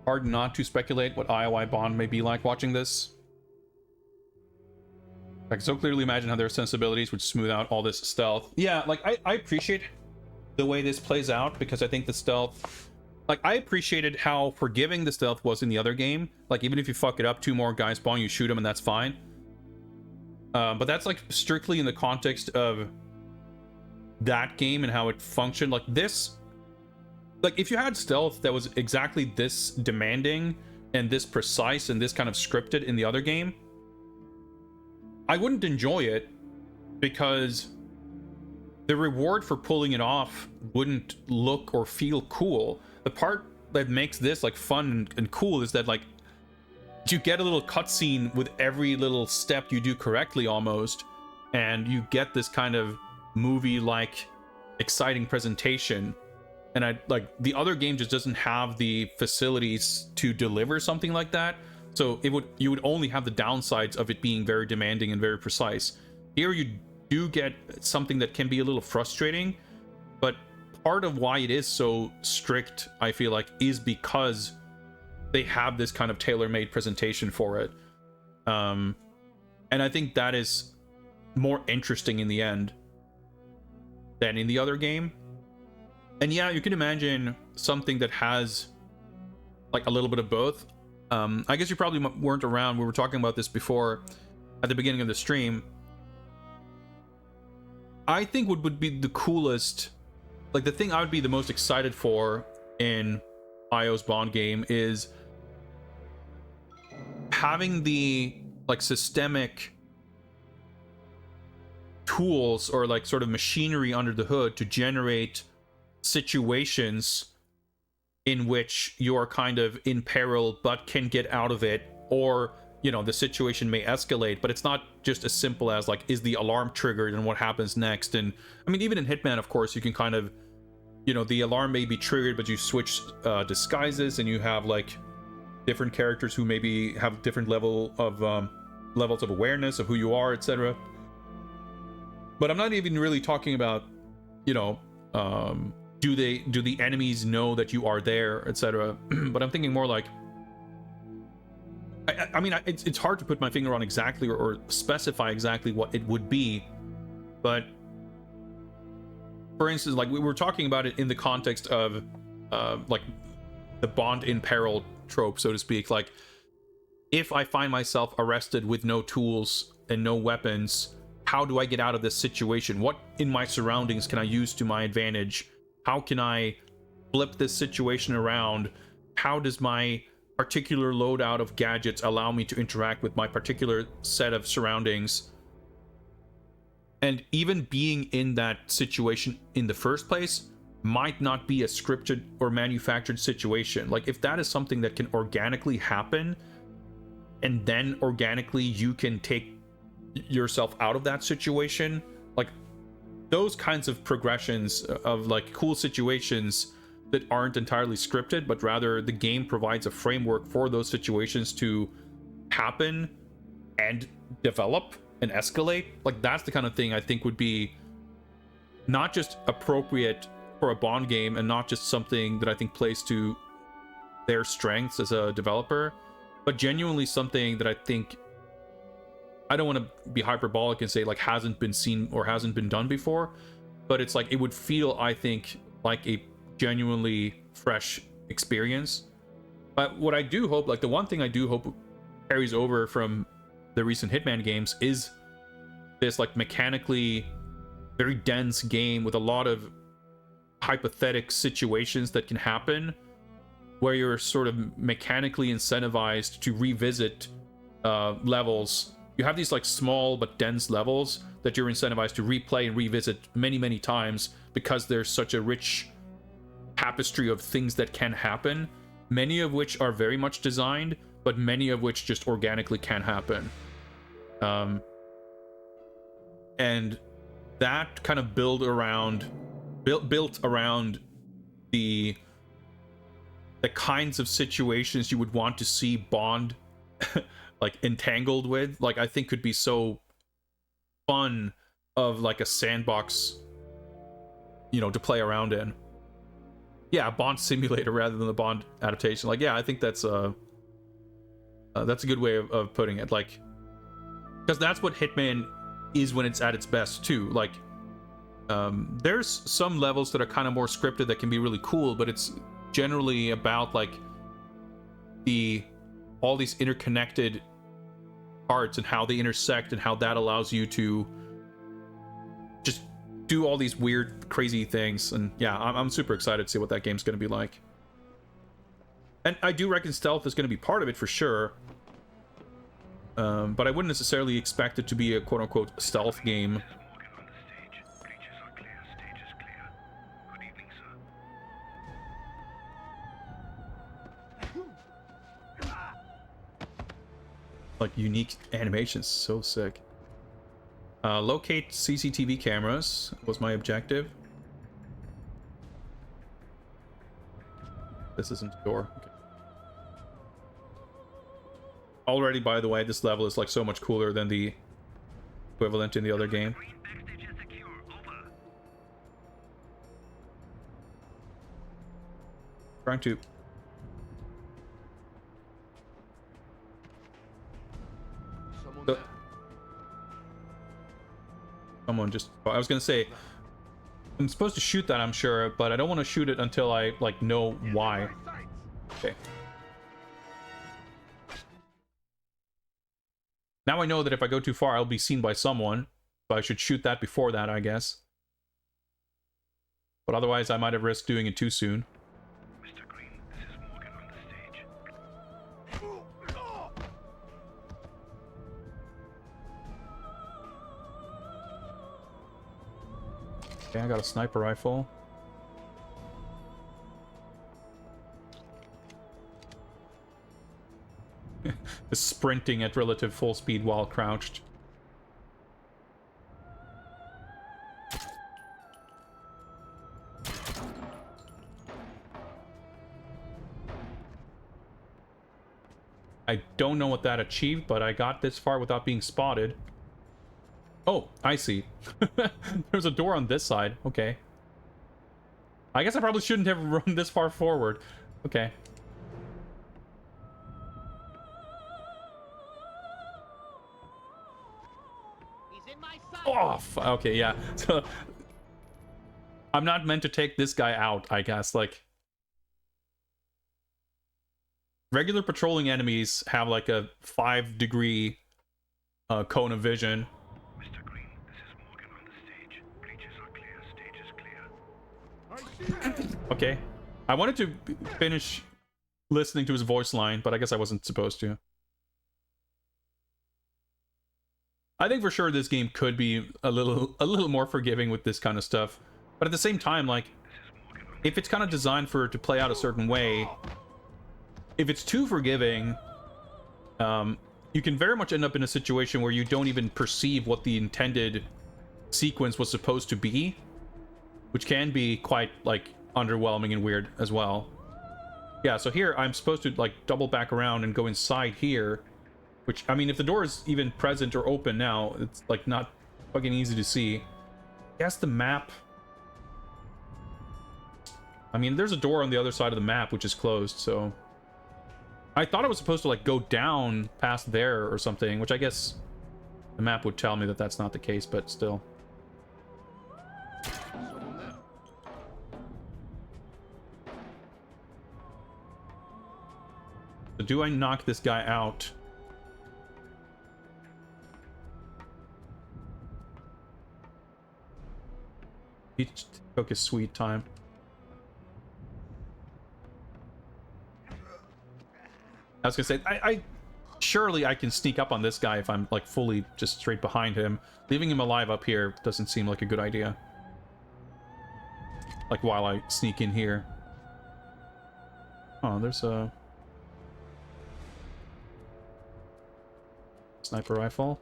Hard not to speculate what IOI Bond may be like watching this. I can so clearly imagine how their sensibilities would smooth out all this stealth. Yeah, like, I appreciate the way this plays out, because I think the stealth... Like, I appreciated how forgiving the stealth was in the other game. Like, even if you fuck it up, 2 more guys spawn, you shoot them, and that's fine. But that's, like, strictly in the context of that game and how it functioned. Like, this... Like, if you had stealth that was exactly this demanding and this precise and this kind of scripted in the other game, I wouldn't enjoy it, because the reward for pulling it off wouldn't look or feel cool. The part that makes this, like, fun and cool is that, like, you get a little cutscene with every little step you do correctly almost, and you get this kind of movie-like exciting presentation. And the other game just doesn't have the facilities to deliver something like that. So you would only have the downsides of it being very demanding and very precise. Here you do get something that can be a little frustrating, but part of why it is so strict, I feel like, is because they have this kind of tailor-made presentation for it. And I think that is more interesting in the end than in the other game. And yeah, you can imagine something that has like a little bit of both. I guess you probably weren't around. We were talking about this before at the beginning of the stream. I think what would be the coolest, like the thing I would be the most excited for in IO's Bond game is having the like systemic tools or like sort of machinery under the hood to generate situations in which you're kind of in peril but can get out of it, or you know the situation may escalate, but it's not just as simple as like, is the alarm triggered and what happens next. And I mean, even in Hitman, of course, you can kind of, you know, the alarm may be triggered, but you switch disguises and you have like different characters who maybe have different levels of awareness of who you are, etc. But I'm not even really talking about, you know, do the enemies know that you are there, etc. But I'm thinking more like, I mean, it's hard to put my finger on exactly or specify exactly what it would be, but for instance, like we were talking about it in the context of like the Bond in peril trope, so to speak. Like, if I find myself arrested with no tools and no weapons, how do I get out of this situation? What in my surroundings can I use to my advantage? How can I flip this situation around? How does my particular loadout of gadgets allow me to interact with my particular set of surroundings? And even being in that situation in the first place might not be a scripted or manufactured situation. Like, if that is something that can organically happen, and then organically you can take yourself out of that situation, like those kinds of progressions of like cool situations that aren't entirely scripted, but rather the game provides a framework for those situations to happen and develop and escalate, like that's the kind of thing I think would be not just appropriate for a Bond game, and not just something that I think plays to their strengths as a developer, but genuinely something that I think, I don't want to be hyperbolic and say like hasn't been seen or hasn't been done before, but it's like it would feel, I think, like a genuinely fresh experience. But what I do hope, like the one thing I do hope carries over from the recent Hitman games is this like mechanically very dense game with a lot of hypothetical situations that can happen where you're sort of mechanically incentivized to revisit levels. You have these like small but dense levels that you're incentivized to replay and revisit many times because there's such a rich tapestry of things that can happen, many of which are very much designed, but many of which just organically can happen. And that kind of built around the kinds of situations you would want to see Bond like entangled with, like I think could be so fun of like a sandbox, you know, to play around in. Yeah, a Bond simulator rather than the Bond adaptation. Like, yeah, I think that's a good way of putting it. Like, because that's what Hitman is when it's at its best too. Like, there's some levels that are kind of more scripted that can be really cool, but it's generally about like all these interconnected parts and how they intersect and how that allows you to just do all these weird, crazy things. And yeah, I'm super excited to see what that game's going to be like. And I do reckon stealth is going to be part of it for sure. But I wouldn't necessarily expect it to be a quote-unquote stealth game. Like unique animations, so sick. Locate CCTV cameras was my objective. This isn't a door. Okay. Already, by the way, this level is like so much cooler than the equivalent in the other game. Trying to... Someone just... I was gonna say, I'm supposed to shoot that, I'm sure, but I don't want to shoot it until I, like, know why. Okay. Now I know that if I go too far, I'll be seen by someone, so I should shoot that before that, I guess. But otherwise, I might have risked doing it too soon. Mr. Green, this is Morgan on the stage. Okay, I got a sniper rifle. Sprinting at relative full speed while crouched. I don't know what that achieved, but I got this far without being spotted. Oh, I see. There's a door on this side. Okay. I guess I probably shouldn't have run this far forward. Okay. Oh, okay, yeah. So I'm not meant to take this guy out, I guess. Like, regular patrolling enemies have like a 5-degree cone of vision. Mr. Green, this is Morgan on the stage. Breaches are clear. Stage is clear. Okay. I wanted to finish listening to his voice line, but I guess I wasn't supposed to. I think for sure this game could be a little more forgiving with this kind of stuff, but at the same time, like, if it's kind of designed for it to play out a certain way, if it's too forgiving, you can very much end up in a situation where you don't even perceive what the intended sequence was supposed to be, which can be quite, like, underwhelming and weird as well. Yeah, so here I'm supposed to, like, double back around and go inside here, which, I mean, if the door is even present or open now, it's, like, not fucking easy to see. Guess the map... I mean, there's a door on the other side of the map, which is closed, so... I thought I was supposed to, like, go down past there or something, which I guess the map would tell me that that's not the case, but still. So do I knock this guy out? He took his sweet time. I was gonna say, I surely I can sneak up on this guy if I'm, like, fully just straight behind him. Leaving him alive up here doesn't seem like a good idea. Like, while I sneak in here. Oh, there's a... sniper rifle.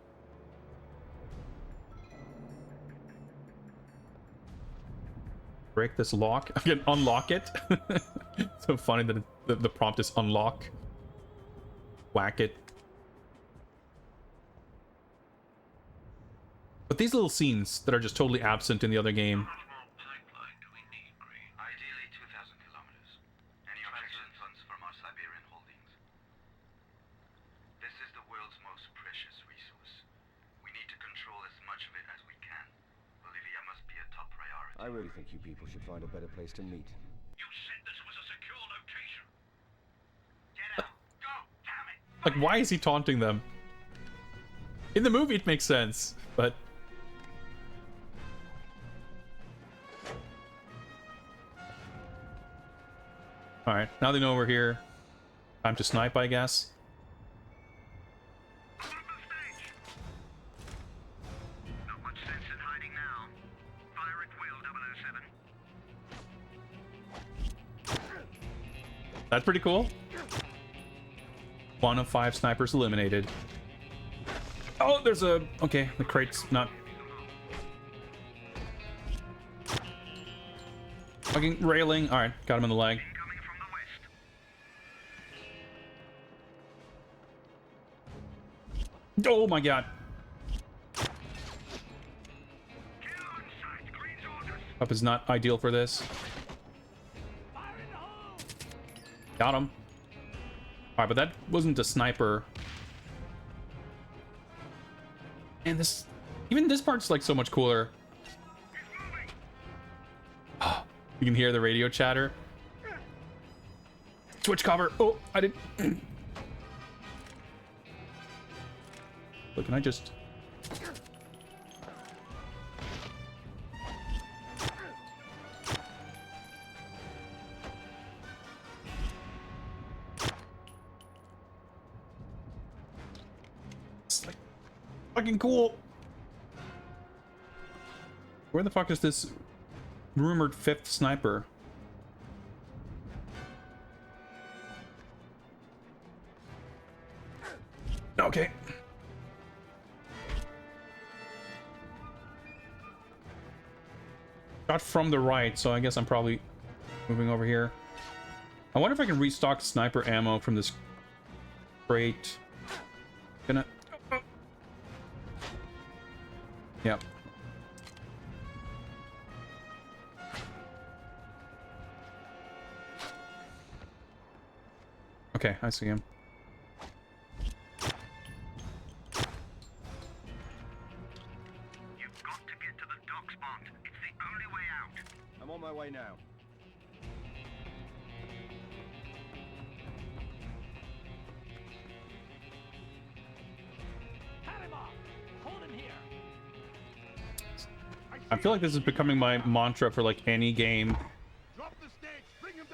Break this lock. I can unlock it. So funny that the prompt is unlock. Whack it. But these little scenes that are just totally absent in the other game. Ideally 2,000 kilometers. Any objection funds from our Siberian holdings. This is the world's most precious resource. We need to control as much of it as we can. Bolivia must be a top priority. I really think you people should find a better place to meet. You said this was a secure location. Get out. Go. Damn it. Like, why is he taunting them? In the movie it makes sense, but... Alright, now they know we're here. Time to snipe, I guess. Not much sense in hiding now. Fire at will, 007. That's pretty cool. 1 of 5 snipers eliminated. Oh, there's a... Okay, the crate's not... Fucking railing. Alright, got him in the leg. Oh my god. Up is not ideal for this. Got him. Alright, but that wasn't a sniper. And this... Even this part's like so much cooler. You can hear the radio chatter. Switch cover. Oh, I didn't... Look, can I just... It's like fucking cool. Where the fuck is this rumored 5th sniper? Okay. Shot from the right, so I guess I'm probably moving over here. I wonder if I can restock sniper ammo from this crate. Gonna... Yep. Okay, I see him. You've got to get to the docks, Bond. It's the only way out. I'm on my way now. I feel like this is becoming my mantra for like any game. Drop the stakes. Bring him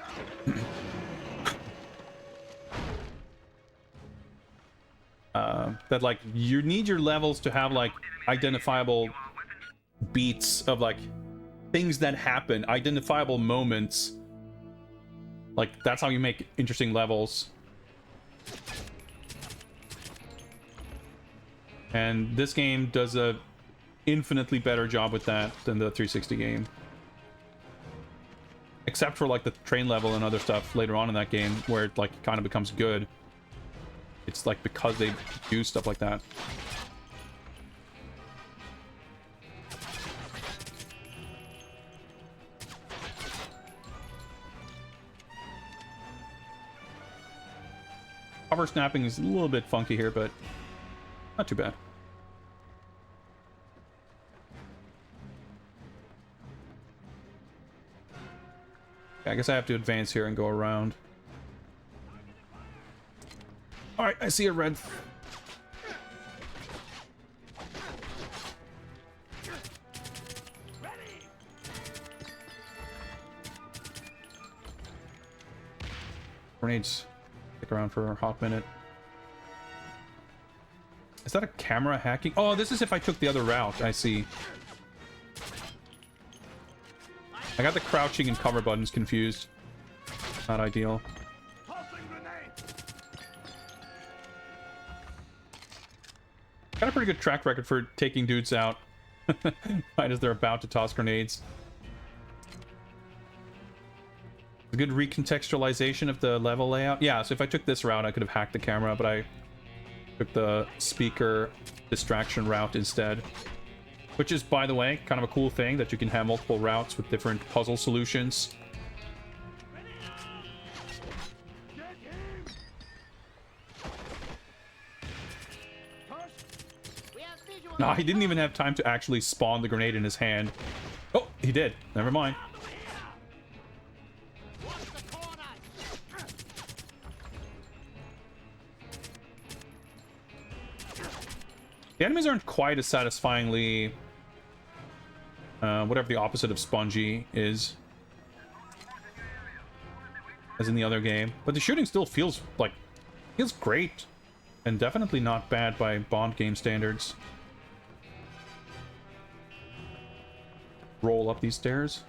down. That like you need your levels to have like identifiable beats of like things that happen, identifiable moments Like, that's how you make interesting levels. And this game does a infinitely better job with that than the 360 game. Except for like the train level and other stuff later on in that game where it like kind of becomes good. It's like because they do stuff like that. Cover snapping is a little bit funky here, but not too bad. I guess I have to advance here and go around. Alright, I see a red. Grenades. Stick around for a hot minute. Is that a camera hacking? Oh, this is if I took the other route. I see. I got the crouching and cover buttons confused. Not ideal. Got a pretty good track record for taking dudes out right as they're about to toss grenades. A good recontextualization of the level layout. Yeah, so if I took this route, I could have hacked the camera, but I took the speaker distraction route instead. Which is, by the way, kind of a cool thing that you can have multiple routes with different puzzle solutions. No, he didn't even have time to actually spawn the grenade in his hand. Oh, he did. Never mind. The enemies aren't quite as satisfyingly... whatever the opposite of spongy is. As in the other game. But the shooting still feels like... feels great. And definitely not bad by Bond game standards. Roll up these stairs.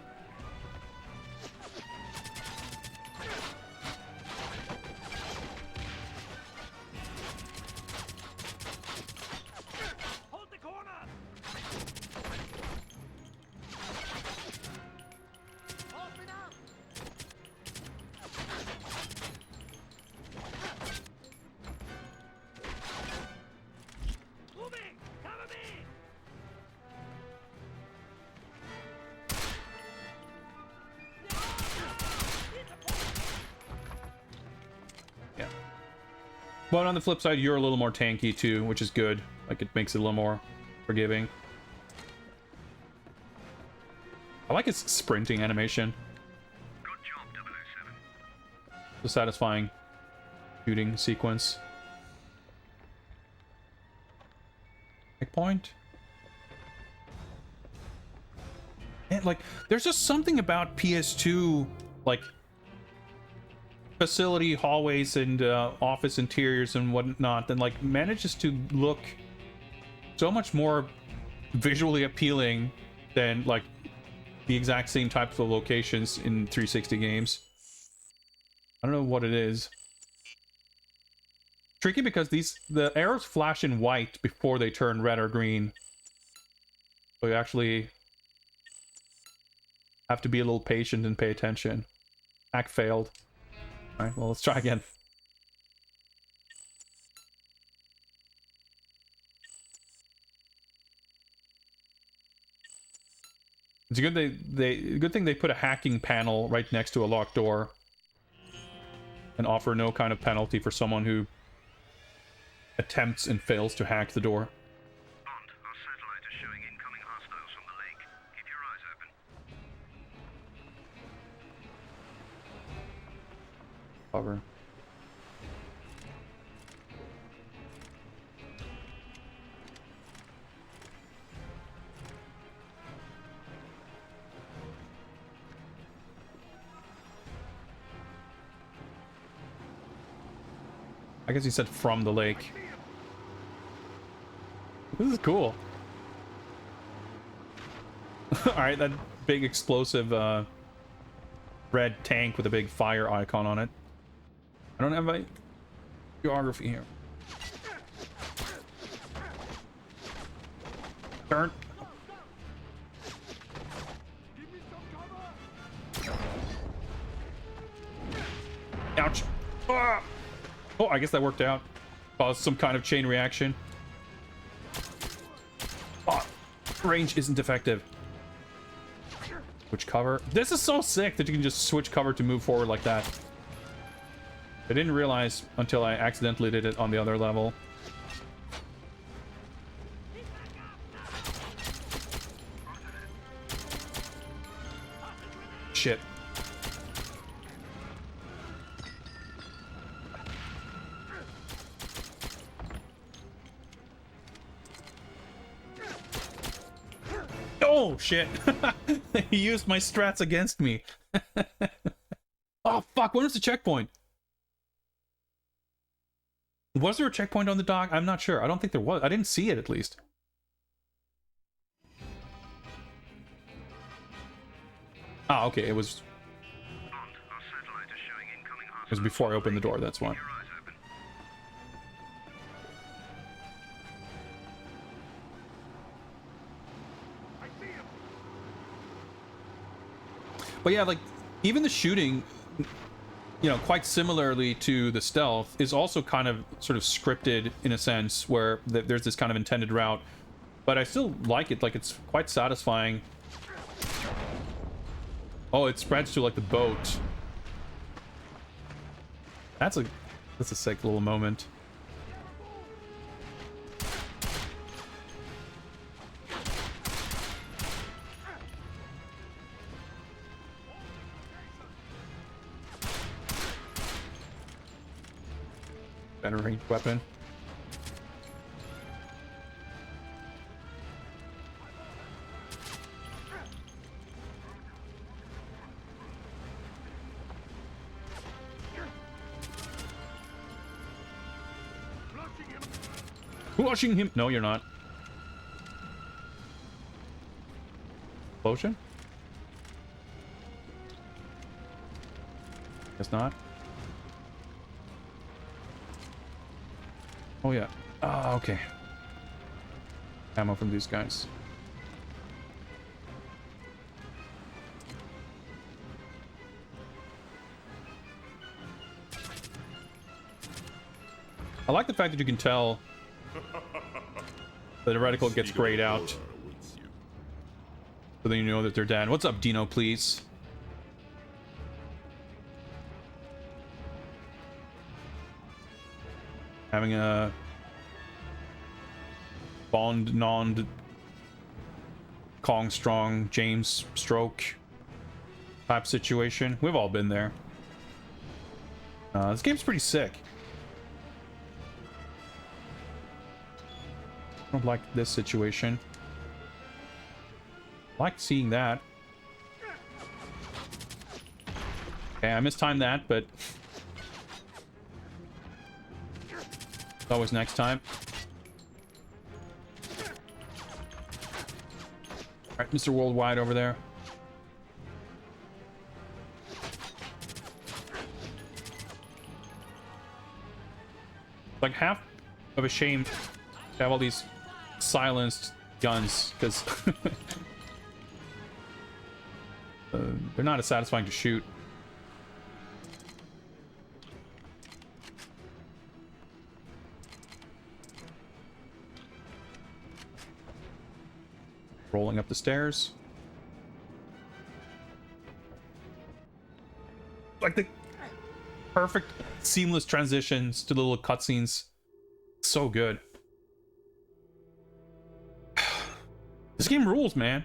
But on the flip side, you're a little more tanky too, which is good. Like, it makes it a little more forgiving. I like his sprinting animation. Good job, 007. The satisfying shooting sequence. Checkpoint. And like, there's just something about PS2, like, facility hallways and office interiors and whatnot that like manages to look so much more visually appealing than like the exact same types of locations in 360 games. I don't know what it is. Tricky because the arrows flash in white before they turn red or green, so you actually have to be a little patient and pay attention. Hack failed. Alright, well, let's try again. It's a good good thing they put a hacking panel right next to a locked door and offer no kind of penalty for someone who attempts and fails to hack the door. Bond, our satellite is showing incoming hostiles from the lake. Keep your eyes open. Cover. I guess he said from the lake. This is cool. Alright, that big explosive red tank with a big fire icon on it. I don't have a geography here. Turn. Ouch. Ah! Oh, I guess that worked out. Caused some kind of chain reaction. Oh, range isn't effective. Switch cover. This is so sick that you can just switch cover to move forward like that. I didn't realize until I accidentally did it on the other level. Shit. Oh, shit. He used my strats against me. Oh, fuck. When was the checkpoint? Was there a checkpoint on the dock? I'm not sure. I don't think there was. I didn't see it, at least. Ah, okay. It was... It was before I opened the door, that's why. But yeah, like, even the shooting, you know, quite similarly to the stealth, is also kind of sort of scripted in a sense, where there's this kind of intended route. But I still like it, like, it's quite satisfying. Oh, it spreads to, like, the boat. That's a sick little moment. Better ranged weapon. Flushing him. No, you're not. Potion? Guess not. Oh yeah. Ah, okay. Ammo from these guys. I like the fact that you can tell that the reticle gets grayed out. So then you know that they're dead. What's up, Dino, please? Having a Bond non Kong Strong James stroke type situation. We've all been there. This game's pretty sick. I don't like this situation. I like seeing that. Okay, I mistimed that, but it's always next time. Alright, Mr. Worldwide over there. Like half of a shame to have all these silenced guns, because they're not as satisfying to shoot. Rolling up the stairs. Like the perfect seamless transitions to the little cutscenes. So good. This game rules, man.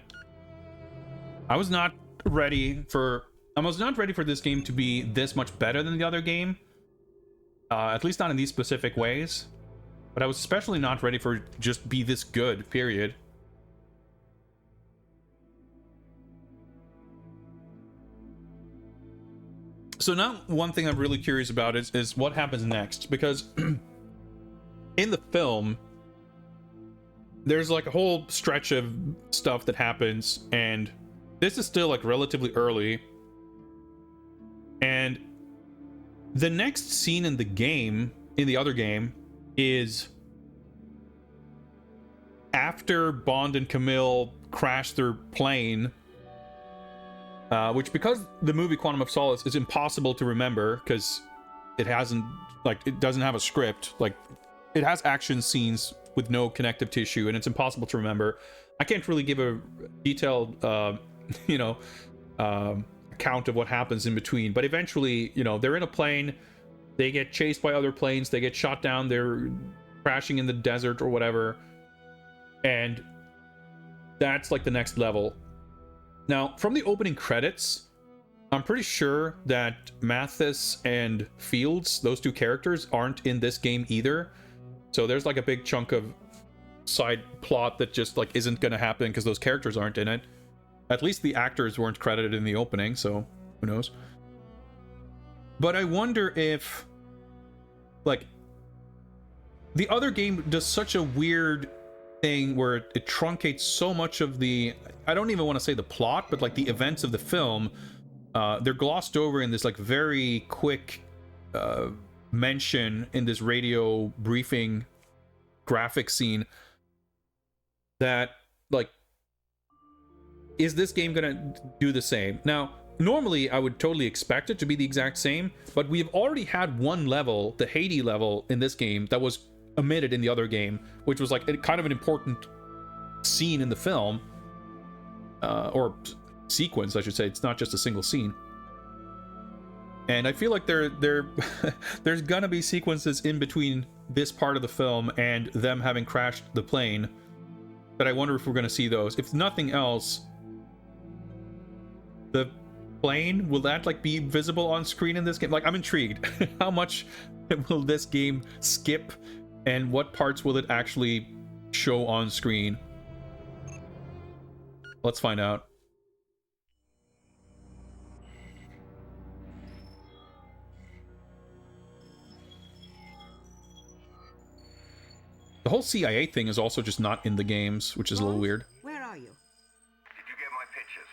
I was not ready for this game to be this much better than the other game. At least not in these specific ways. But I was especially not ready for just be this good, period. So now one thing I'm really curious about is what happens next, because in the film there's like a whole stretch of stuff that happens, and this is still like relatively early. the next scene in the game, in the other game, is after Bond and Camille crash their plane, which, because the movie Quantum of Solace is impossible to remember because it hasn't, like, it doesn't have a script. Like, it has action scenes with no connective tissue, and it's impossible to remember. I can't really give a detailed, account of what happens in between, but eventually, they're in a plane, they get chased by other planes, they get shot down, they're crashing in the desert or whatever, and that's like the next level. Now, from the opening credits, I'm pretty sure that Mathis and Fields, those two characters, aren't in this game either, so there's like a big chunk of side plot that just like isn't gonna happen because those characters aren't in it. At least the actors weren't credited in the opening, so who knows. But I wonder if, like, the other game does such a weird thing where it truncates so much of the, I don't even want to say the plot, but like the events of the film. They're glossed over in this like very quick mention in this radio briefing graphic scene that, like, is this game gonna do the same? Now, normally I would totally expect it to be the exact same, but we've already had one level, the Haiti level in this game, that was omitted in the other game, which was like kind of an important scene in the film, or sequence, I should say. It's not just a single scene. And I feel like there's gonna be sequences in between this part of the film and them having crashed the plane, but I wonder if we're gonna see those. If nothing else, the plane, will that like be visible on screen in this game? Like, I'm intrigued. How much will this game skip, and what parts will it actually show on screen? Let's find out. The whole CIA thing is also just not in the games, which is a little weird. Where are you? Did you get my pictures?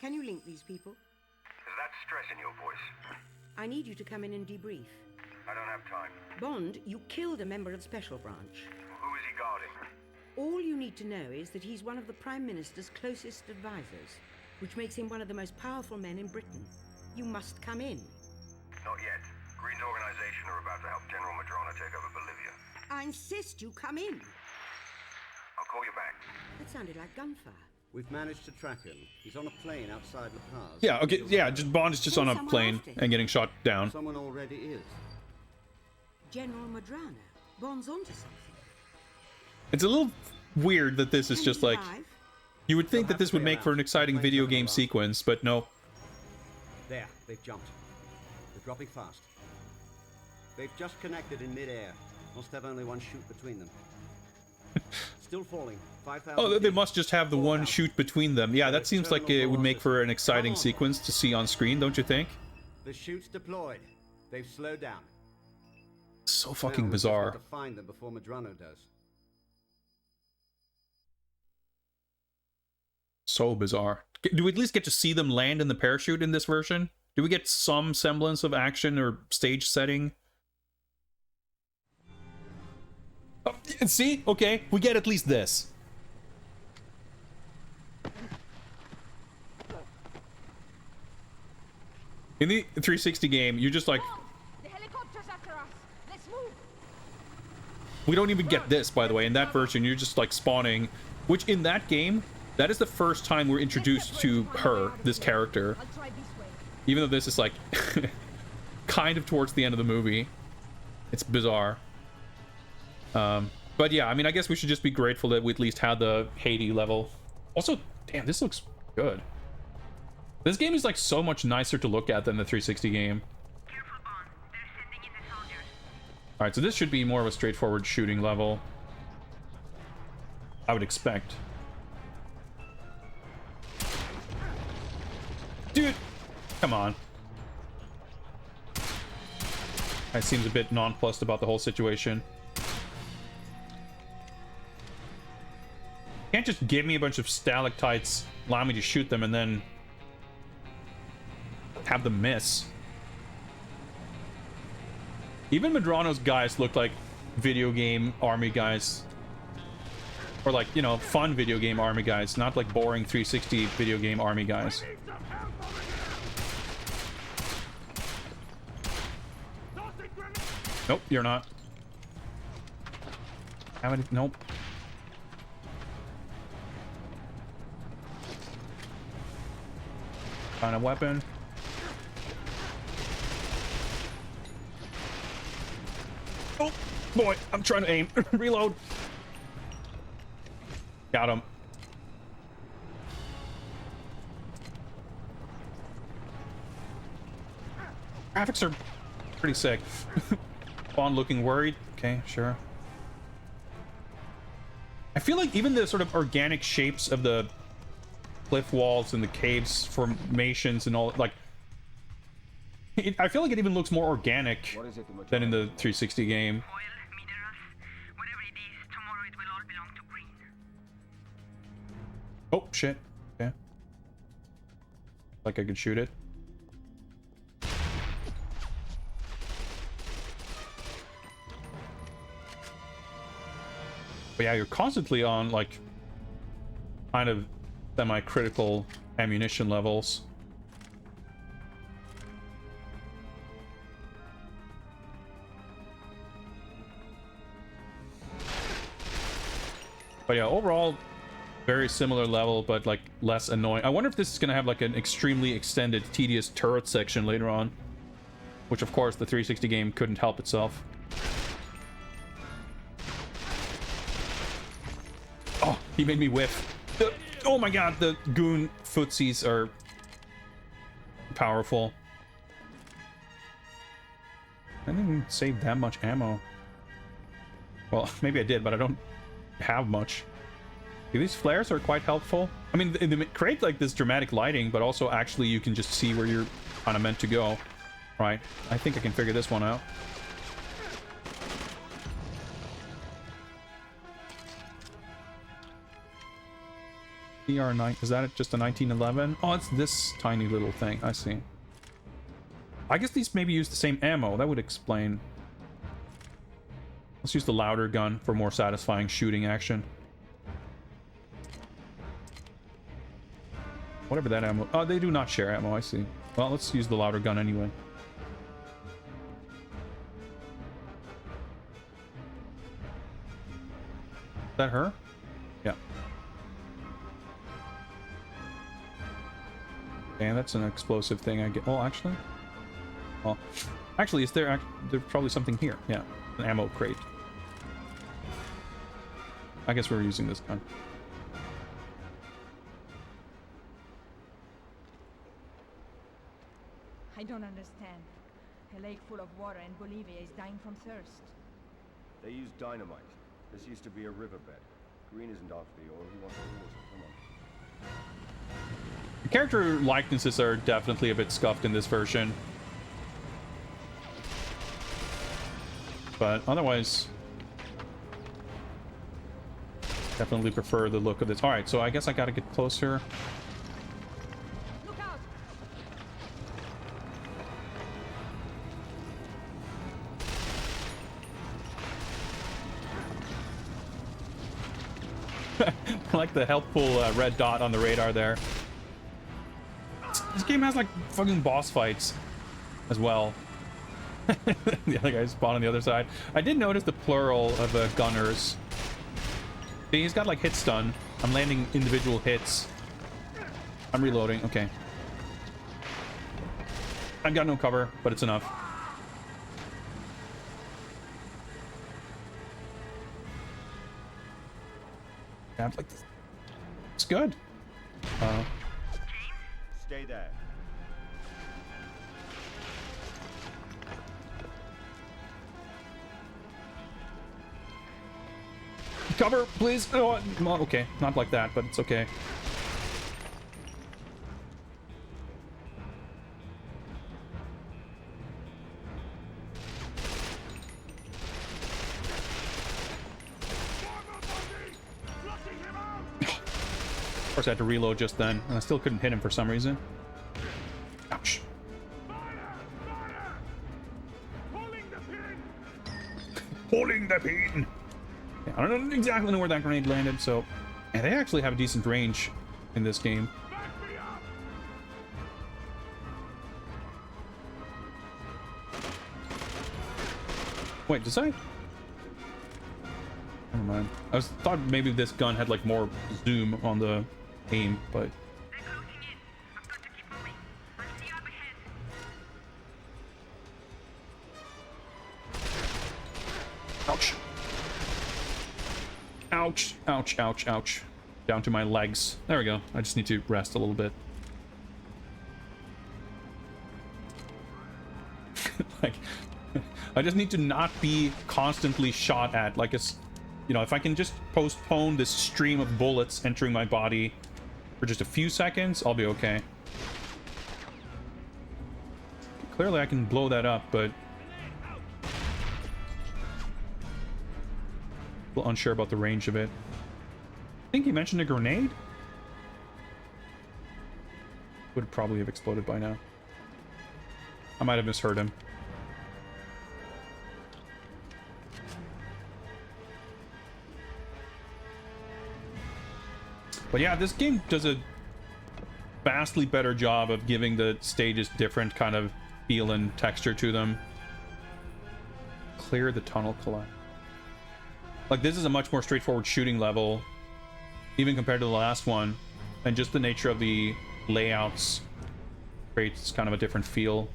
Can you link these people? Is that stress in your voice? I need you to come in and debrief. I don't have time. Bond, you killed a member of Special Branch. Who is he guarding? All you need to know is that he's one of the Prime Minister's closest advisors, which makes him one of the most powerful men in Britain. You must come in. Not yet. Green's organization are about to help General Madrona take over Bolivia. I insist you come in. I'll call you back. That sounded like gunfire. We've managed to track him. He's on a plane outside La Paz. Yeah, okay, yeah, just Bond is just on a plane and getting shot down. Someone already is. General Madrona. Bond's onto something. It's a little weird that this is just like... You would think that this would make for an exciting video game sequence, but no. There, they've jumped. They're dropping fast. They've just connected in mid-air. Must have only one chute between them. Still falling. 5,000. Oh, they must just have the one chute between them. Yeah, that seems like it would make for an exciting sequence to see on screen, don't you think? The chute's deployed. They've slowed down. So fucking bizarre. To find them before Madrona does. So bizarre. Do we at least get to see them land in the parachute in this version? Do we get some semblance of action or stage setting? Oh, see? Okay, we get at least this. In the 360 game, you're just like... The helicopter's after us. Let's move. We don't even get this, by the way. In that version, you're just like spawning, which in that game, that is the first time we're introduced to her, this character. Even though this is like kind of towards the end of the movie. It's bizarre. But yeah, I mean, I guess we should just be grateful that we at least had the Haiti level. Also, damn, this looks good. This game is like so much nicer to look at than the 360 game. Alright, so this should be more of a straightforward shooting level, I would expect. Dude, come on. Guy seems a bit nonplussed about the whole situation. Can't just give me a bunch of stalactites, allow me to shoot them, and then have them miss. Even Medrano's guys look like video game army guys. Or like, you know, fun video game army guys, not like boring 360 video game army guys. Nope, you're not. Haven't, nope. Find a weapon. Oh boy, I'm trying to aim. Reload. Got him. Graphics are pretty sick. Bond looking worried. Okay, sure. I feel like even the sort of organic shapes of the cliff walls and the caves formations and all, like, I feel like it even looks more organic than in the 360 game. Oh shit. Okay. Like I could shoot it. But yeah, you're constantly on like kind of semi-critical ammunition levels. But yeah, overall very similar level, but like less annoying. I wonder if this is gonna have like an extremely extended, tedious turret section later on, which of course the 360 game couldn't help itself. Oh, he made me whiff. Oh my god, the goon footsies are powerful. I didn't even save that much ammo. Well, maybe I did, but I don't have much. These flares are quite helpful. I mean, they create like this dramatic lighting, but also actually you can just see where you're kind of meant to go. Right, I think I can figure this one out. CR9, is that just a 1911? Oh, it's this tiny little thing. I see. I guess these maybe use the same ammo. That would explain. Let's use the louder gun for more satisfying shooting action. Whatever that ammo. Oh, they do not share ammo. I see. Well, let's use the louder gun anyway. Is that her? Yeah. And that's an explosive thing I get. Oh, actually. Well, actually, is there? There's probably something here. Yeah, an ammo crate. I guess we're using this gun. I don't understand. A lake full of water and Bolivia is dying from thirst. They use dynamite. This used to be a riverbed. Green isn't after the oil, he wants the water. Come on. The character likenesses are definitely a bit scuffed in this version. But otherwise, definitely prefer the look of this. Alright, so I guess I gotta get closer. Look out! I like the helpful red dot on the radar there. This game has like fucking boss fights as well. The other guys spawn on the other side. I did notice the plural of gunners. See, he's got like hit stun. I'm landing individual hits. I'm reloading. Okay. I've got no cover, but it's enough. Yeah, like this. It's good. Stay there. Cover, please. Oh, okay, not like that, but it's okay. Of course, I had to reload just then, and I still couldn't hit him for some reason. Ouch. Fire! Fire! Pulling the pin! Holding the pin. Yeah, I don't exactly know where that grenade landed, so... And they actually have a decent range in this game. Wait, does I... Never mind. I thought maybe this gun had like more zoom on the aim, but... Ouch. Ouch, ouch, ouch, ouch. Down to my legs. There we go. I just need to rest a little bit. Like, I just need to not be constantly shot at. Like, you know, if I can just postpone this stream of bullets entering my body for just a few seconds, I'll be okay. Clearly I can blow that up, but... a little unsure about the range of it. I think he mentioned a grenade? Would probably have exploded by now. I might have misheard him. But yeah, this game does a vastly better job of giving the stages different kind of feel and texture to them. Clear the tunnel collapse. Like, this is a much more straightforward shooting level, even compared to the last one. And just the nature of the layouts creates kind of a different feel.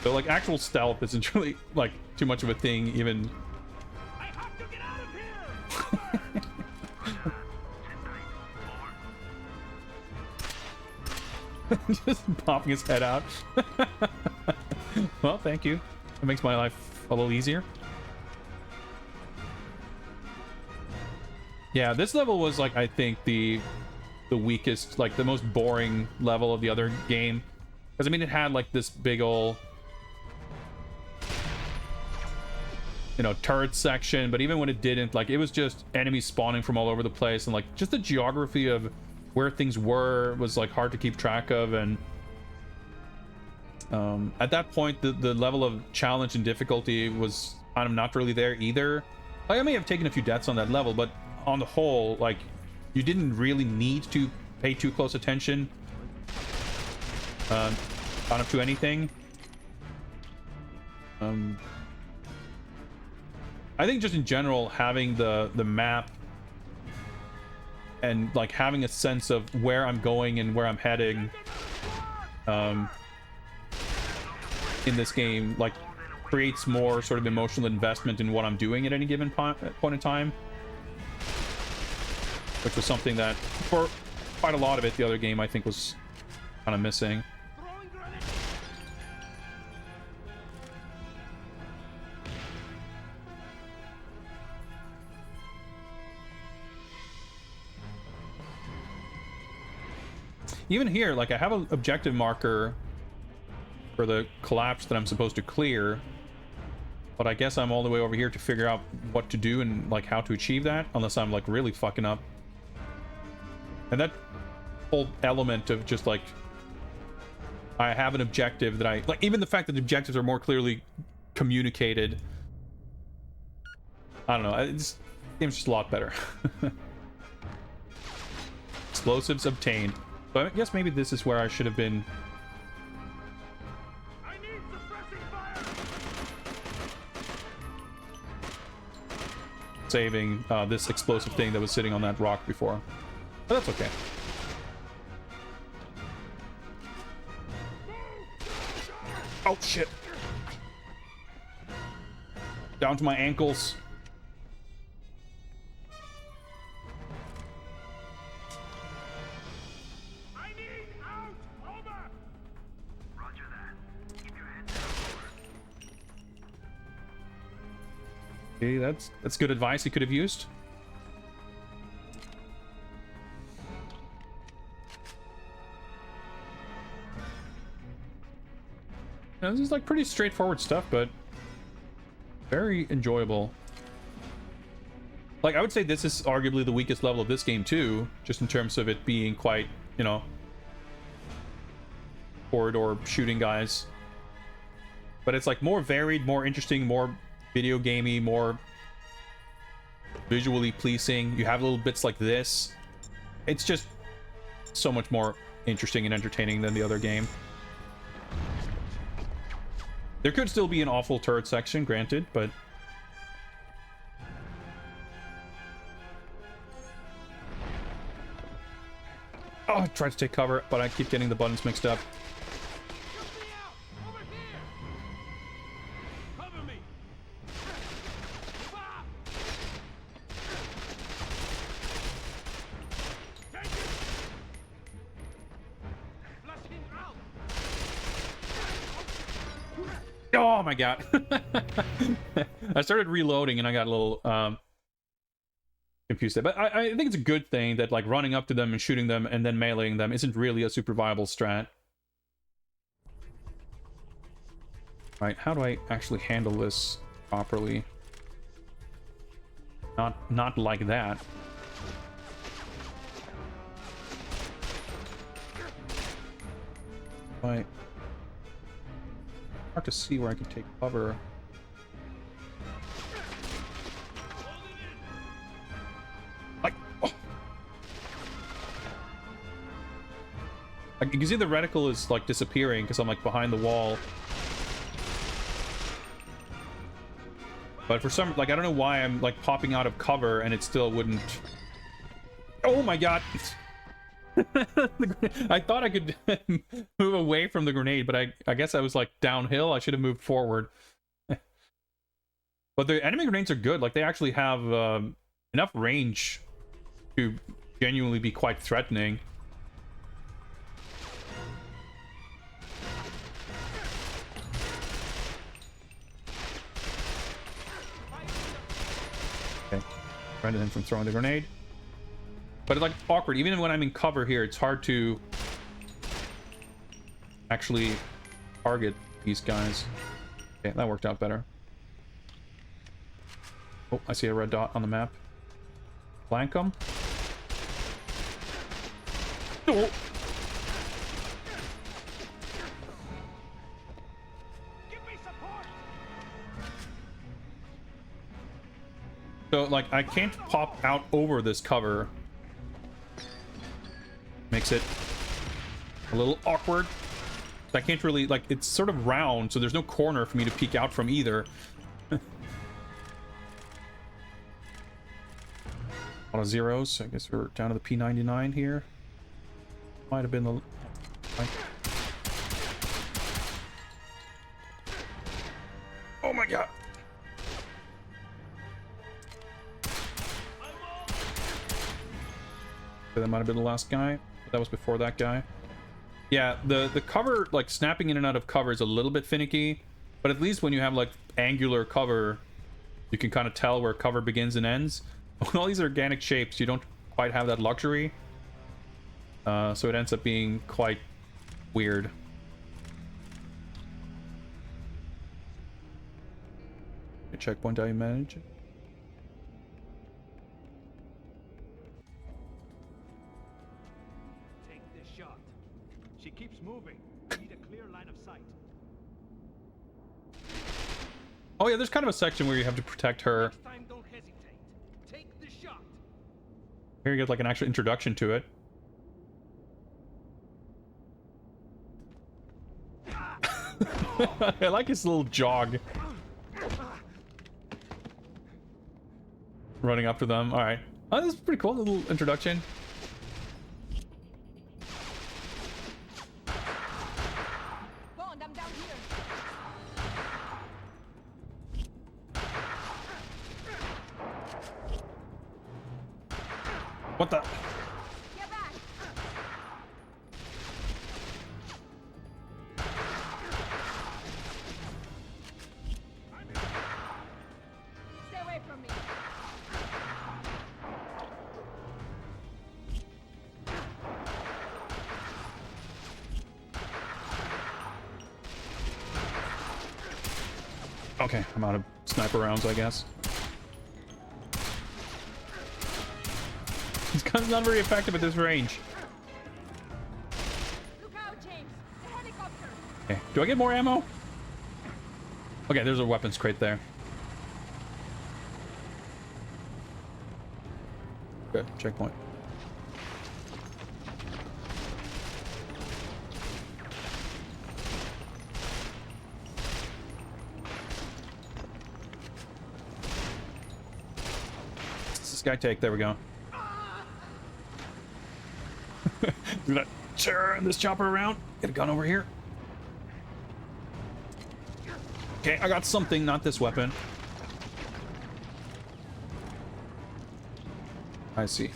So, like, actual stealth isn't really, like, too much of a thing, even... I have to get out of here! Just popping his head out. Well, thank you. It makes my life a little easier. Yeah, this level was, like, I think the weakest, like, the most boring level of the other game. Because, I mean, it had, like, this big ol'... you know, turret section, but even when it didn't, like, it was just enemies spawning from all over the place, and like just the geography of where things were was like hard to keep track of. And at that point the level of challenge and difficulty was kind of not really there either. Like, I may have taken a few deaths on that level, but on the whole, like, you didn't really need to pay too close attention kind of to anything. I think just in general, having the map and like having a sense of where I'm going and where I'm heading in this game, like, creates more sort of emotional investment in what I'm doing at any given point in time, which was something that for quite a lot of it the other game I think was kind of missing. Even here, like, I have an objective marker for the collapse that I'm supposed to clear, but I guess I'm all the way over here to figure out what to do and, like, how to achieve that, unless I'm, like, really fucking up. And that whole element of just, like, I have an objective that I... like, even the fact that the objectives are more clearly communicated, I don't know, the game's just a lot better. Explosives obtained. So I guess maybe this is where I should have been. I need suppressing fire! Saving this explosive thing that was sitting on that rock before. But that's okay. Oh shit. Down to my ankles. Okay, that's good advice he could have used. know, this is like pretty straightforward stuff, but very enjoyable. Like, I would say this is arguably the weakest level of this game too, just in terms of it being quite, you know, corridor shooting guys. But it's like more varied, more interesting, more video gamey, more visually pleasing. You have little bits like this. It's just so much more interesting and entertaining than the other game. There could still be an awful turret section, granted, but oh, I tried to take cover, but I keep getting the buttons mixed up. Oh my god. I started reloading and I got a little confused there. But I think it's a good thing that like running up to them and shooting them and then meleeing them isn't really a super viable strat. Right, how do I actually handle this properly? Not like that. Right. Hard to see where I can take cover. Like, oh. Like, you can see the reticle is like disappearing because I'm like behind the wall. But for some, like, I don't know why I'm like popping out of cover and it still wouldn't. Oh my god. I thought I could move away from the grenade, but I guess I was like downhill. I should have moved forward. But the enemy grenades are good. Like, they actually have enough range to genuinely be quite threatening. Okay, prevented him from throwing the grenade. But it's like awkward. Even when I'm in cover here, it's hard to actually target these guys. Okay, that worked out better. Oh, I see a red dot on the map. Flank them. Oh. So, like, I can't pop out over this cover. Makes it a little awkward. I can't really, like, it's sort of round, so there's no corner for me to peek out from either. A lot of zeros. I guess we're down to the P99 here. Might have been the... Oh my god! That might have been the last guy. That was before that guy. Yeah, the cover, like snapping in and out of cover is a little bit finicky, but at least when you have like angular cover, you can kind of tell where cover begins and ends. With all these organic shapes, you don't quite have that luxury. So it ends up being quite weird. Checkpoint I manage. She keeps moving. We need a clear line of sight. Oh yeah, there's kind of a section where you have to protect her. Next time, don't hesitate. Take the shot. Here you get like an actual introduction to it. I like his little jog. Running up to them. All right. Oh, this is pretty cool. Little introduction. Bond, I'm down here. What the? Get back. Stay away from me. Okay, I'm out of sniper rounds, I guess. This gun's not very effective at this range. Look out, James! The helicopter! Okay, do I get more ammo? Okay, there's a weapons crate there. Good, checkpoint. What's this guy take? There we go. I'm gonna turn this chopper around. Get a gun over here. Okay, I got something, not this weapon. I see.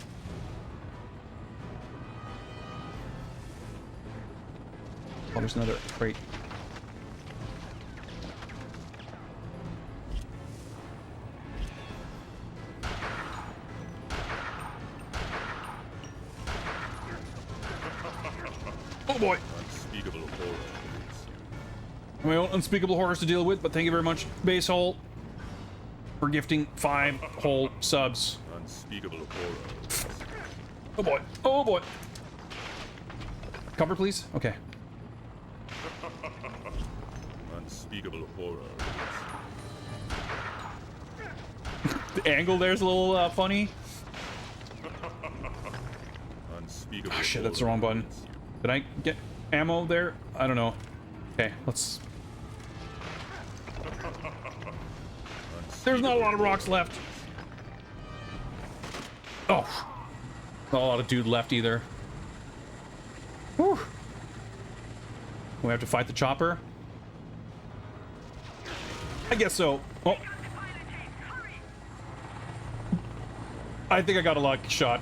Oh, there's another crate. Oh boy! Unspeakable horror awaits you. My own unspeakable horrors to deal with, but thank you very much, Base Hole, for gifting 5 whole subs. Unspeakable horror awaits you. Oh boy! Oh boy! Cover, please? Okay. Unspeakable horror awaits The angle there's a little funny. you. Unspeakable Oh shit, that's the horror wrong button. awaits you. Did I get ammo there? I don't know. Okay, let's... There's not a lot of rocks left. Oh. Not a lot of dude left either. Whew. We have to fight the chopper? I guess so. Oh. I think I got a lucky shot.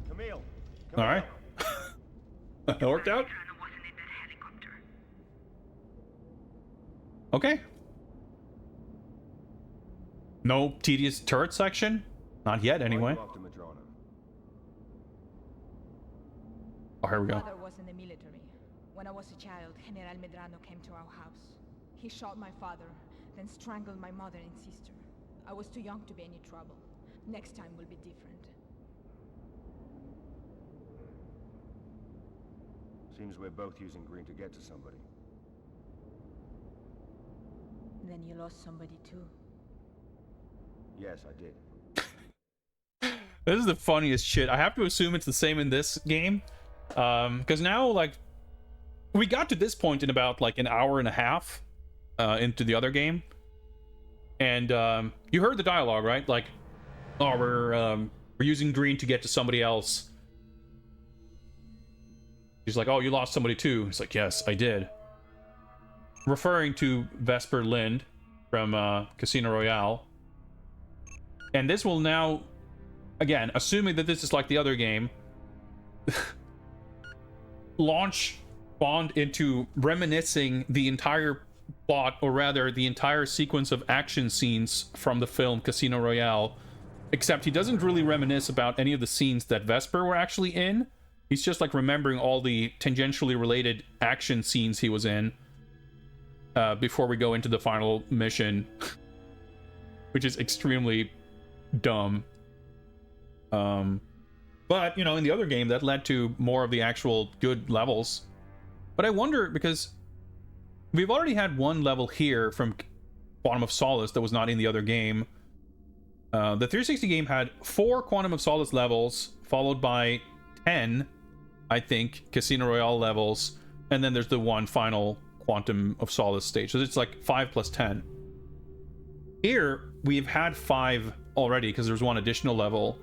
Camille! All right. That worked out. Okay. No tedious turret section? Not yet, anyway. Oh, here we go. Father was in the military. When I was a child, General Medrano came to our house. He shot my father, then strangled my mother and sister. I was too young to be any trouble. Next time will be different. Seems we're both using green to get to somebody. Then you lost somebody too. Yes, I did. This is the funniest shit. I have to assume it's the same in this game. Because now, like, we got to this point in about, like, an hour and a half into the other game. And you heard the dialogue, right? Like, oh, we're using green to get to somebody else. He's like, oh, you lost somebody too. He's like, yes, I did. Referring to Vesper Lind from Casino Royale. And this will now, again, assuming that this is like the other game, launch Bond into reminiscing the entire plot, or rather the entire sequence of action scenes from the film Casino Royale, except he doesn't really reminisce about any of the scenes that Vesper were actually in. He's just like remembering all the tangentially related action scenes he was in before we go into the final mission, which is extremely dumb. But, you know, in the other game, that led to more of the actual good levels. But I wonder, because we've already had one level here from Quantum of Solace that was not in the other game. The 360 game had 4 Quantum of Solace levels, followed by 10, I think, Casino Royale levels, and then there's the one final Quantum of Solace stage. So it's like 5 plus 10. Here, we've had 5 already, because there's one additional level.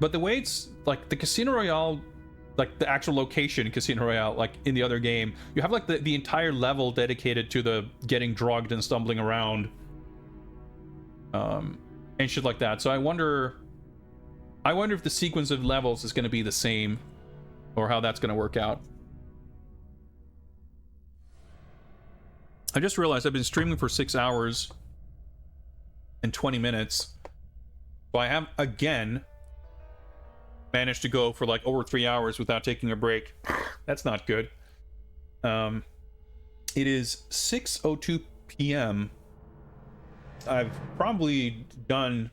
But the way it's, like, the Casino Royale, like, the actual location Casino Royale, like, in the other game, you have, like, the entire level dedicated to the getting drugged and stumbling around. And shit like that. So I wonder if the sequence of levels is going to be the same, or how that's going to work out. I just realized I've been streaming for 6 hours and 20 minutes. So I have, again, managed to go for like over 3 hours without taking a break. That's not good. It is 6:02 p.m. I've probably done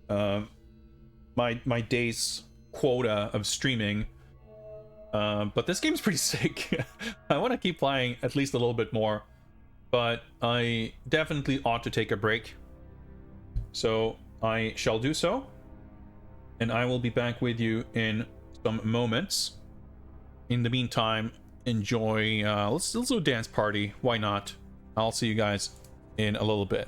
my day's quota of streaming, but this game's pretty sick. I want to keep playing at least a little bit more, but I definitely ought to take a break. So I shall do so, and I will be back with you in some moments. In the meantime, enjoy. Let's do a dance party. Why not? I'll see you guys in a little bit.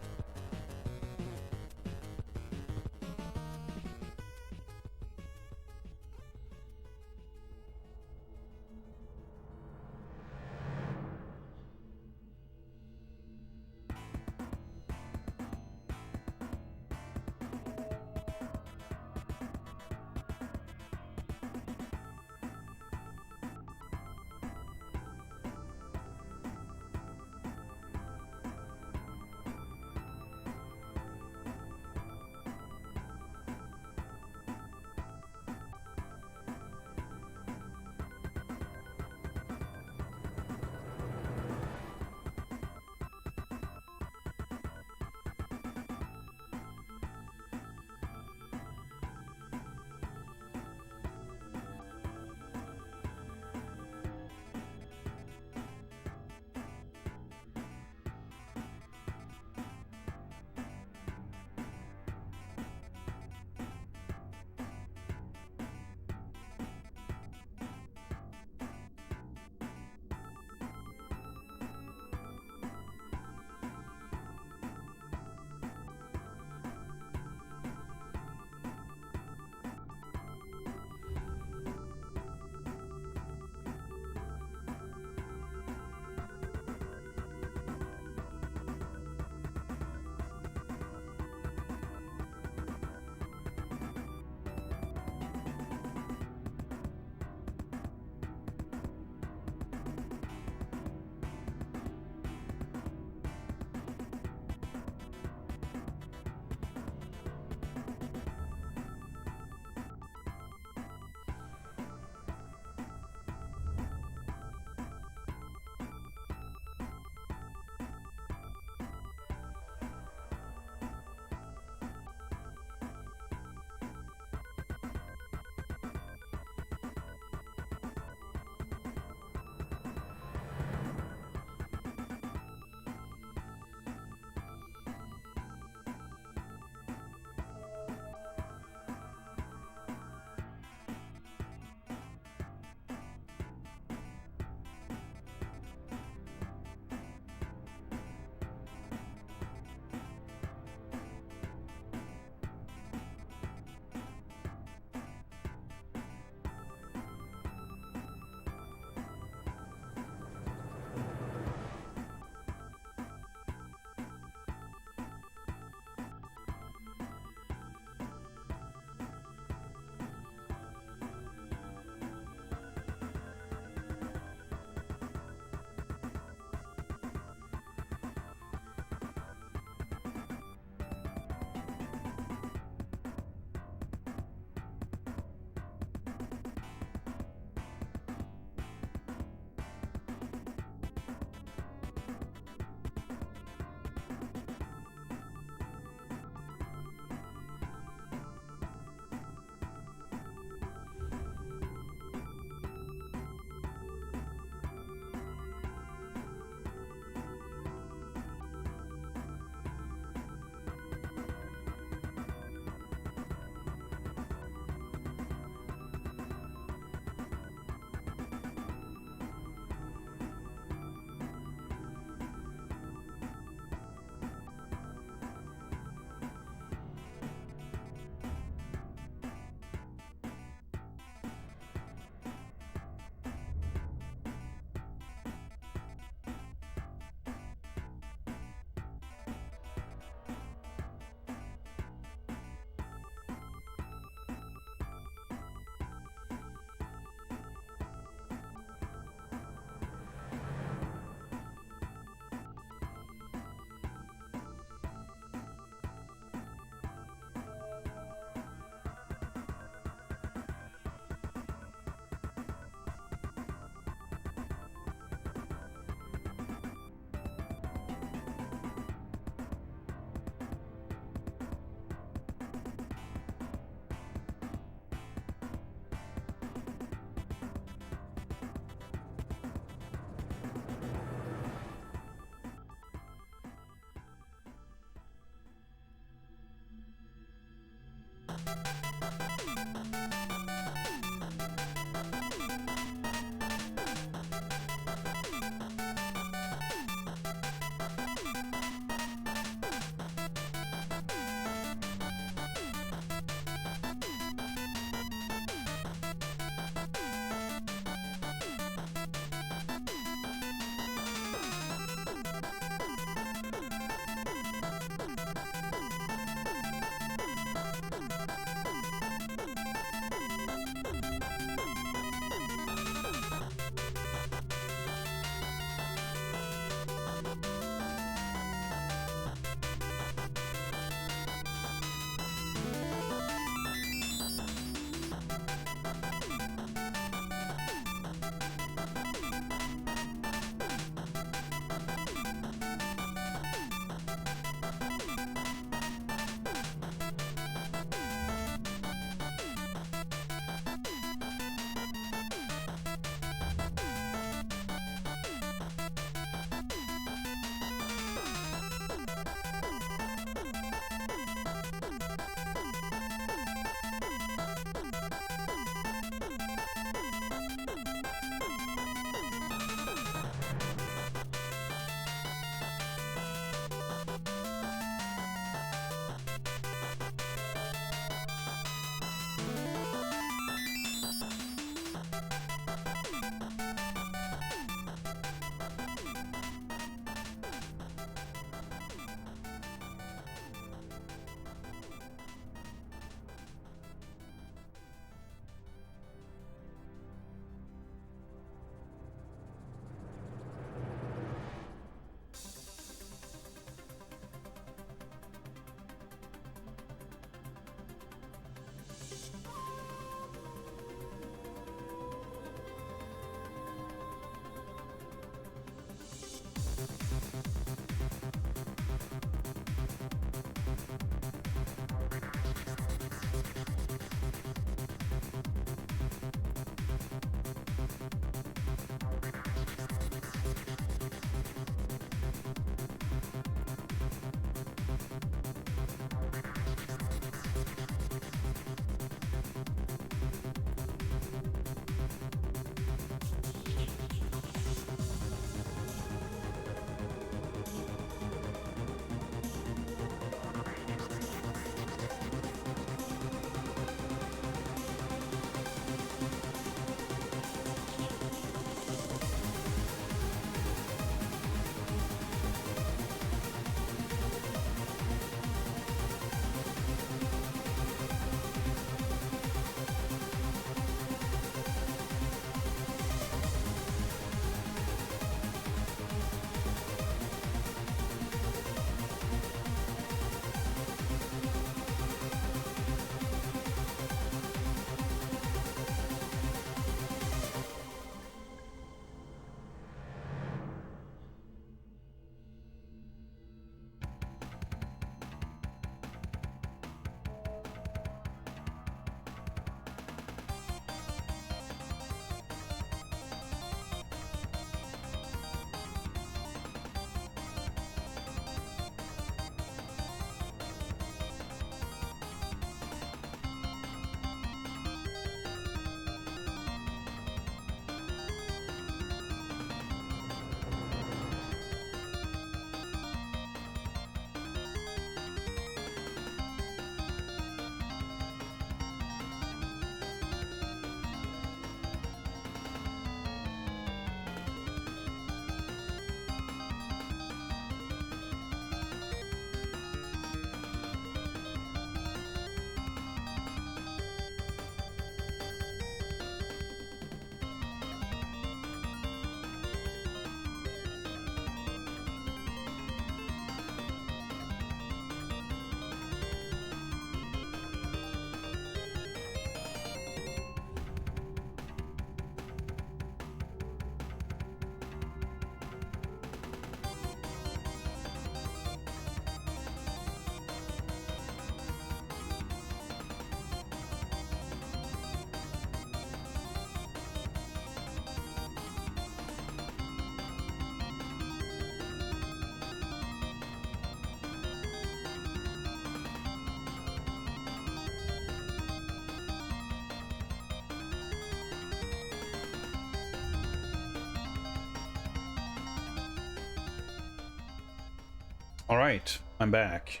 All right, I'm back.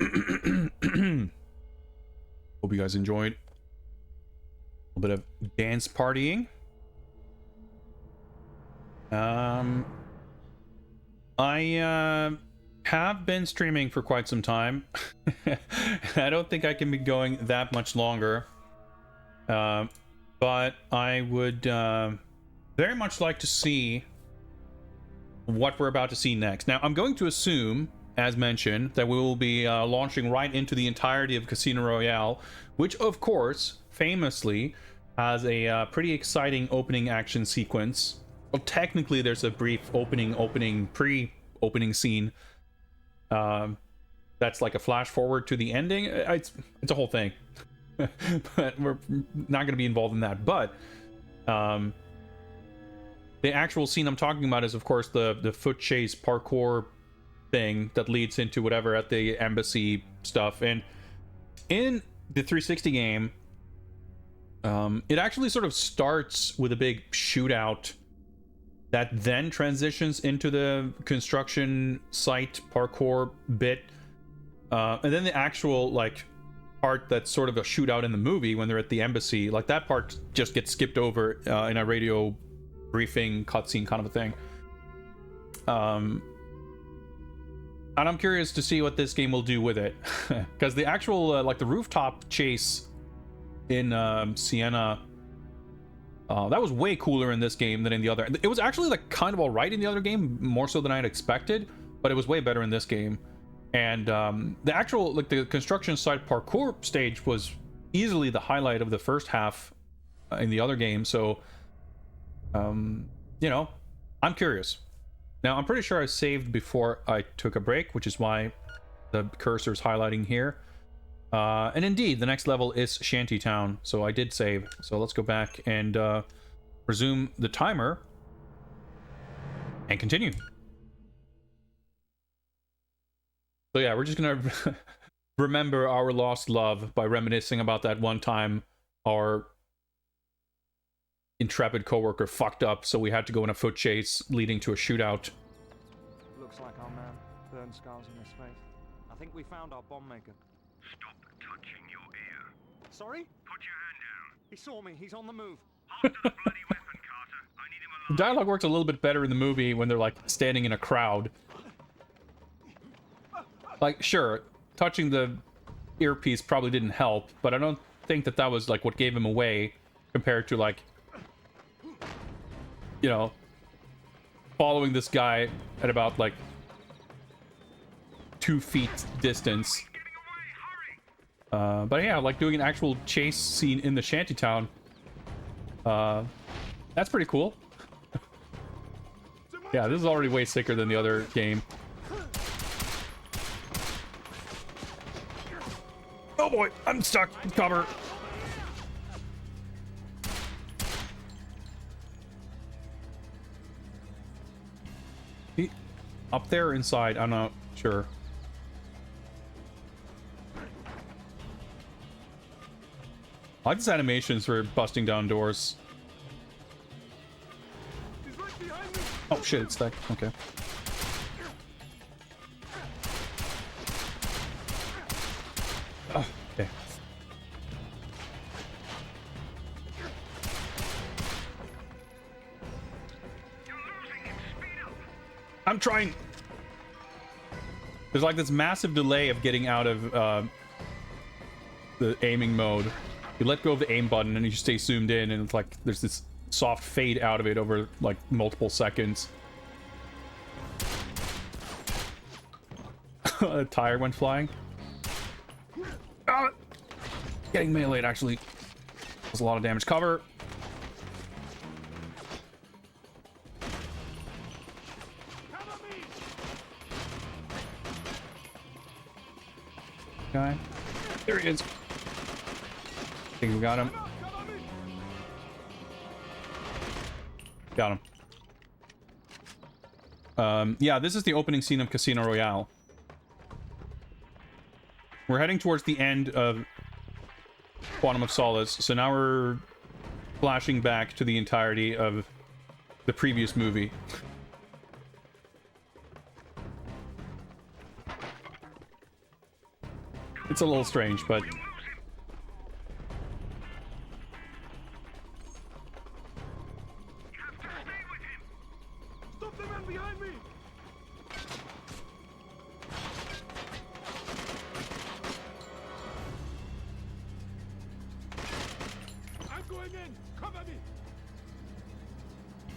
Hope you guys enjoyed a bit of dance partying. I have been streaming for quite some time. I don't think I can be going that much longer. But I would very much like to see what we're about to see next. Now, I'm going to assume, as mentioned, that we will be launching right into the entirety of Casino Royale, which, of course, famously has a pretty exciting opening action sequence. Well, technically, there's a brief pre-opening scene. That's like a flash forward to the ending. It's a whole thing. But we're not going to be involved in that. But the actual scene I'm talking about is, of course, the foot chase parkour thing that leads into whatever at the embassy stuff. And in the 360 game, it actually sort of starts with a big shootout that then transitions into the construction site parkour bit. And then the actual, like, part that's sort of a shootout in the movie when they're at the embassy, like, that part just gets skipped over in a radio briefing cutscene kind of a thing. And I'm curious to see what this game will do with it. Because the actual, like, the rooftop chase in Siena, that was way cooler in this game than in the other. It was actually, like, kind of alright in the other game, more so than I had expected, but it was way better in this game. And the actual, like, the construction site parkour stage was easily the highlight of the first half in the other game. So, you know, I'm curious. Now, I'm pretty sure I saved before I took a break, which is why the cursor's highlighting here. And indeed, the next level is Shantytown, so I did save. So let's go back and resume the timer and continue. So yeah, we're just gonna remember our lost love by reminiscing about that one time our intrepid coworker fucked up, so we had to go on a foot chase leading to a shootout. Looks like our man. Burn scars on his face. I think we found our bomb maker. Stop touching your ear. Sorry? Put your hand down. He saw me. He's on the move. Hold to the bloody weapon, Carter. I need him alive. The dialogue works a little bit better in the movie when they're, like, standing in a crowd. Like, sure, touching the earpiece probably didn't help, but I don't think that that was, like, what gave him away compared to, like, you know, following this guy at about, like, 2 feet distance. But yeah, like, doing an actual chase scene in the shantytown, that's pretty cool. Yeah, this is already way sicker than the other game. Oh boy, I'm stuck. Cover. Up there or inside? I'm not sure. I like these animations for busting down doors. Oh shit, it's stuck. Okay. Oh, okay. I'm trying. There's like this massive delay of getting out of the aiming mode. You let go of the aim button and you stay zoomed in, and it's like there's this soft fade out of it over like multiple seconds. A tire went flying. Getting meleeed actually does a lot of damage. Cover. Guy. There he is. I think we got him. Got him. Yeah, this is the opening scene of Casino Royale. We're heading towards the end of Quantum of Solace, so now we're flashing back to the entirety of the previous movie. It's a little strange, but Stop the man behind me! I'm going in! Cover me!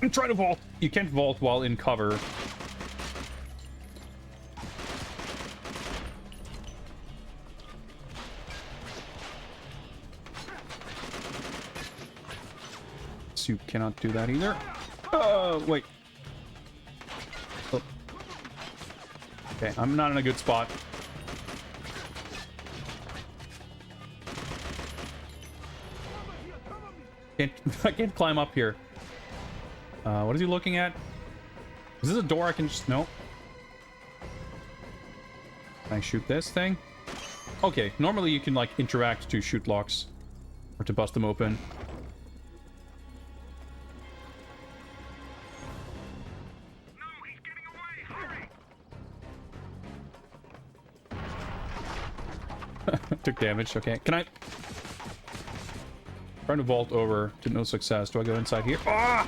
I'm trying to vault. You can't vault while in cover. So you cannot do that either. Oh, wait. Oh. Okay, I'm not in a good spot. I can't climb up here. What is he looking at? Is this a door I can just... No. Can I shoot this thing? Okay, normally you can, like, interact to shoot locks. Or to bust them open. Took damage, okay. Can I... Trying to vault over to no success. Do I go inside here? Ah!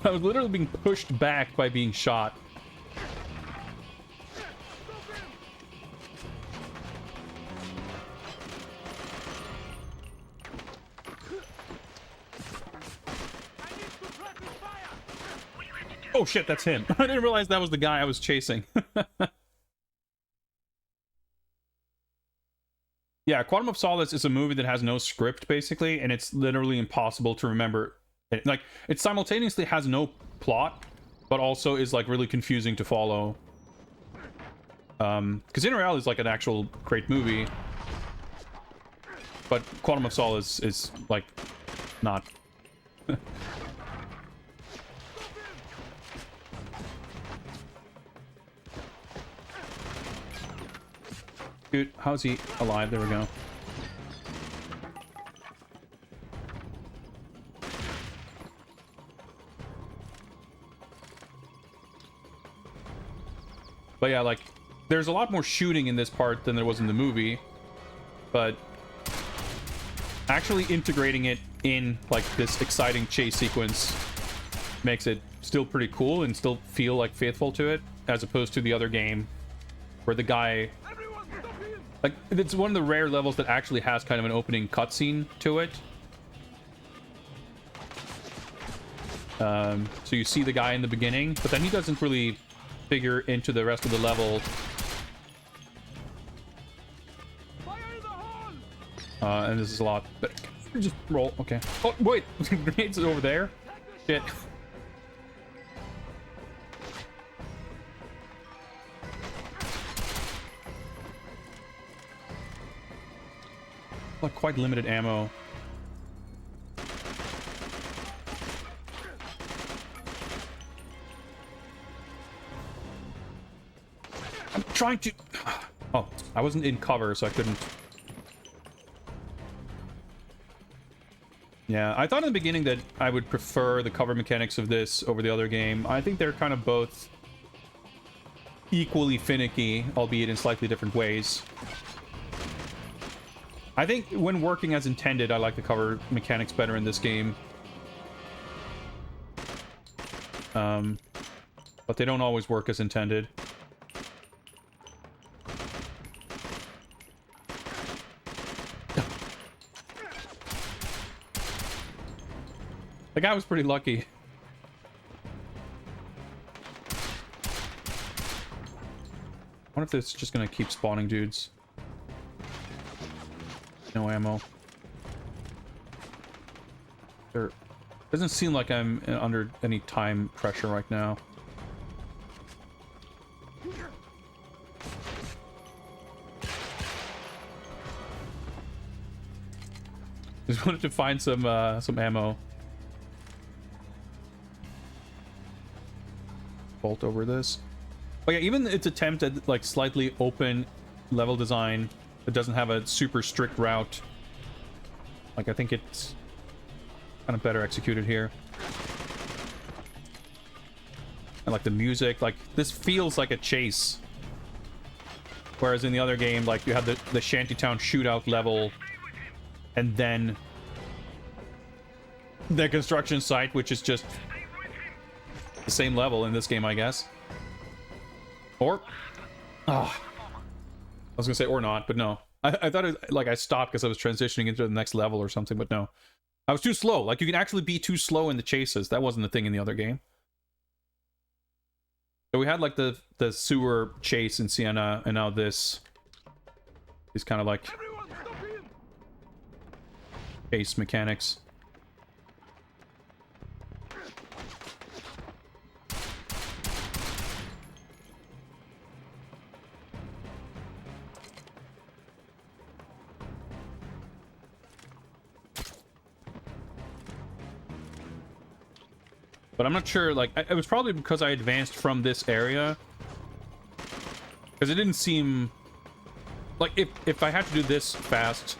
I was literally being pushed back by being shot. Oh shit, that's him. I didn't realize that was the guy I was chasing. Yeah, Quantum of Solace is a movie that has no script, basically, and it's literally impossible to remember. Like, it simultaneously has no plot, but also is, like, really confusing to follow. Because In Real is, like, an actual great movie. But Quantum of Solace is, like, not. Dude, how's he alive? There we go. But yeah, like, there's a lot more shooting in this part than there was in the movie. But actually integrating it in, like, this exciting chase sequence makes it still pretty cool and still feel, like, faithful to it, as opposed to the other game where the guy... Like, it's one of the rare levels that actually has kind of an opening cutscene to it. So you see the guy in the beginning, but then he doesn't really figure into the rest of the level. And this is a lot better. Just roll, okay. Oh, wait! Grenades over there? Shit. Like, quite limited ammo. I'm trying to... Oh, I wasn't in cover, so I couldn't... Yeah, I thought in the beginning that I would prefer the cover mechanics of this over the other game. I think they're kind of both equally finicky, albeit in slightly different ways. I think when working as intended, I like the cover mechanics better in this game. But they don't always work as intended. The guy was pretty lucky. I wonder if it's just gonna keep spawning dudes. No ammo. There doesn't seem like I'm under any time pressure right now. Just wanted to find some ammo. Bolt over this. But yeah, even its attempt at like slightly open level design that doesn't have a super strict route. Like, I think it's kind of better executed here. And like the music, like this feels like a chase. Whereas in the other game, like, you had the shantytown shootout level, and then the construction site, which is just the same level in this game, I guess. Or, I was gonna say or not, but no. I thought it, like, I stopped because I was transitioning into the next level or something, but no. I was too slow. Like, you can actually be too slow in the chases. That wasn't the thing in the other game. So we had, like, the sewer chase in Sienna, and now this is kind of like chase mechanics. But I'm not sure, like, it was probably because I advanced from this area. Because it didn't seem... Like, if I had to do this fast...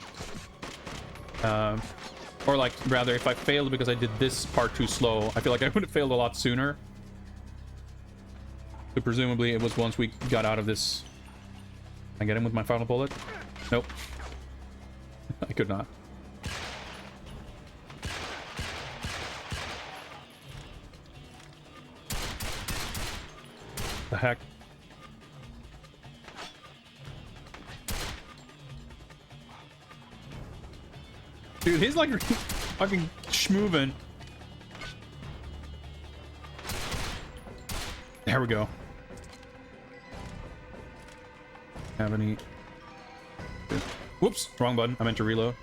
or, like, rather, if I failed because I did this part too slow, I feel like I would have failed a lot sooner. So presumably it was once we got out of this... Can I get him with my final bullet? Nope. I could not. The heck? Dude, he's like fucking schmoovin'. There we go. Have any... Whoops, wrong button. I meant to reload.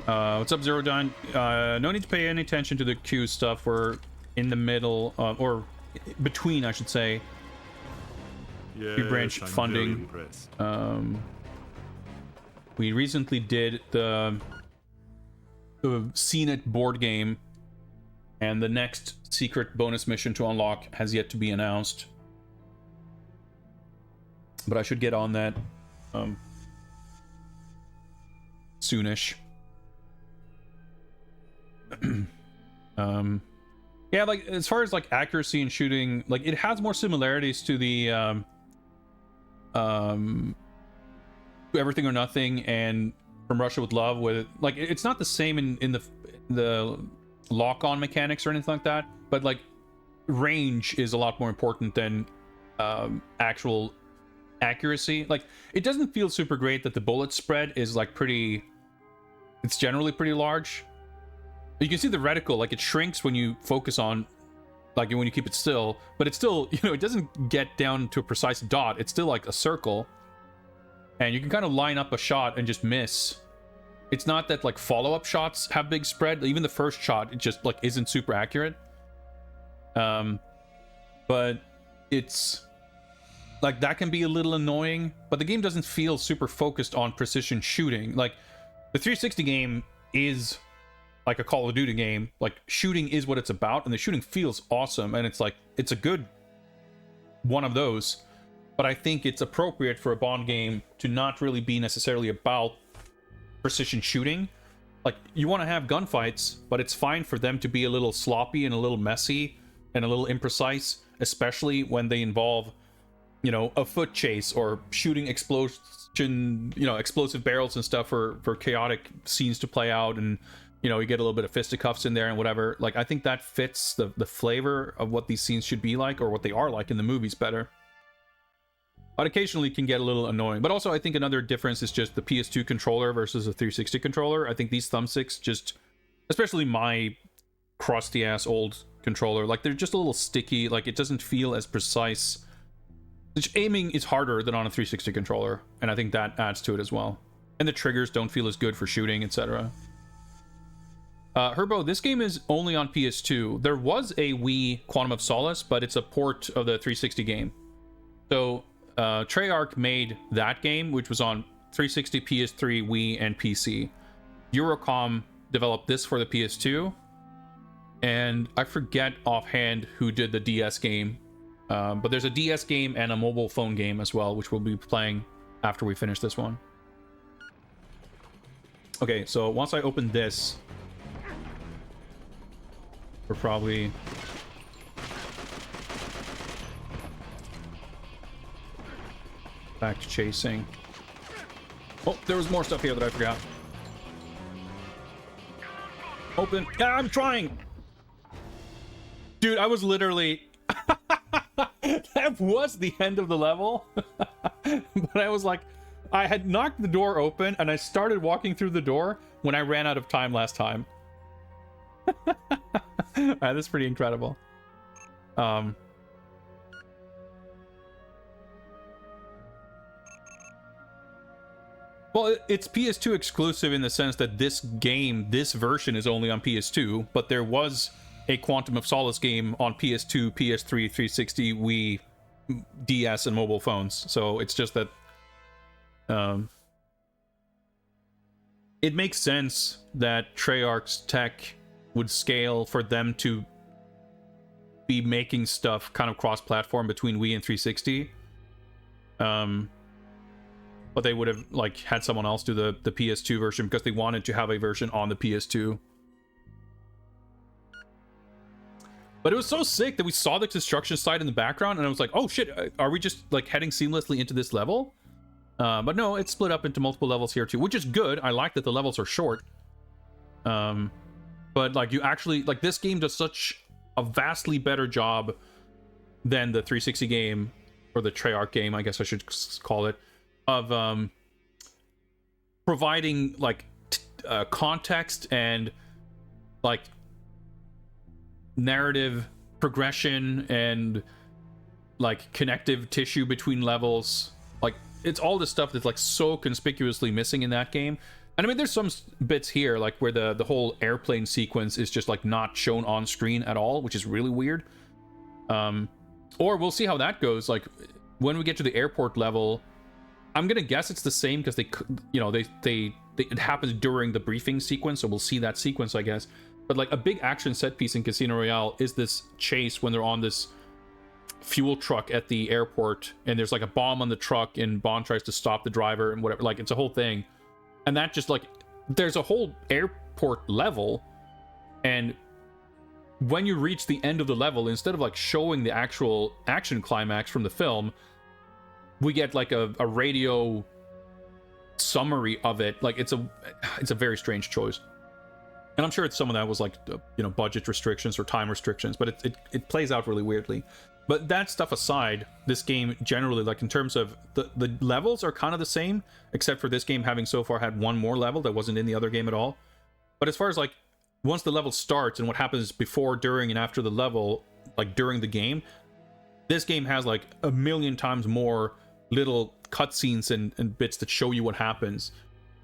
What's up, Zero Dine? No need to pay any attention to the Q stuff. We're in the middle, or between, I should say, branch funding. We recently did the CNET board game, and the next secret bonus mission to unlock has yet to be announced. But I should get on that soonish. Yeah, like, as far as, like, accuracy and shooting, like, it has more similarities to the Everything or Nothing and From Russia with Love, with, like, it's not the same in the lock-on mechanics or anything like that, but, like, range is a lot more important than actual accuracy. Like, it doesn't feel super great that the bullet spread is, like, it's generally pretty large. You can see the reticle, like, it shrinks when you focus on, like, when you keep it still, but it's still, you know, it doesn't get down to a precise dot. It's still like a circle, and you can kind of line up a shot and just miss. It's not that, like, follow-up shots have big spread. Even the first shot, it just, like, isn't super accurate. But it's, like, that can be a little annoying, but the game doesn't feel super focused on precision shooting. Like, the 360 game is like a Call of Duty game. Like, shooting is what it's about, and the shooting feels awesome, and it's like, it's a good one of those. But I think it's appropriate for a Bond game to not really be necessarily about precision shooting. Like, you want to have gunfights, but it's fine for them to be a little sloppy and a little messy and a little imprecise, especially when they involve, you know, a foot chase or shooting explosion, you know, explosive barrels and stuff for chaotic scenes to play out, and, you know, you get a little bit of fisticuffs in there and whatever. Like, I think that fits the flavor of what these scenes should be like, or what they are like in the movies, better. But occasionally can get a little annoying. But also, I think another difference is just the PS2 controller versus a 360 controller. I think these thumbsticks just, especially my crusty ass old controller, like, they're just a little sticky. Like, it doesn't feel as precise. Which, aiming is harder than on a 360 controller, and I think that adds to it as well. And the triggers don't feel as good for shooting, etc. Herbo, this game is only on PS2. There was a Wii Quantum of Solace, but it's a port of the 360 game. So, Treyarch made that game, which was on 360, PS3, Wii, and PC. Eurocom developed this for the PS2. And I forget offhand who did the DS game. But there's a DS game and a mobile phone game as well, which we'll be playing after we finish this one. Okay, so once I open this, we're probably... Back to chasing. Oh, there was more stuff here that I forgot. Open. Yeah, I'm trying. Dude, I was literally... That was the end of the level. But I was like... I had knocked the door open, and I started walking through the door when I ran out of time last time. That's pretty incredible. Well, it's PS2 exclusive in the sense that this game, this version is only on PS2, but there was a Quantum of Solace game on PS2, PS3, 360, Wii, DS, and mobile phones. So it's just that it makes sense that Treyarch's tech would scale for them to be making stuff kind of cross-platform between Wii and 360. But they would have like had someone else do the PS2 version because they wanted to have a version on the PS2. But it was so sick that we saw the construction site in the background, and I was like, oh shit, are we just like heading seamlessly into this level? But no, it's split up into multiple levels here too, which is good. I like that the levels are short. But like you actually, like this game does such a vastly better job than the 360 game, or the Treyarch game, I guess I should call it, of providing like context and like narrative progression and like connective tissue between levels. Like it's all this stuff that's like so conspicuously missing in that game. And I mean, there's some bits here like where the whole airplane sequence is just like not shown on screen at all, which is really weird. Or we'll see how that goes. Like when we get to the airport level, I'm gonna guess it's the same because they, you know, it happens during the briefing sequence, so we'll see that sequence, I guess. But like a big action set piece in Casino Royale is this chase when they're on this fuel truck at the airport, and there's like a bomb on the truck, and Bond tries to stop the driver and whatever. Like it's a whole thing, and that just like there's a whole airport level, and when you reach the end of the level, instead of like showing the actual action climax from the film, we get like a radio summary of it. Like it's a very strange choice, and I'm sure some of that was like you know, budget restrictions or time restrictions, but it plays out really weirdly. But that stuff aside, this game generally, like in terms of the levels are kind of the same, except for this game having so far had one more level that wasn't in the other game at all. But as far as like once the level starts and what happens before, during, and after the level, like during the game, this game has like a million times more little cutscenes and bits that show you what happens.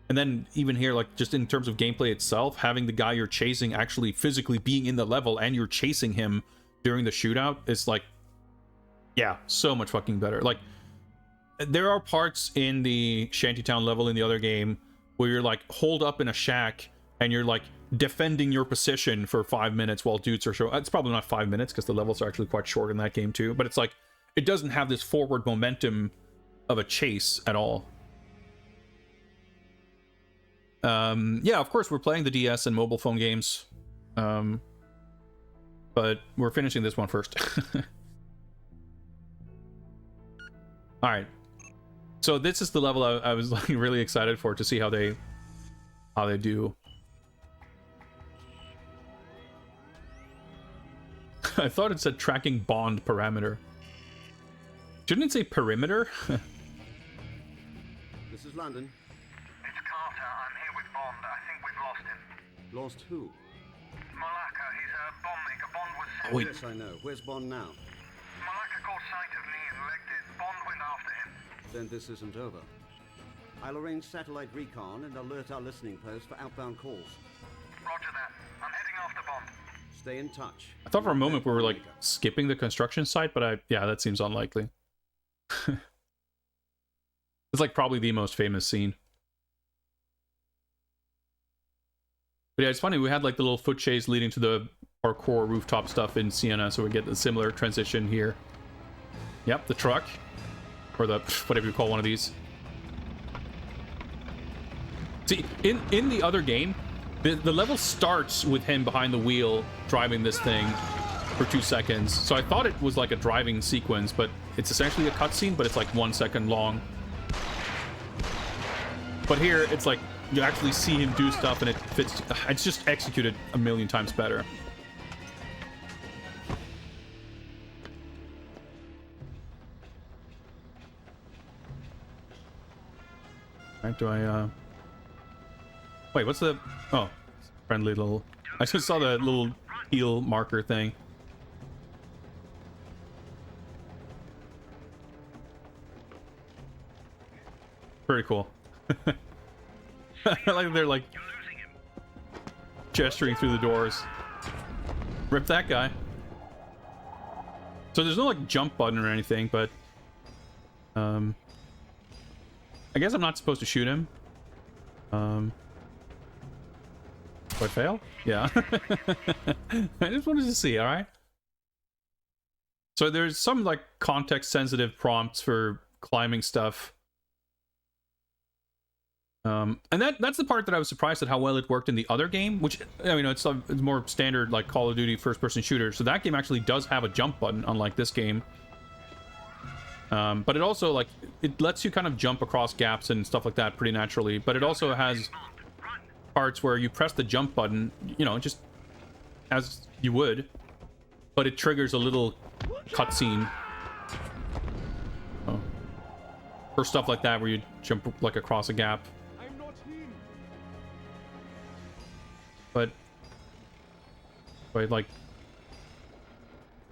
And then even here, like just in terms of gameplay itself, having the guy you're chasing actually physically being in the level and you're chasing him during the shootout is like, yeah, so much fucking better. Like there are parts in the Shantytown level in the other game where you're like holed up in a shack and you're like defending your position for 5 minutes while dudes are showing. It's probably not 5 minutes because the levels are actually quite short in that game too, but it's like it doesn't have this forward momentum of a chase at all. Yeah, of course we're playing the DS and mobile phone games, but we're finishing this one first. All right, so this is the level I was like really excited for, to see how they do. I thought it said tracking Bond parameter. Shouldn't it say perimeter? This is London. It's Carter. I'm here with Bond. I think we've lost him. Lost who? Malacca. He's a bomb maker. Bond was sent. Oh, yes, I know. Where's Bond now? Malacca caught sight of me and legged it. Bond went after him. Then this isn't over. I'll arrange satellite recon and alert our listening post for outbound calls. Roger that. I'm heading after Bond. Stay in touch. I thought for a moment we were like skipping the construction site, but yeah, that seems unlikely. It's like probably the most famous scene. But yeah, it's funny, we had like the little foot chase leading to the parkour rooftop stuff in Siena, so we get a similar transition here. Yep, the truck, or the whatever you call one of these. See, in the other game, the level starts with him behind the wheel driving this thing for 2 seconds. So I thought it was like a driving sequence, but it's essentially a cutscene, but it's like 1 second long. But here, it's like you actually see him do stuff and it fits. It's just executed a million times better. Alright, do I, Wait, what's the... Oh, friendly little... I just saw the little heal marker thing. Pretty cool. I like they're like gesturing through the doors. Rip that guy. So there's no like jump button or anything, but I guess I'm not supposed to shoot him. Do I fail? Yeah. I just wanted to see, alright? So there's some like context sensitive prompts for climbing stuff. And that's the part that I was surprised at how well it worked in the other game, which, I mean, it's more standard like Call of Duty first-person shooter. So that game actually does have a jump button, unlike this game. But it also, like, it lets you kind of jump across gaps and stuff like that pretty naturally. But it also has parts where you press the jump button, you know, just as you would, but it triggers a little cutscene. Oh. For stuff like that where you jump like across a gap. But like,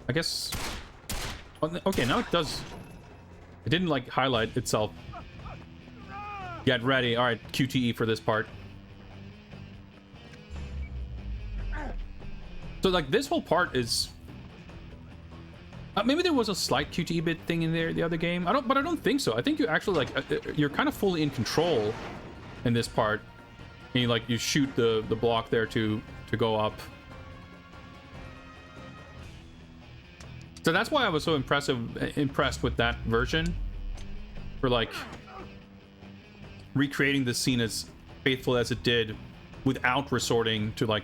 I guess, okay, now it does. It didn't like highlight itself. Get ready. All right, QTE for this part. So like this whole part is maybe there was a slight QTE bit thing in there the other game. I don't think so. I think you actually like you're kind of fully in control in this part. And you like you shoot the block there to go up. So that's why I was so impressed with that version, for like recreating the scene as faithful as it did without resorting to like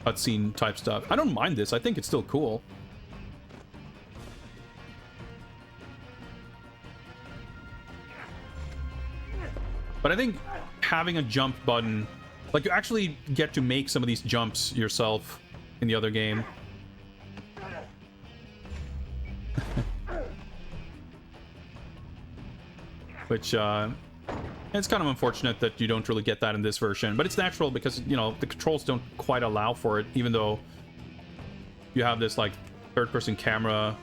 cutscene type stuff. I don't mind this. I think it's still cool. But I think having a jump button, like you actually get to make some of these jumps yourself in the other game. Which, it's kind of unfortunate that you don't really get that in this version, but it's natural because, you know, the controls don't quite allow for it, even though you have this, like, third-person camera.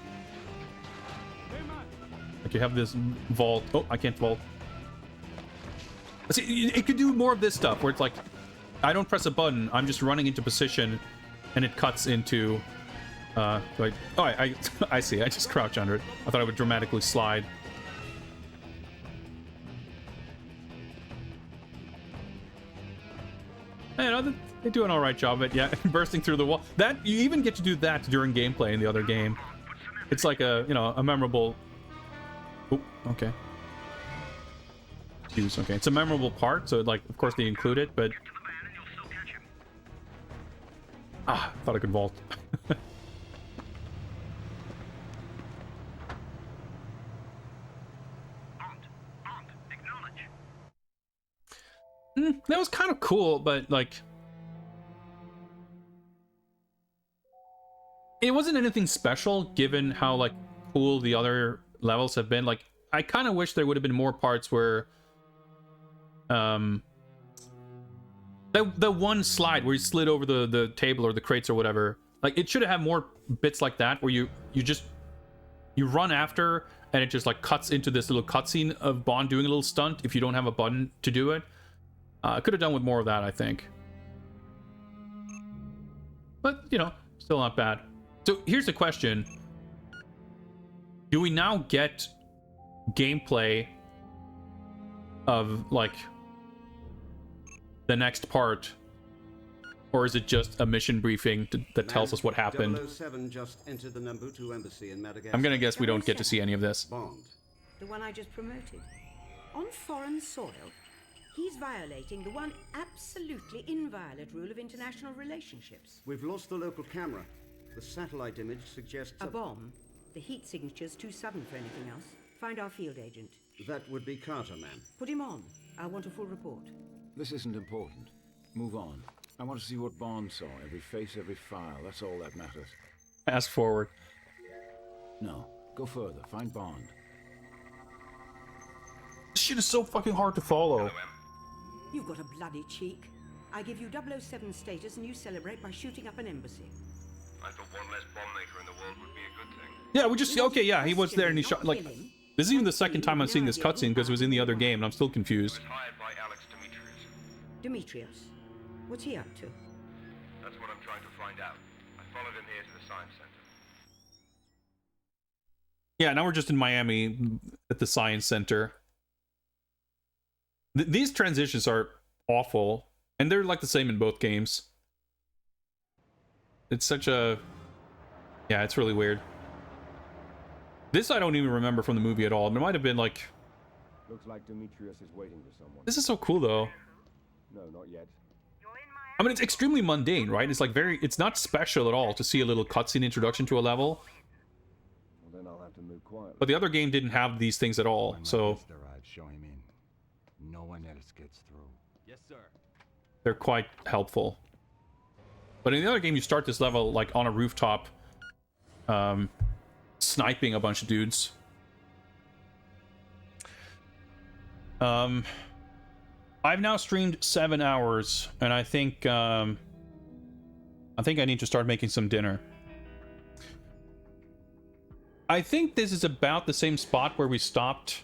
Like, you have this vault. Oh, I can't vault. See, it could do more of this stuff, where it's like, I don't press a button, I'm just running into position, and it cuts into, like, oh, I see, I just crouch under it. I thought I would dramatically slide. You know, they do an alright job of it, yeah, bursting through the wall. That, you even get to do that during gameplay in the other game. It's like a, you know, a memorable... Oh, okay. Okay, it's a memorable part, so like, of course they include it, but thought I could vault. That was kind of cool, but like, it wasn't anything special given how like cool the other levels have been. Like, I kind of wish there would have been more parts where the one slide where you slid over the table or the crates or whatever, like it should have had more bits like that where you run after and it just like cuts into this little cutscene of Bond doing a little stunt if you don't have a button to do it. Could have done with more of that, I think, but you know, still not bad. So here's the question: do we now get gameplay of like the next part, or is it just a mission briefing that tells us what happened? 007 just entered the Nambutu embassy in Madagascar. I'm gonna guess we don't get to see any of this. Bond. The one I just promoted. On foreign soil, he's violating the one absolutely inviolate rule of international relationships. We've lost the local camera. The satellite image suggests a bomb. The heat signature's too sudden for anything else. Find our field agent. That would be Carter, ma'am. Put him on. I want a full report. This isn't important. Move on. I want to see what Bond saw. Every face, every file. That's all that matters. Fast forward. No. Go further. Find Bond. This shit is so fucking hard to follow. You've got a bloody cheek. I give you 007 status and you celebrate by shooting up an embassy. I thought one less bomb maker in the world would be a good thing. Yeah, we just... Okay, yeah, he was there and he shot... Like, this is even the second time I'm seeing this cutscene because it was in the other game and I'm still confused. Hired by Alex Demetrius. Demetrius? What's he up to? That's what I'm trying to find out. I followed him here to the science center. Yeah, now we're just in Miami at the Science Center. These transitions are awful, and they're like the same in both games. It's such a... Yeah, it's really weird. This I don't even remember from the movie at all. It might have been like... Looks like Demetrius is waiting for someone. This is so cool, though. No, not yet. I mean, it's extremely mundane, right? It's like very... It's not special at all to see a little cutscene introduction to a level. Well, then I'll have to move quietly. But the other game didn't have these things at all, so... Show him in. No one else gets through. Yes, sir. They're quite helpful. But in the other game, you start this level like on a rooftop, sniping a bunch of dudes. I've now streamed 7 hours, and I think I need to start making some dinner. I think this is about the same spot where we stopped.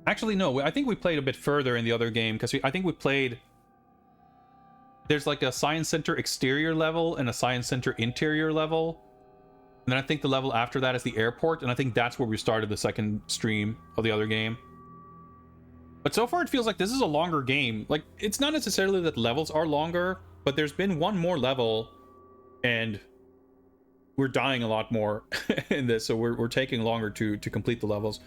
Actually, no. I think we played a bit further in the other game because I think we played. There's like a Science Center exterior level and a Science Center interior level. And then I think the level after that is the airport, and I think that's where we started the second stream of the other game. But so far it feels like this is a longer game. Like, it's not necessarily that levels are longer, but there's been one more level, and we're dying a lot more in this, so we're taking longer to complete the levels.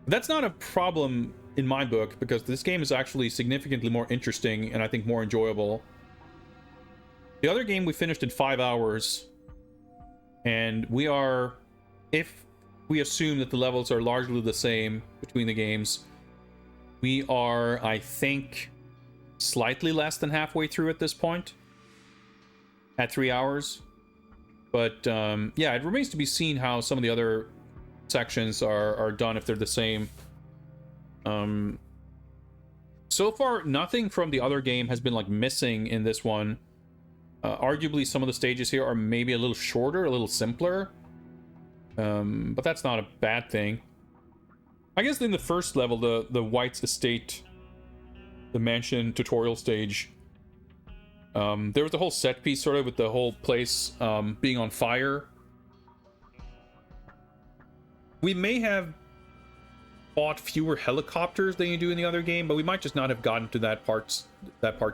That's not a problem in my book, because this game is actually significantly more interesting and I think more enjoyable. The other game we finished in 5 hours, and we are, if we assume that the levels are largely the same between the games, we are, I think, slightly less than halfway through at this point, at 3 hours. But yeah, it remains to be seen how some of the other sections are done, if they're the same. So far, nothing from the other game has been like missing in this one. Arguably, some of the stages here are maybe a little shorter, a little simpler. But that's not a bad thing. I guess in the first level, the White's Estate, the mansion tutorial stage, there was the whole set piece sort of with the whole place being on fire. We may have bought fewer helicopters than you do in the other game, but we might just not have gotten to that part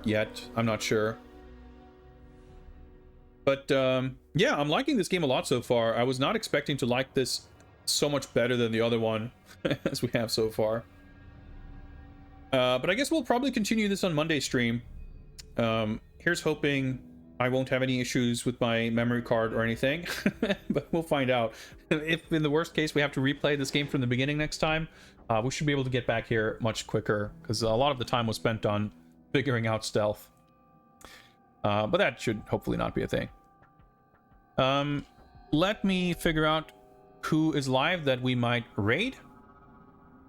yet. I'm not sure. But yeah, I'm liking this game a lot so far. I was not expecting to like this so much better than the other one as we have so far. But I guess we'll probably continue this on Monday stream. Here's hoping I won't have any issues with my memory card or anything, but we'll find out. If in the worst case we have to replay this game from the beginning next time, we should be able to get back here much quicker, because a lot of the time was spent on figuring out stealth. But that should hopefully not be a thing. Let me figure out who is live that we might raid,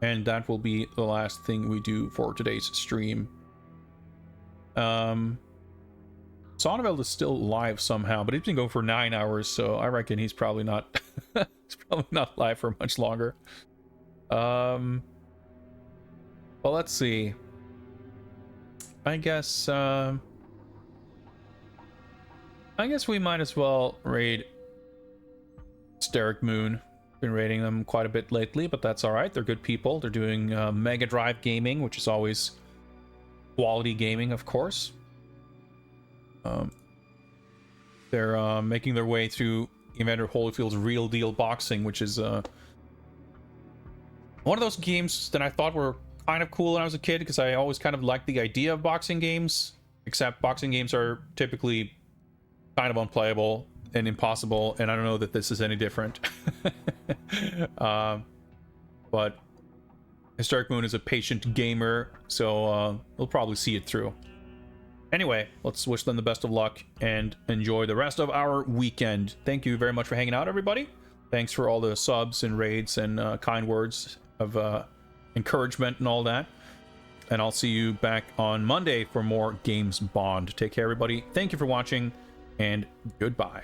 and that will be the last thing we do for today's stream. Sonneveld is still live somehow, but he's been going for 9 hours, so I reckon he's probably not he's probably not live for much longer. Well, let's see. I guess we might as well raid Steric Moon. Been raiding them quite a bit lately, but that's all right. They're good people. They're doing Mega Drive gaming, which is always quality gaming, of course. They're making their way through Evander Holyfield's Real Deal Boxing, which is one of those games that I thought were kind of cool when I was a kid, because I always kind of liked the idea of boxing games, except boxing games are typically kind of unplayable and impossible, and I don't know that this is any different. But Historic Moon is a patient gamer, so we'll probably see it through. Anyway, let's wish them the best of luck and enjoy the rest of our weekend. Thank you very much for hanging out, everybody. Thanks for all the subs and raids and kind words of encouragement and all that. And I'll see you back on Monday for more Games Bond. Take care, everybody. Thank you for watching, and goodbye.